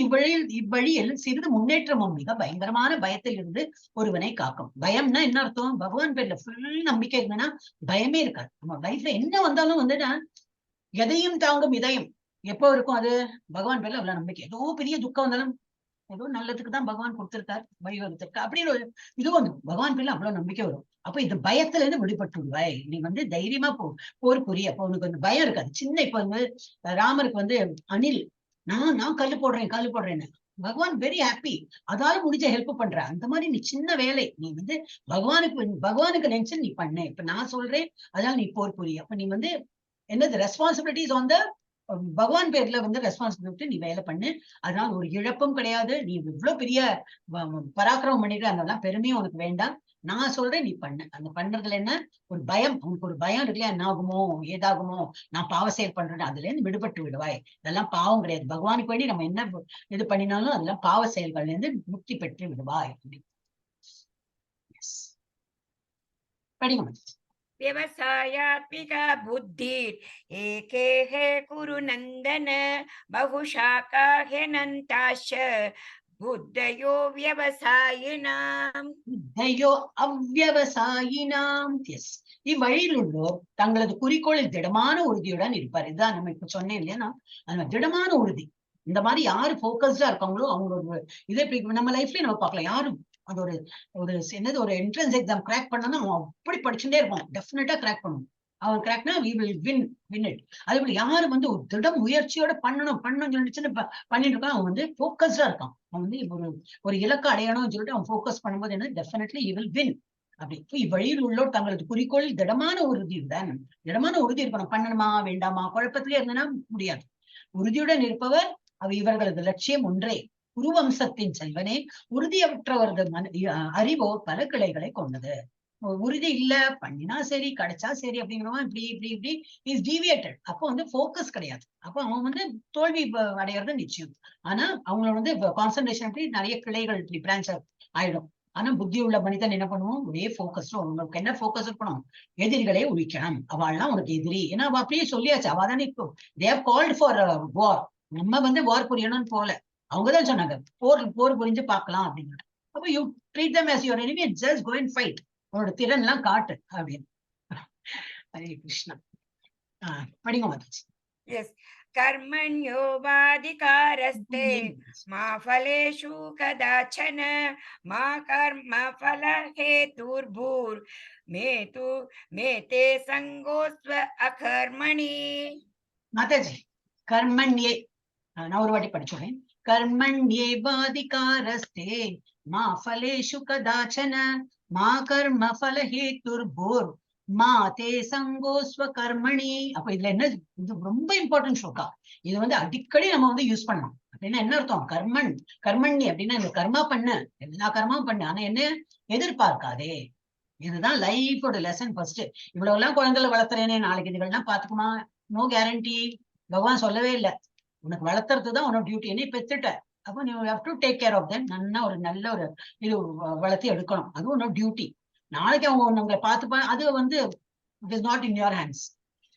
இவ்வழியில் சிறிது முன்னேற்றமும் மிக பயங்கரமான பயத்தில் இருந்து ஒருவனை காக்கும். பயம்னா என்ன அர்த்தம்? பகவான் பேர்ல ஃபுல் நம்பிக்கை இருந்ததுன்னா பயமே இருக்காது. நம்ம லைஃப்ல என்ன வந்தாலும் வந்துன்னா எதையும் தாங்கும் இதயம் எப்போ இருக்கும்? அது பகவான் பேர்ல அவ்வளவு நம்பிக்கை. ஏதோ பெரிய துக்கம் வந்தாலும் ஏதோ நல்லதுக்கு தான் பகவான் கொடுத்திருக்காரு, வழிவகுத்திருக்கா அப்படின்னு ஒரு இது வந்து பகவான் பேர்ல அவ்வளவு நம்பிக்கை வரும். அப்ப இந்த பயத்துல இருந்து விடுபட்டு விடுவாய். நீ வந்து தைரியமா போர் புரிய. அப்ப உனக்கு வந்து பயம் இருக்காது. சின்ன இப்ப வந்து ராமருக்கு வந்து அணில் நான் கல்லு போடுறேன்னு பகவான் வெரி ஹாப்பி, அதால முடிஞ்ச ஹெல்ப் பண்ற. அந்த மாதிரி நீ சின்ன வேலை நீ வந்து பகவானுக்கு நினைச்சு நீ பண்ணு. இப்ப நான் சொல்றேன், அதனால நீ போர் புரிய. அப்ப நீ வந்து என்னது ரெஸ்பான்சிபிலிட்டிஸ் ஆன் த பகவான் பேர்ல வந்து ரெஸ்பான்சிபிலிட்டி நீ வேலை பண்ணு. அதனால ஒரு இழப்பும் கிடையாது. நீ இவ்வளவு பெரிய பராக்கிரமம் பண்ணிட்டு அதெல்லாம் பெருமையும் உனக்கு வேண்டாம். நான் சொல்றேன் நீ பண்ணு. அந்த பண்றதுல என்ன ஒரு பயம், உனக்கு ஒரு பயம் இருக்குல்லையா, என்ன ஆகுமோ ஏதாகுமோ, நான் பாவ செயல் பண்றேன், அதுல இருந்து விடுபட்டு விடுவாய். இதெல்லாம் பாவம் கிடையாது. பகவானுக்கு வேண்டி நம்ம என்ன இது பண்ணினாலும் அதெல்லாம் பாவ செயல்கள்ல இருந்து முக்தி பெற்று விடுவாய். படிங்க. व्यवसायात्मिका बुद्धिर् एके हे कुरु नन्दन बहुशाखा ह्यनन्ताश्च बुद्धयो व्यवसायिनाम् புத்தயோ அவ்யவசாயினாம். எஸ், இவ்வழியில் உள்ளோர் தங்களது குறிக்கோளில் திடமான உறுதியுடன் இருப்பார். இதுதான் நம்ம இப்ப சொன்னேன் இல்லையா, அந்த திடமான உறுதி. இந்த மாதிரி யாரு போக்கஸ்டா இருக்காங்களோ அவங்களோட இதை நம்ம லைஃப்லயே நம்ம பார்க்கலாம். யாரும் அது ஒரு என்னது ஒரு என்ட்ரன்ஸ் எக்ஸாம் கிராக் பண்ணணும், அவன் அப்படி படிச்சுட்டே இருப்பான், டெஃபினட்டா கிராக் பண்ணணும். அவன் கிராக்னா we will win it. அதே போல யாரு வந்து ஒரு திட முயற்சியோட பண்ணணும்னு சொல்லிச்சுன்னு பண்ணிட்டு இருக்கான், அவன் வந்து போக்கஸ்டா இருக்கான். அவன் வந்து ஒரு இலக்கை அடையணும்னு சொல்லிட்டு அவன் போக்கஸ் பண்ணும்போது என்ன, டெஃபினெட்லி you will win. அப்படி இவ்வழியில் உள்ளோர் தங்களது குறிக்கோள் திடமான உறுதியுடன், திடமான உறுதி இருக்கணும். பண்ணணுமா வேண்டாமா குழப்பத்திலே இருந்தனா முடியாது. உறுதியுடன் இருப்பவர் இவர்களது லட்சியம் ஒன்றே. குருவம்சத்தின் செல்வனே, உறுதியற்றவரது அறிவோ பல கிளைகளை கொண்டது. உறுதி இல்ல, பண்ணினா சரி கிடைச்சா சரி அப்படிங்கிறவன் இப்படி இஸ் டீவியேட்டட். அப்போ வந்து போக்கஸ் கிடையாது. அப்போ அவன் வந்து தோல்வி அடையிறது நிச்சயம். ஆனா அவங்களோட வந்து கான்சன்ட்ரேஷன் அப்படி நிறைய கிளைகள் இப்படி பிரான்ச் ஆயிடும். ஆனா புத்தி உள்ள மனிதன் என்ன பண்ணுவோம், ஒரே போக்கஸ். உங்களுக்கு என்ன போக்கஸ் இருக்கணும், எதிரிகளை ஒழிக்கணும். அவள்லாம் உனக்கு எதிரி, ஏன்னா அவ அப்படியே சொல்லியாச்சு. அவ தானே இப்போ தே ஹேவ் கால்ட் ஃபார் வார். நம்ம வந்து வார் புரியணும்னு போல, அவங்கதான் சொன்னாங்க போர் புரிஞ்சு பார்க்கலாம் அப்படின்னு. அப்ப you treat them as your enemy, just go and fight. உன்னோட திறன் எல்லாம் காட்டு அப்படின்னு. ஹரே கிருஷ்ணா. படிங்க மாதாஜி. எஸ். कर्मण्यो वाधिकारस्ते मा फलेषु कदाचन मा कर्म फल हेतुर्भूर् मे ते संगोस्व अकर्मणि. மாதாஜி, கர்மண்யே நான் ஒரு வாட்டி படிச்சுறேன். கர்மண்யே வாதிகாரஸ்தே மா ஃபலேஷு கதாச்சன மா கர்ம ஃபல ஹேதுர்பூர் மா தே சங்கோஸ்வ கர்மணி. அப்ப இதுல என்ன, இது ரொம்ப இம்பார்ட்டன்ட் ஸ்லோகா. இது வந்து அடிக்கடி நம்ம வந்து யூஸ் பண்ணலாம். அப்படின்னா என்ன அர்த்தம், கர்மண்ணி அப்படின்னா இந்த கர்மா பண்ணு, எல்லா கர்மாவும் பண்ணு, ஆனா என்ன எதிர்பார்க்காதே. இதுதான் லைஃபோட லெசன். ஃபர்ஸ்ட் இவ்வளவு எல்லாம் குழந்தைகளை வளர்த்துறேனே, நாளைக்கு இதுகள்லாம் பாத்துக்குமா, நோ கேரண்டி. பகவான் சொல்லவே இல்லை, உனக்கு வளர்த்துறதுதான் உன்னோட டியூட்டி. என்ன பெத்துட்ட, அப்போ நீ have to take care of them. நல்ல ஒரு இது வளர்த்தி எடுக்கணும், அது உன்னோட டியூட்டி. நாளைக்கு அவங்க உங்களை பார்த்துப்பா, அது வந்து it is not in your hands.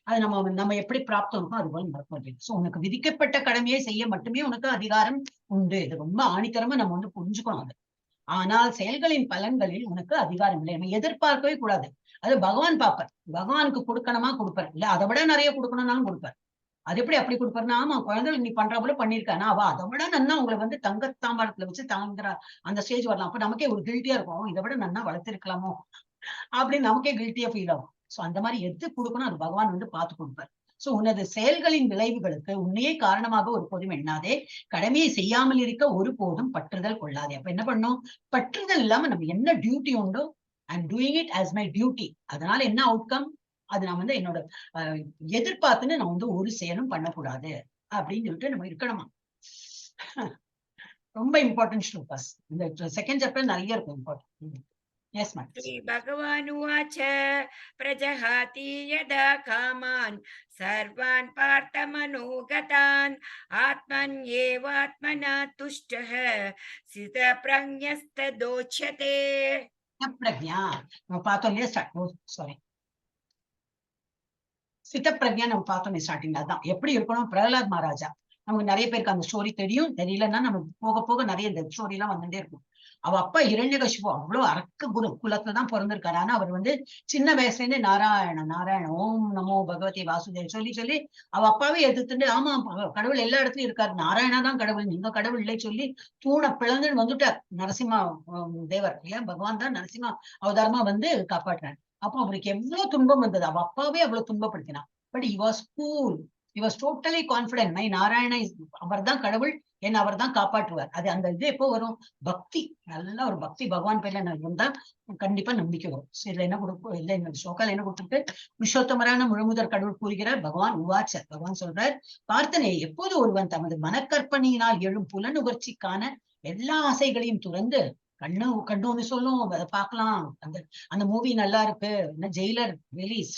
அது நம்ம எப்படி பிராப்தம் இருக்கும் அது போல நடக்கும். சோ உனக்கு விதிக்கப்பட்ட கடமையை செய்ய மட்டுமே உனக்கு அதிகாரம் உண்டு. இது ரொம்ப ஆணித்தரமா நம்ம வந்து புரிஞ்சுக்கணும் அது. ஆனால் செயல்களின் பலன்களில் உனக்கு அதிகாரம் இல்லை. நம்ம எதிர்பார்க்கவே கூடாது. அது பகவான் பார்ப்பார். பகவானுக்கு கொடுக்கணுமா கொடுப்பார், இல்ல அதை விட நிறைய கொடுக்கணும்னாலும் கொடுப்பார். அது எப்படி அப்படி கொடுப்பாருன்னா, ஆமா குழந்தைகள் நீ பண்ற போல பண்ணிருக்கானா, அவ அதை விட நன்னா உங்களை வந்து தங்கத்தாம்பாளத்துல வச்சு தாங்குற அந்த ஸ்டேஜ் வரலாம். அப்ப நமக்கே ஒரு கில்ட்டியா இருக்கும், இதை விட நன்னா வளர்த்திருக்கலாமோ அப்படின்னு நமக்கே கில்ட்டியா ஃபீல் ஆகும். சோ அந்த மாதிரி எது கொடுக்கணும் அது பகவான் வந்து பார்த்து கொடுப்பார். சோ உனது செயல்களின் விளைவுகளுக்கு உன்னையே காரணமாக ஒரு போதும் எண்ணாதே, கடமையை செய்யாமல் இருக்க ஒரு போதும் பற்றுதல் கொள்ளாதே. அப்ப என்ன பண்ணும், பற்றுதல் இல்லாம நம்ம என்ன டியூட்டி உண்டோ I'm doing it as my duty. அதனால என்ன அவுட்கம், அது நான் வந்து என்னோட எதிர்பார்த்துன்னு நான் வந்து ஒரு செயலும் பண்ணக்கூடாது அப்படின்னு சொல்லிட்டு நம்ம இருக்கணுமா. ரொம்ப இம்பார்ட்டன்ட் ஸ்லோகாஸ். இந்த செகண்ட் சாப்டர் நிறைய இருக்கும் இம்பார்ட்டன்ட். Yes, ma'am. श्रीभगवानुवाच प्रजहाति यदा कामान् सर्वान् पार्थमनोगतान् आत्मन्येवात्मना तुष्टः स्थितप्रज्ञस्तदोच्यते. பிரக்ஞா நம்ம பார்த்தோம் இல்லையா? சாரி, சித்த பிரக்ஞா நம்ம பார்த்தோம் ஸ்டார்டிங்ல. அதான் எப்படி இருக்கணும். பிரகலாத் மகாராஜா, நமக்கு நிறைய பேருக்கு அந்த ஸ்டோரி தெரியும், தெரியலன்னா நம்ம போக போக நிறைய இந்த ஸ்டோரி எல்லாம் வந்துட்டே இருக்கும். அவ அப்பா இரண்யகசிபு அவ்வளவு அரக்க குலத்துல தான் பிறந்திருக்காரு. ஆனா அவர் வந்து சின்ன வயசுல இருந்து நாராயண நாராயண ஓம் நமோ பகவதி வாசுதேவ் சொல்லி சொல்லி அவ அப்பாவே எதிர்த்துட்டு, ஆமா கடவுள் எல்லா இடத்துலயும் இருக்காரு, நாராயணா தான் கடவுள், நீங்க கடவுள் இல்லை சொல்லி தூண பிளந்துன்னு வந்துட்டார். நரசிம்மா தேவர் இல்லையா, பகவான் தான் நரசிம்மா அவதாரமா வந்து காப்பாற்றினார். அப்போ அவருக்கு எவ்வளவு துன்பம் வந்தது, அவ அப்பாவே அவ்வளவு துன்பப்படுத்தினான். But he was cool, he was totally confident. My Narayana அவர் தான் கடவுள், என்ன அவர் தான் காப்பாற்றுவார். அது அந்த இது எப்போ வரும்? பக்தி, நல்ல ஒரு பக்தி பகவான் பேர்ல இருந்தா கண்டிப்பா நம்பிக்கை வரும். இதுல என்ன கொடுக்கும், இல்ல இந்த ஸ்லோகால என்ன கொடுத்துட்டு, புருஷோத்தமரான முழுமுதற் கடவுள் கூறுகிறார். பகவான் உவாச்ச, பகவான் சொல்றார், பார்த்தனே, எப்போது ஒருவன் தமது மனக்கற்பனையினால் எழும் புலனுகர்ச்சிக்கான எல்லா ஆசைகளையும் துறந்து, கண்ணு ஒண்ணு சொல்லும், அதை பார்க்கலாம், அந்த மூவி நல்லா இருக்கு, என்ன ஜெயிலர் ரிலீஸ்,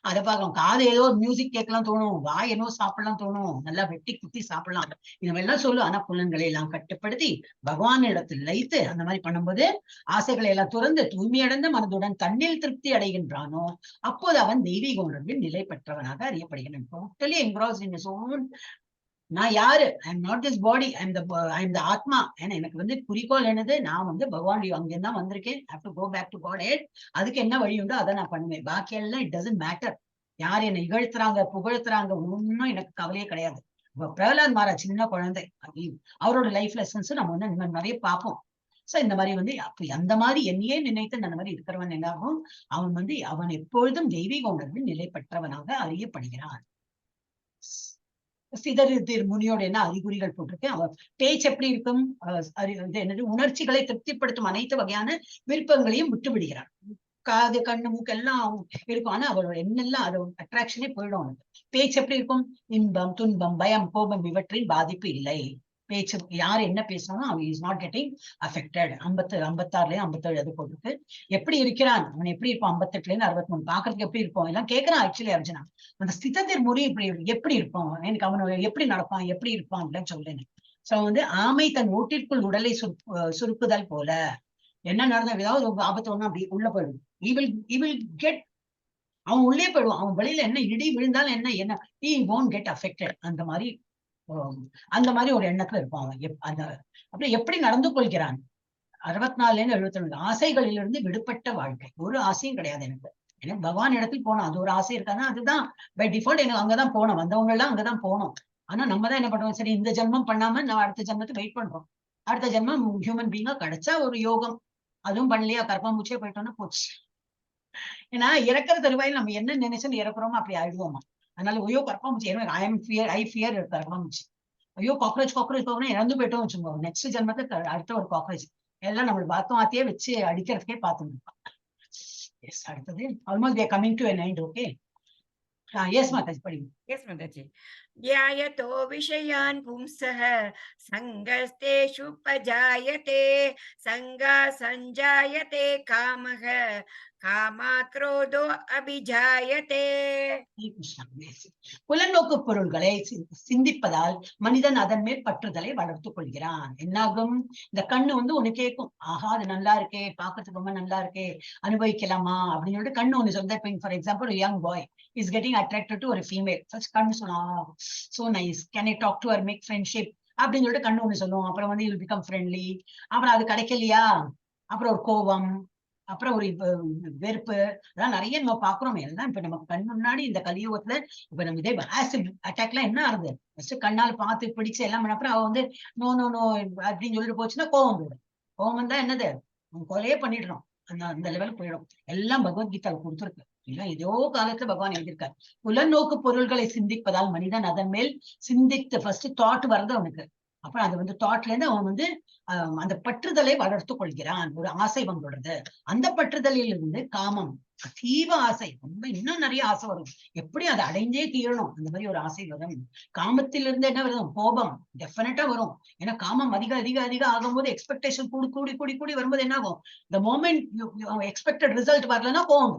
அதை பார்க்கலாம், காது ஏதோ மியூசிக் கேட்கலாம் தோணும், வாய் ஏதோ சாப்பிடலாம் தோணும், நல்லா வெட்டி குத்தி சாப்பிடலாம், இந்த மாதிரி எல்லாம் சொல்லும். ஆனா புலன்களை எல்லாம் கட்டுப்படுத்தி பகவான் இடத்தில் லயித்து அந்த மாதிரி பண்ணும்போது ஆசைகளை எல்லாம் துறந்து தூய்மையடைந்த மனதுடன் தன்னில் திருப்தி அடைகின்றானோ, அப்போது அவன் தெய்வீக உணர்வில் நிலை பெற்றவனாக அறியப்படுகிறான். Totally engrossed in his own. நான் யாரு? I am not this body, I am the atma. ஏன்னா எனக்கு வந்து குறிக்கோள் என்னது, நான் வந்து பகவான் அங்கிருந்து தான் வந்திருக்கேன். Have to go back to Godhead. அதுக்கு என்ன வழி உண்டோ அதை நான் பண்ணுவேன். பாக்கி எல்லாம் இட் டசன்ட் மேட்டர். யார் என்னை இகழ்த்துறாங்க புகழ்த்துறாங்க ஒன்னும் எனக்கு கவலையே கிடையாது. பிரகலாத் மகாராஜ் சின்ன குழந்தை, அவரோட லைஃப் லெசன்ஸ் நம்ம வந்து நிறைய பார்ப்போம். சோ இந்த மாதிரி வந்து அப்படி அந்த மாதிரி என்னையே நினைத்து அந்த மாதிரி இருக்கிறவன் என்னாகும், அவன் வந்து அவன் எப்பொழுதும் தெய்வீக உணர்வில் நிலை பெற்றவனாக அறியப்படுகிறான். சிதறிதிர் முனியோட என்ன அறிகுறிகள் போட்டிருக்கேன். அவர் பேச்சு எப்படி இருக்கும், என்னது, உணர்ச்சிகளை திருப்திப்படுத்தும் அனைத்து வகையான விருப்பங்களையும் விட்டு விடுகிறார். காது கண்ணு மூக்கு எல்லாம் இருக்கும், ஆனா அவரோட என்னெல்லாம் அதோட அட்ராக்ஷனே போயிடும் அவனுக்கு. பேச்சு எப்படி இருக்கும், இன்பம் துன்பம் பயம் கோபம் இவற்றின் பாதிப்பு இல்லை. பேச்சு யார் என்ன பேசினாலும் அவன் இஸ் நாட் கெட்டிங் அஃபெக்டட். 56லயும் 57 அது போட்டுருக்கு. எப்படி இருக்கிறான், அவன் எப்படி இருப்பான், 58ல இருந்து 63 பாக்குறதுக்கு எப்படி இருப்போம் எல்லாம் கேட்கிறான். ஆக்சுவலி அர்ஜுனா அந்த ஸ்திதத்தின் முறை எப்படி இருப்பான், எனக்கு அவனோட எப்படி நடப்பான் எப்படி இருப்பான் அப்படின்னு சொல்றேன். சோ வந்து ஆமை தன் ஓட்டிற்குள் உடலை சுருக்குதல் போல, என்ன நடந்தா ஏதாவது ஒரு ஆபத்து ஒண்ணு அப்படி உள்ள போயிடும். he will get, அவன் உள்ளே போயிடுவான். அவன் வெளியில என்ன இடி விழுந்தாலும் என்ன he won't get affected. அந்த மாதிரி ஒரு எண்ணத்துல இருப்பான் அவன். அந்த அப்படி எப்படி நடந்து கொள்கிறான். 64ல இருந்து 72 ஆசைகளிலிருந்து விடுபட்ட வாழ்க்கை, ஒரு ஆசையும் கிடையாது எனக்கு. எனக்கு பகவான் இடத்துல போனோம், அது ஒரு ஆசை இருக்காதுன்னா அதுதான் பை டிஃபால்ட் எனக்கு அங்கதான் போனோம், வந்தவங்க எல்லாம் அங்கதான் போனோம். ஆனா நம்ம தான் என்ன பண்றோம், சரி இந்த ஜென்மம் பண்ணாம நான் அடுத்த ஜென்மத்துக்கு வெயிட் பண்றோம். அடுத்த ஜென்மம் ஹியூமன் பீங்கா கிடைச்சா ஒரு யோகம், அதுவும் பண்ணலையா கர்ப்பாம்பூச்சியே போயிட்டோம்னா போச்சு. ஏன்னா இறக்குற தருவாயில் நம்ம என்ன நினைச்சுன்னு இறக்குறோமோ அப்படி ஆயிடுவோமா. அதனால ஐயோ கர்ப்பாம்பூச்சி, ஐ ஃபியர் கர்ப்பாம்பூச்சி, ஐயோ காக்ரோச் இறந்து போயிட்டோம் வச்சுக்கோங்க, நெக்ஸ்ட் ஜென்மத்துக்கு அடுத்த ஒரு காக்ரோச் எல்லாம் நம்ம பாத்தமாத்தியே வச்சு அடிக்கிறதுக்கே பார்த்துருப்போம். எஸ், அடுத்தது almost we are coming to an end. Okay, yes Mataji படிங்க. எஸ் மாதாஜி. ध्यायतो विषयान् पुंसः संगस्तेषु पजायते संगा संजायते कामः कामात् क्रोधो अभिजायते. புலநோக்கு பொருள்களை சிந்திப்பதால் மனிதன் அதன் மேல் பற்றுதலை வளர்த்துக் கொள்கிறான். என்னாகும், இந்த கண்ணு வந்து ஒண்ணு கேட்கும், ஆஹா அது நல்லா இருக்கே, பாக்குறதுக்கு ரொம்ப நல்லா இருக்கே, அனுபவிக்கலாமா அப்படின்னு சொல்லிட்டு கண்ணு ஒண்ணு சொல்ல. For example young boy is getting attracted to ஒரு ஃபீமேல், கண்ணு சொல்லலாம் so nice, can I talk to her, make friendship அப்படின்னு சொல்லிட்டு கண்ணு ஒண்ணு சொல்லுவோம். அப்புறம் வந்து யூ பிகம் ஃப்ரெண்ட்லி, அப்புறம் அது கிடைக்கலையா, அப்புறம் ஒரு கோபம், அப்புறம் ஒரு வெறுப்பு, அதெல்லாம் நிறைய நம்ம பாக்குறோம். எல்லாம் இப்ப நம்ம கண் முன்னாடி இந்த கலியுகத்துல இப்ப நம்ம இதே ஆசிட் அட்டாக் எல்லாம் என்ன ஆகுது, ஃபர்ஸ்ட் கண்ணால் பார்த்து பிடிச்சு எல்லாம் பண்ண அப்புறம் அவ வந்து நோ நோ நோ அப்படின்னு சொல்லிட்டு போச்சுன்னா கோபம் போயிடும். கோபம் தான் என்னது, கொலையே பண்ணிடுறோம், அந்த லெவலுக்கு போயிடும். எல்லாம் பகவத்கீதா கொடுத்துருக்கு. ஏதோ காலத்துல பகவான் எழுதியிருக்காரு. புலநோக்கு பொருள்களை சிந்திப்பதால் மனிதன் அதன் மேல் சிந்தித்து ஃபர்ஸ்ட் தாட் வருது அவனுக்கு, அப்புறம் அது வந்து தாட்ல இருந்து அவன் வந்து அந்த பற்றுதலை வளர்த்து கொள்கிறான். ஒரு ஆசை வந்துடுறது. அந்த பற்றுதலில் இருந்து காமம், அதீவ ஆசை, ரொம்ப இன்னும் நிறைய ஆசை வரும். எப்படி அதை அடைஞ்சே தீரணும், அந்த மாதிரி ஒரு ஆசை வரும். காமத்திலிருந்து என்ன வரும்? கோபம் டெஃபினட்டா வரும். ஏன்னா காமம் அதிக அதிக அதிக ஆகும்போது எக்ஸ்பெக்டேஷன் கூடி கூடி கூடி கூடி வரும்போது என்ன ஆகும்? இந்த மோமெண்ட் எக்ஸ்பெக்டட் ரிசல்ட் வரலன்னா கோபம்.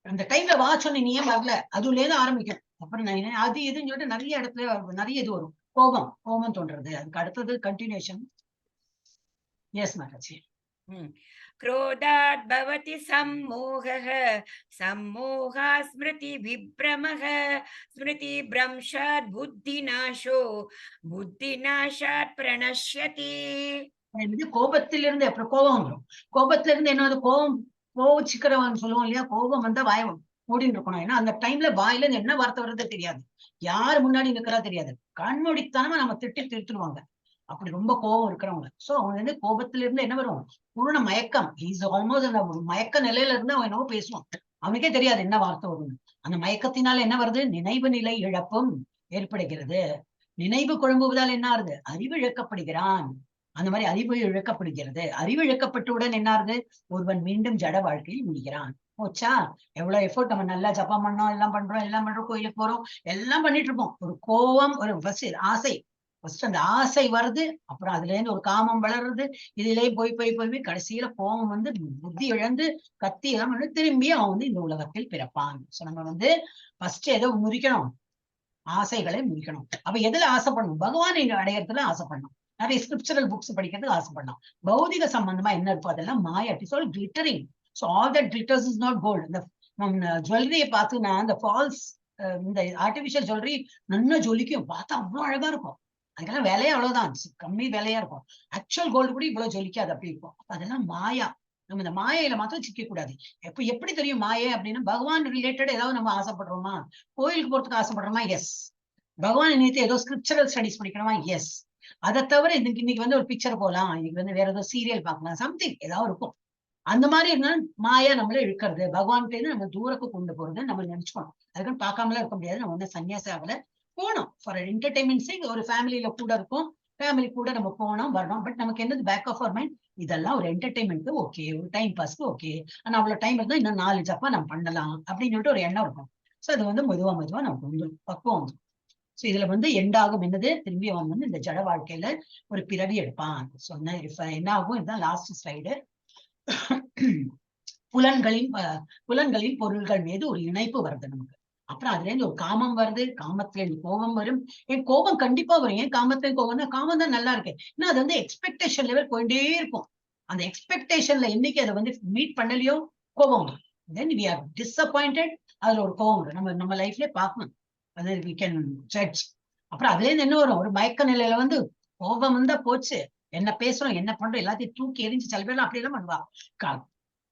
அந்த டைம்ல வாட்ச் நீ ஏன் வரல, அதுல இருந்து ஆரம்பிக்கும். அப்புறம் நான் அது இதுன்னு சொல்லிட்டு நிறைய இடத்துல நிறைய இது வரும். கோபம் கோபம் தோன்றது. அதுக்கு அடுத்தது கண்டினியூஷன். எஸ் மாதாஜி. क्रोधात् भवति सम्मोहः, सम्मोहात् स्मृति विभ्रमः, स्मृति भ्रंशात् बुद्धिनाशो, बुद्धिनाशात् प्रणश्यति. கோபத்திலிருந்து அப்புறம் கோபம் வந்துடும். கோபத்துல இருந்து என்ன, கோபம் கோவிச்சுக்கிறவன் சொல்லுவோம் இல்லையா, கோபம் வந்தா வாய் மூடின்னு இருக்கணும். ஏன்னா அந்த டைம்ல வாயில இருந்து என்ன வார்த்தை வர்றது தெரியாது, யாரு முன்னாடி நிக்கிறா தெரியாது. கண்மூடித்தனமா நம்ம திருத்துருவாங்க, அப்படி ரொம்ப கோபம் இருக்கிறவங்க. சோ அவங்க வந்து கோபத்துல இருந்து என்ன வரும்? பூர்ண மயக்கம். இஸ் ஆல்மோஸ்ட் அந்த மயக்க நிலையில இருந்து அவன் என்னவோ பேசுவான், அவனுக்கே தெரியாது என்ன வார்த்தை வரும். அந்த மயக்கத்தினால என்ன வருது? நினைவு நிலை இழப்பும் ஏற்படுகிறது. நினைவு குழம்புவதால் என்ன ஆகுது? அறிவு இழக்கப்படுகிறான். அந்த மாதிரி அறிவு இழக்கப்படுகிறது. அறிவு இழக்கப்பட்டவுடன் என்ன ஆகுது? ஒருவன் மீண்டும் ஜட வாழ்க்கையில் முடிகிறான். போச்சா? எவ்வளவு எஃபோர்ட் நம்ம நல்லா ஜப்பம் பண்ணோம், எல்லாம் பண்றோம், கோயிலுக்கு போறோம், எல்லாம் பண்ணிட்டு இருப்போம். ஒரு கோபம், ஒரு ஆசை, ஃபர்ஸ்ட் அந்த ஆசை வருது, அப்புறம் அதுல இருந்து ஒரு காமம் வளருது, இதுலயே போய் போய் போய் கடைசியில கோபம் வந்து புத்தி இழந்து கத்தி எல்லாம் வந்து திரும்பி அவன் வந்து இந்த உலகத்தில் பிறப்பான். சோ நம்ம வந்து ஃபர்ஸ்ட் எதை முறிக்கணும்? ஆசைகளை முறிக்கணும். அப்ப எதுல ஆசைப்படணும்? பகவானை அடையறதுல ஆசைப்படணும். நிறைய ஸ்கிரிப்சரல் புக்ஸ் படிக்கிறதுக்கு ஆசைப்படணும். பௌதிக சம்பந்தமா என்ன இருக்கும் அதெல்லாம் மாயா. It is all glittering. So all that glitters is not gold. இந்த ஜுவல்லரியை பார்த்துன்னா அந்த ஃபால்ஸ், இந்த ஆர்டிபிஷியல் ஜுவல்லரி நல்லா ஜொலிக்கும், பார்த்தா அவ்வளவு அழகா இருக்கும். அதுக்கெல்லாம் விலையே அவ்வளவுதான், கம்மி விலையா இருக்கும். ஆக்சுவல் கோல்டு கூட இவ்வளவு ஜொலிக்காது, அப்படி இருக்கும். அதெல்லாம் மாயா. நம்ம இந்த மாயையில மாத்திரம் சிக்க கூடாது. எப்படி தெரியும் மாயை அப்படின்னா? பகவான் ரிலேட்டட் ஏதாவது நம்ம ஆசைப்படுறோமா? கோயிலுக்கு போறதுக்கு ஆசைப்படுறோமா? எஸ். பகவான் நினைத்து ஏதோ ஸ்கிரிப்சரல் ஸ்டடிஸ் படிக்கணுமா? எஸ். அதை தவிர இன்னைக்கு வந்து ஒரு பிக்சர் போகலாம், இன்னைக்கு வந்து வேற ஏதோ சீரியல் பார்க்கலாம், சம்திங் ஏதாவது இருக்கும். அந்த மாதிரி இருந்தா மாயா நம்மள இழுக்கிறது, பகவான்கிட்ட இருந்து நம்ம தூரக்கு கொண்டு போறது நம்ம நினைச்சுக்கணும். அதுக்குன்னு பார்க்காமலாம் இருக்க முடியாது. நம்ம வந்து சன்னியாசாவில போனோம் ஃபார் என்டர்டைன்மெண்ட். ஒரு ஃபேமிலியில கூட இருக்கும், ஃபேமிலி கூட நம்ம போனோம் வரணும். பட் நமக்கு என்னது பேக் ஆஃப் அவர் மைண்ட், இதெல்லாம் ஒரு என்டர்டைன்மெண்ட் ஓகே, ஒரு டைம் பாஸ்க்கு ஓகே, ஆனா அவ்வளவு டைம் இருந்தா இன்னும் 4 ஜப்பா நம்ம பண்ணலாம் அப்படின்னு சொல்லிட்டு ஒரு எண்ணம் இருக்கும். சோ அது வந்து மெதுவா மெதுவா நமக்கு வந்து பக்குவம். சோ இதுல வந்து எண்டாகும் என்னது? திரும்பி அவன் வந்து இந்த ஜட வாழ்க்கையில ஒரு பிறவி எடுப்பான். சொன்ன என்ன ஆகும்? இதுதான் லாஸ்ட் ஸ்லைடு. புலன்களின் பொருள்கள் மீது ஒரு இணைப்பு வருது நமக்கு. அப்புறம் அதுல இருந்து ஒரு காமம் வருது, காமத்துல இருந்து கோபம் வரும். ஏன் கோபம் கண்டிப்பா வரும்? ஏன் காமத்துல கோபம் தான்? காமம் தான் நல்லா இருக்கு. ஏன்னா அது வந்து எக்ஸ்பெக்டேஷன் லெவல் போயிட்டே இருக்கும். அந்த எக்ஸ்பெக்டேஷன்ல என்னைக்கு அதை வந்து மீட் பண்ணலையோ கோபம் வரும். Then we are disappointed. அதுல ஒரு கோபம் வரும். நம்ம லைஃப்லயே பார்க்கணும். அது we can judge. அப்புறம் அதுல இருந்து என்ன வரும்? ஒரு மயக்க நிலையில வந்து கோபம் வந்தா போச்சு, என்ன பேசுறோம் என்ன பண்றோம் எல்லாத்தையும் தூக்கி எரிஞ்சு, சில பேர்லாம் அப்படி எல்லாம் பண்ணுவா,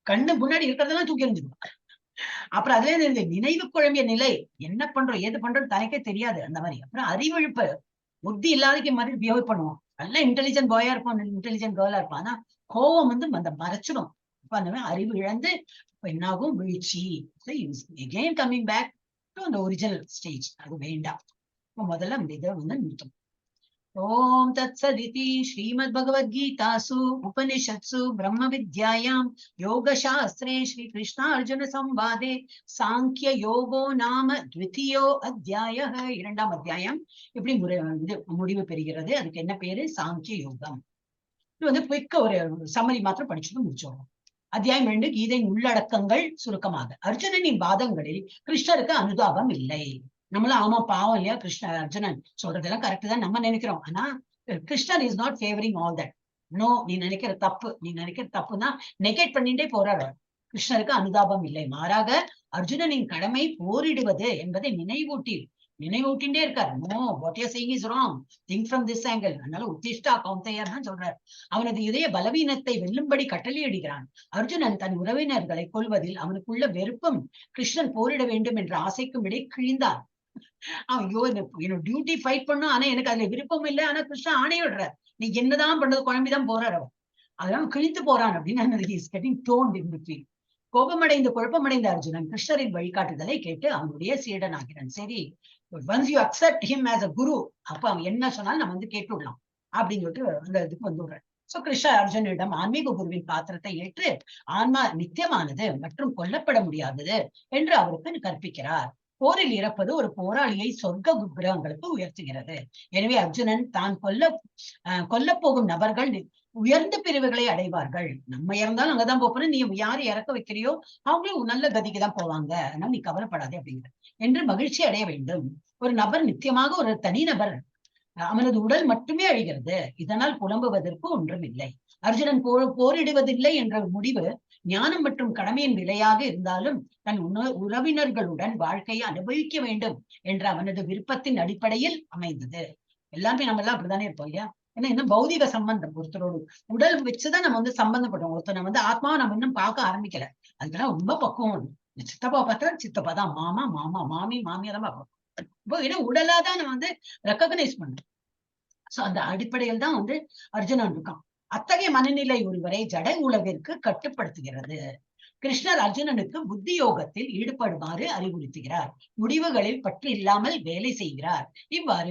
கண்ணு முன்னாடி இருக்கிறதெல்லாம் தூக்கி எரிஞ்சுடுவா. அப்புறம் அதுல இருந்து நினைவு குழம்பிய நிலை, என்ன பண்றோம் ஏது பண்றோம் தனக்கே தெரியாது அந்த மாதிரி. அப்புறம் அறிவிழிப்பு, புத்தி இல்லாதக்கு மாதிரி பிஹேவ் பண்ணுவோம். நல்ல இன்டெலிஜென்ட் பாயா இருப்பான், இன்டெலிஜென்ட் கேர்ளா இருப்பான், ஆனா கோபம் வந்து அந்த மறைச்சிடும். அப்ப அந்த மாதிரி அறிவு இழந்து என்னாகும்? வீழ்ச்சி. again coming back அந்த ஒரிஜினல் ஸ்டேஜ். அது வேண்டாம். முதல்ல அந்த இதை வந்து நிறுத்தணும். ஓம் தத் சதிதி ஸ்ரீமத் பகவத்கீதாசு உபனிஷத்சு பிரம்ம வித்யாயாம் யோக சாஸ்திரே ஸ்ரீ கிருஷ்ணா அர்ஜுன சம்வாதே சாங்கிய யோகோ நாம த்விதீயோ அத்தியாய. 2ஆம் அத்தியாயம் இப்படி முடிவு பெறுகிறது. அதுக்கு என்ன பேரு? சாங்கிய யோகம். இது வந்து குயிக்க ஒரு சம்மரி மாத்திரம் படிச்சுட்டு முடிச்சோம். அத்தியாயம் 2 கீதையின் உள்ளடக்கங்கள் சுருக்கமாக. அர்ஜுனனின் வாதங்களில் கிருஷ்ணருக்கு அனுதாபம் இல்லை. நம்மளும் ஆமா பாவம் இல்லையா, அர்ஜுனன் சொல்றதெல்லாம் கரெக்ட் தான் நம்ம நினைக்கிறோம். ஆனா கிருஷ்ணர் is not favouring all that. No, நீ நினைக்கிற தப்புன்னா நெகேட் பண்ணிட்டே போறாரு. கிருஷ்ணருக்கு அனுதாபம் இல்லை, மாறாக அர்ஜுனனின் கடமை போரிடுவது என்பதை நினைவூட்டின்டே இருக்காரு. No, what you saying is wrong, think from this angle. அதனால உத்திஷ்டா கௌந்தையர் தான் சொல்றாரு. அவனது இதய பலவீனத்தை வெல்லும்படி கட்டளையிடுகிறான். அர்ஜுனன் தன் உறவினர்களை கொல்வதில் அவனுக்குள்ள வெறுப்பும் கிருஷ்ணன் போரிட வேண்டும் என்ற ஆசைக்கும் இடையே கிழிந்தான். ஐயோ, டியூட்டி ஃபைட் பண்ணும், ஆனா எனக்கு அதுல விருப்பம் இல்லை, ஆனா கிருஷ்ணன் ஆணையிடுற, நீ என்னதான் பண்றது, குழம்பிதான் போறாரு அவன். அதெல்லாம் கிழித்து போறான் அப்படின்னு. கோபமடைந்து குழப்பமடைந்த அர்ஜுனன் கிருஷ்ணரின் வழிகாட்டுதலை கேட்டு அவனுடைய சீடனாகிறான். சரி, once you accept him as a guru, அப்ப அவன் என்ன சொன்னாலும் நம்ம வந்து கேட்டுடலாம் அப்படின்னு சொல்லிட்டு அந்த இதுக்கு வந்து விடுறேன். சோ கிருஷ்ண அர்ஜுனிடம் ஆன்மீக குருவின் பாத்திரத்தை ஏற்று ஆன்மா நித்தியமானது மற்றும் கொல்லப்பட முடியாதது என்று அவருக்கு கற்பிக்கிறார். போரில் இறப்பது ஒரு போராளியை சொர்க்க கிரகங்களுக்கு உயர்த்துகிறது. எனவே அர்ஜுனன் தான் கொல்ல போகும் நபர்கள் உயர்ந்த பிரிவுகளை அடைவார்கள். நம்ம இறந்தாலும் அங்கதான் போறோம், நீ யாரு இறக்க வைக்கிறியோ அவங்களும் நல்ல கதிக்கு தான் போவாங்க, அதனால நீ கவலைப்படாதே அப்படிங்கிற என்று மகிழ்ச்சி அடைய வேண்டும். ஒரு நபர் நிச்சயமாக ஒரு தனிநபர், அவனது உடல் மட்டுமே அழிகிறது, இதனால் புலம்புவதற்கு ஒன்றும் இல்லை. அர்ஜுனன் போரிடுவதில்லை என்ற முடிவு ஞானம் மற்றும் கடமையின் விலையாக இருந்தாலும் தன் உறவினர்களுடன் வாழ்க்கையை அனுபவிக்க வேண்டும் என்ற அவனது விருப்பத்தின் அடிப்படையில் அமைந்தது. எல்லாமே நம்ம எல்லாம் அப்படித்தானே இருப்போம் இல்லையா? ஏன்னா இன்னும் பௌதிக சம்பந்தம், ஒருத்தரோடு உடல் வச்சுதான் நம்ம வந்து சம்பந்தப்பட்டோம். ஒருத்தர் நம்ம வந்து ஆத்மாவை நம்ம இன்னும் பார்க்க ஆரம்பிக்கல, அதுக்கெல்லாம் ரொம்ப பக்குவம். சித்தப்பா பார்த்தா சித்தப்பா தான், மாமா மாமா, மாமி மாமியாதான் பார்ப்போம். இப்போ ஏன்னா உடலாதான் நம்ம வந்து ரெக்கக்னைஸ் பண்ணணும். சோ அந்த அடிப்படையில் தான் வந்து அர்ஜுனன் இருக்கான். அத்தகைய மனநிலை ஒருவரை ஜட உலகிற்கு கட்டுப்படுத்துகிறது. கிருஷ்ணர் அர்ஜுனனுக்கு புத்தி யோகத்தில் ஈடுபடுமாறு அறிவுறுத்துகிறார். முடிவுகளில் பற்று இல்லாமல் வேலை செய்கிறார். இவ்வாறு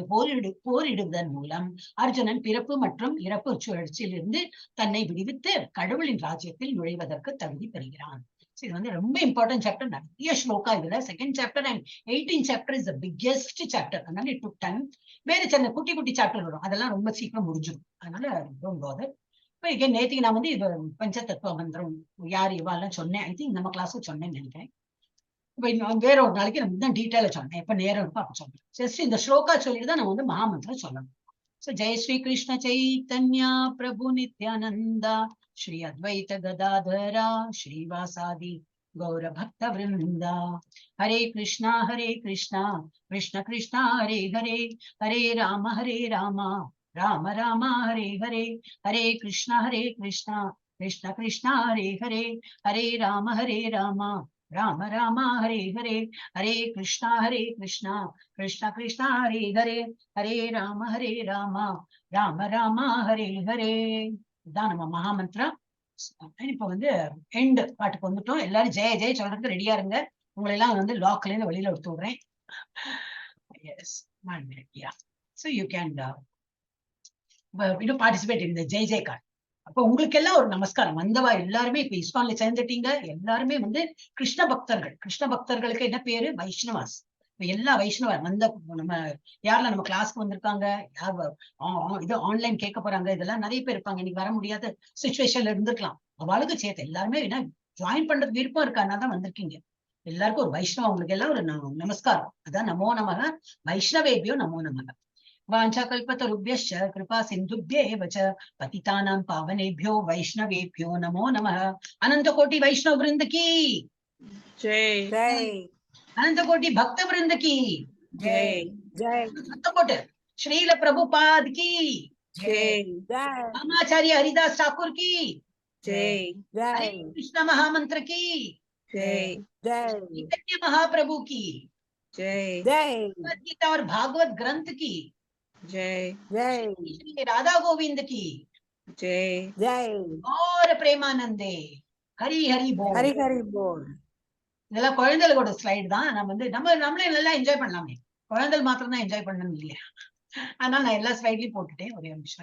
போரிடுவதன் மூலம் அர்ஜுனன் பிறப்பு மற்றும் இறப்பு சுழற்சியிலிருந்து தன்னை விடுவித்து கடவுளின் ராஜ்யத்தில் நுழைவதற்கு தகுதி பெறுகிறான். இது வந்து ரொம்ப இம்பார்ட்டன்ட் சாப்டர். நிறைய ஸ்லோகா இதுல. Second chapter and 18th chapter is the biggest chapter. அதனால இட் டுக் டைம். வேற சின்ன குட்டி குட்டி சாப்டர் வரும், அதெல்லாம் ரொம்ப சீக்கிரம் முடிஞ்சிடும். அதனால டோன்ட் பாதர். இப்ப இங்க நேற்றுக்கு நான் வந்து இது பஞ்சதத்துவ மந்திரம் யார் இவாலாம் சொன்னேன். ஐ திங்க் நம்ம கிளாஸுக்கு சொன்னேன்னு நினைக்கிறேன். இப்ப வேற ஒரு நாளைக்கு நம்ம தான் டீட்டெயிலா சொன்னேன், எப்ப நேரம் இருக்கும் அப்ப சொன்னேன். ஜஸ்ட் இந்த ஸ்லோகா சொல்லிட்டு தான் நம்ம வந்து மகாமந்திரம் சொல்லணும். So, Jai Shri Krishna Chaitanya Prabhu Nityananda Shri Advaita Gadadhara Shri Vasadi Gaura Bhakta Vrinda. Hare Krishna Krishna Krishna Hare Hare, Hare Rama Rama Rama Hare Hare, Hare Krishna Krishna Krishna Hare Hare, Hare Rama Rama Rama Hare Hare, Hare Krishna Krishna Krishna Hare Hare, Hare Rama Rama Rama Hare Hare. இதான் நம்ம மகாமந்திரம். இப்ப வந்து end பாட்டுக்கு வந்துட்டோம். எல்லாரும் ஜெய ஜெய சொல்றதுக்கு ரெடியா இருங்க. உங்களை எல்லாம் வந்து லாக்ல இருந்து வெளியில எடுத்து விடுறேன். Yes, 1 minute. Yeah. So you can participate in the Jai ஜெய்கார். அப்ப உங்களுக்கு எல்லாம் ஒரு நமஸ்காரம். வந்தவா எல்லாருமே இப்ப இஸ்கான்ல சேர்ந்துட்டீங்க. எல்லாருமே வந்து கிருஷ்ண பக்தர்கள். கிருஷ்ண பக்தர்களுக்கு என்ன பேரு? வைஷ்ணவாஸ். எல்லா வைஷ்ணவர் வந்த நம்ம யாரெல்லாம் நம்ம கிளாஸ்க்கு வந்திருக்காங்க, யார் இது ஆன்லைன் கேட்க போறாங்க, இதெல்லாம் நிறைய பேர் இருப்பாங்க. இன்னைக்கு வர முடியாத சுச்சுவேஷன்ல இருந்திருக்கலாம். அவளுக்கு சேர்த்து எல்லாருமே என்ன ஜாயின் பண்றது விருப்பம் இருக்கான்னா தான் வந்திருக்கீங்க. எல்லாருக்கும் ஒரு வைஷ்ணவ, உங்களுக்கு எல்லாம் ஒரு நமஸ்காரம். அதான் நமோ நமக வைஷ்ணவேபியோ நமோ நமக. वाञ्छाकल्पतरुभ्यश्च कृपा सिन्धुभ्येव च पतितानां पावनेभ्यो वैष्णवेभ्यो नमो नमः. अनंत कोटि वैष्णव वृंद की जय जय, अनंत कोटि भक्त वृंद की जय जय, अनंत कोटि श्रील प्रभुपाद की जय जय, रामाचार्य हरिदास ठाकुर की जय जय, कृष्ण महामंत्र की जय जय, चैतन्य महाप्रभु की जय जय, गीता और भागवत ग्रंथ की जय जय, श्री राधा गोविंद की जय जय, और प्रेमानंदे हरि हरि बोल. हरि हरि बोल. இதெல்லாம் குழந்தைகளோட ஸ்லைடு தான். நம்ம வந்து நம்மளே நல்லா என்ஜாய் பண்ணலாமே. குழந்தைகள் மாத்திரம் தான் என்ஜாய் பண்ணணும் இல்லையா? அதனால நான் எல்லா ஸ்லைட்லயும் போட்டுட்டேன். ஒரே நிமிஷம்.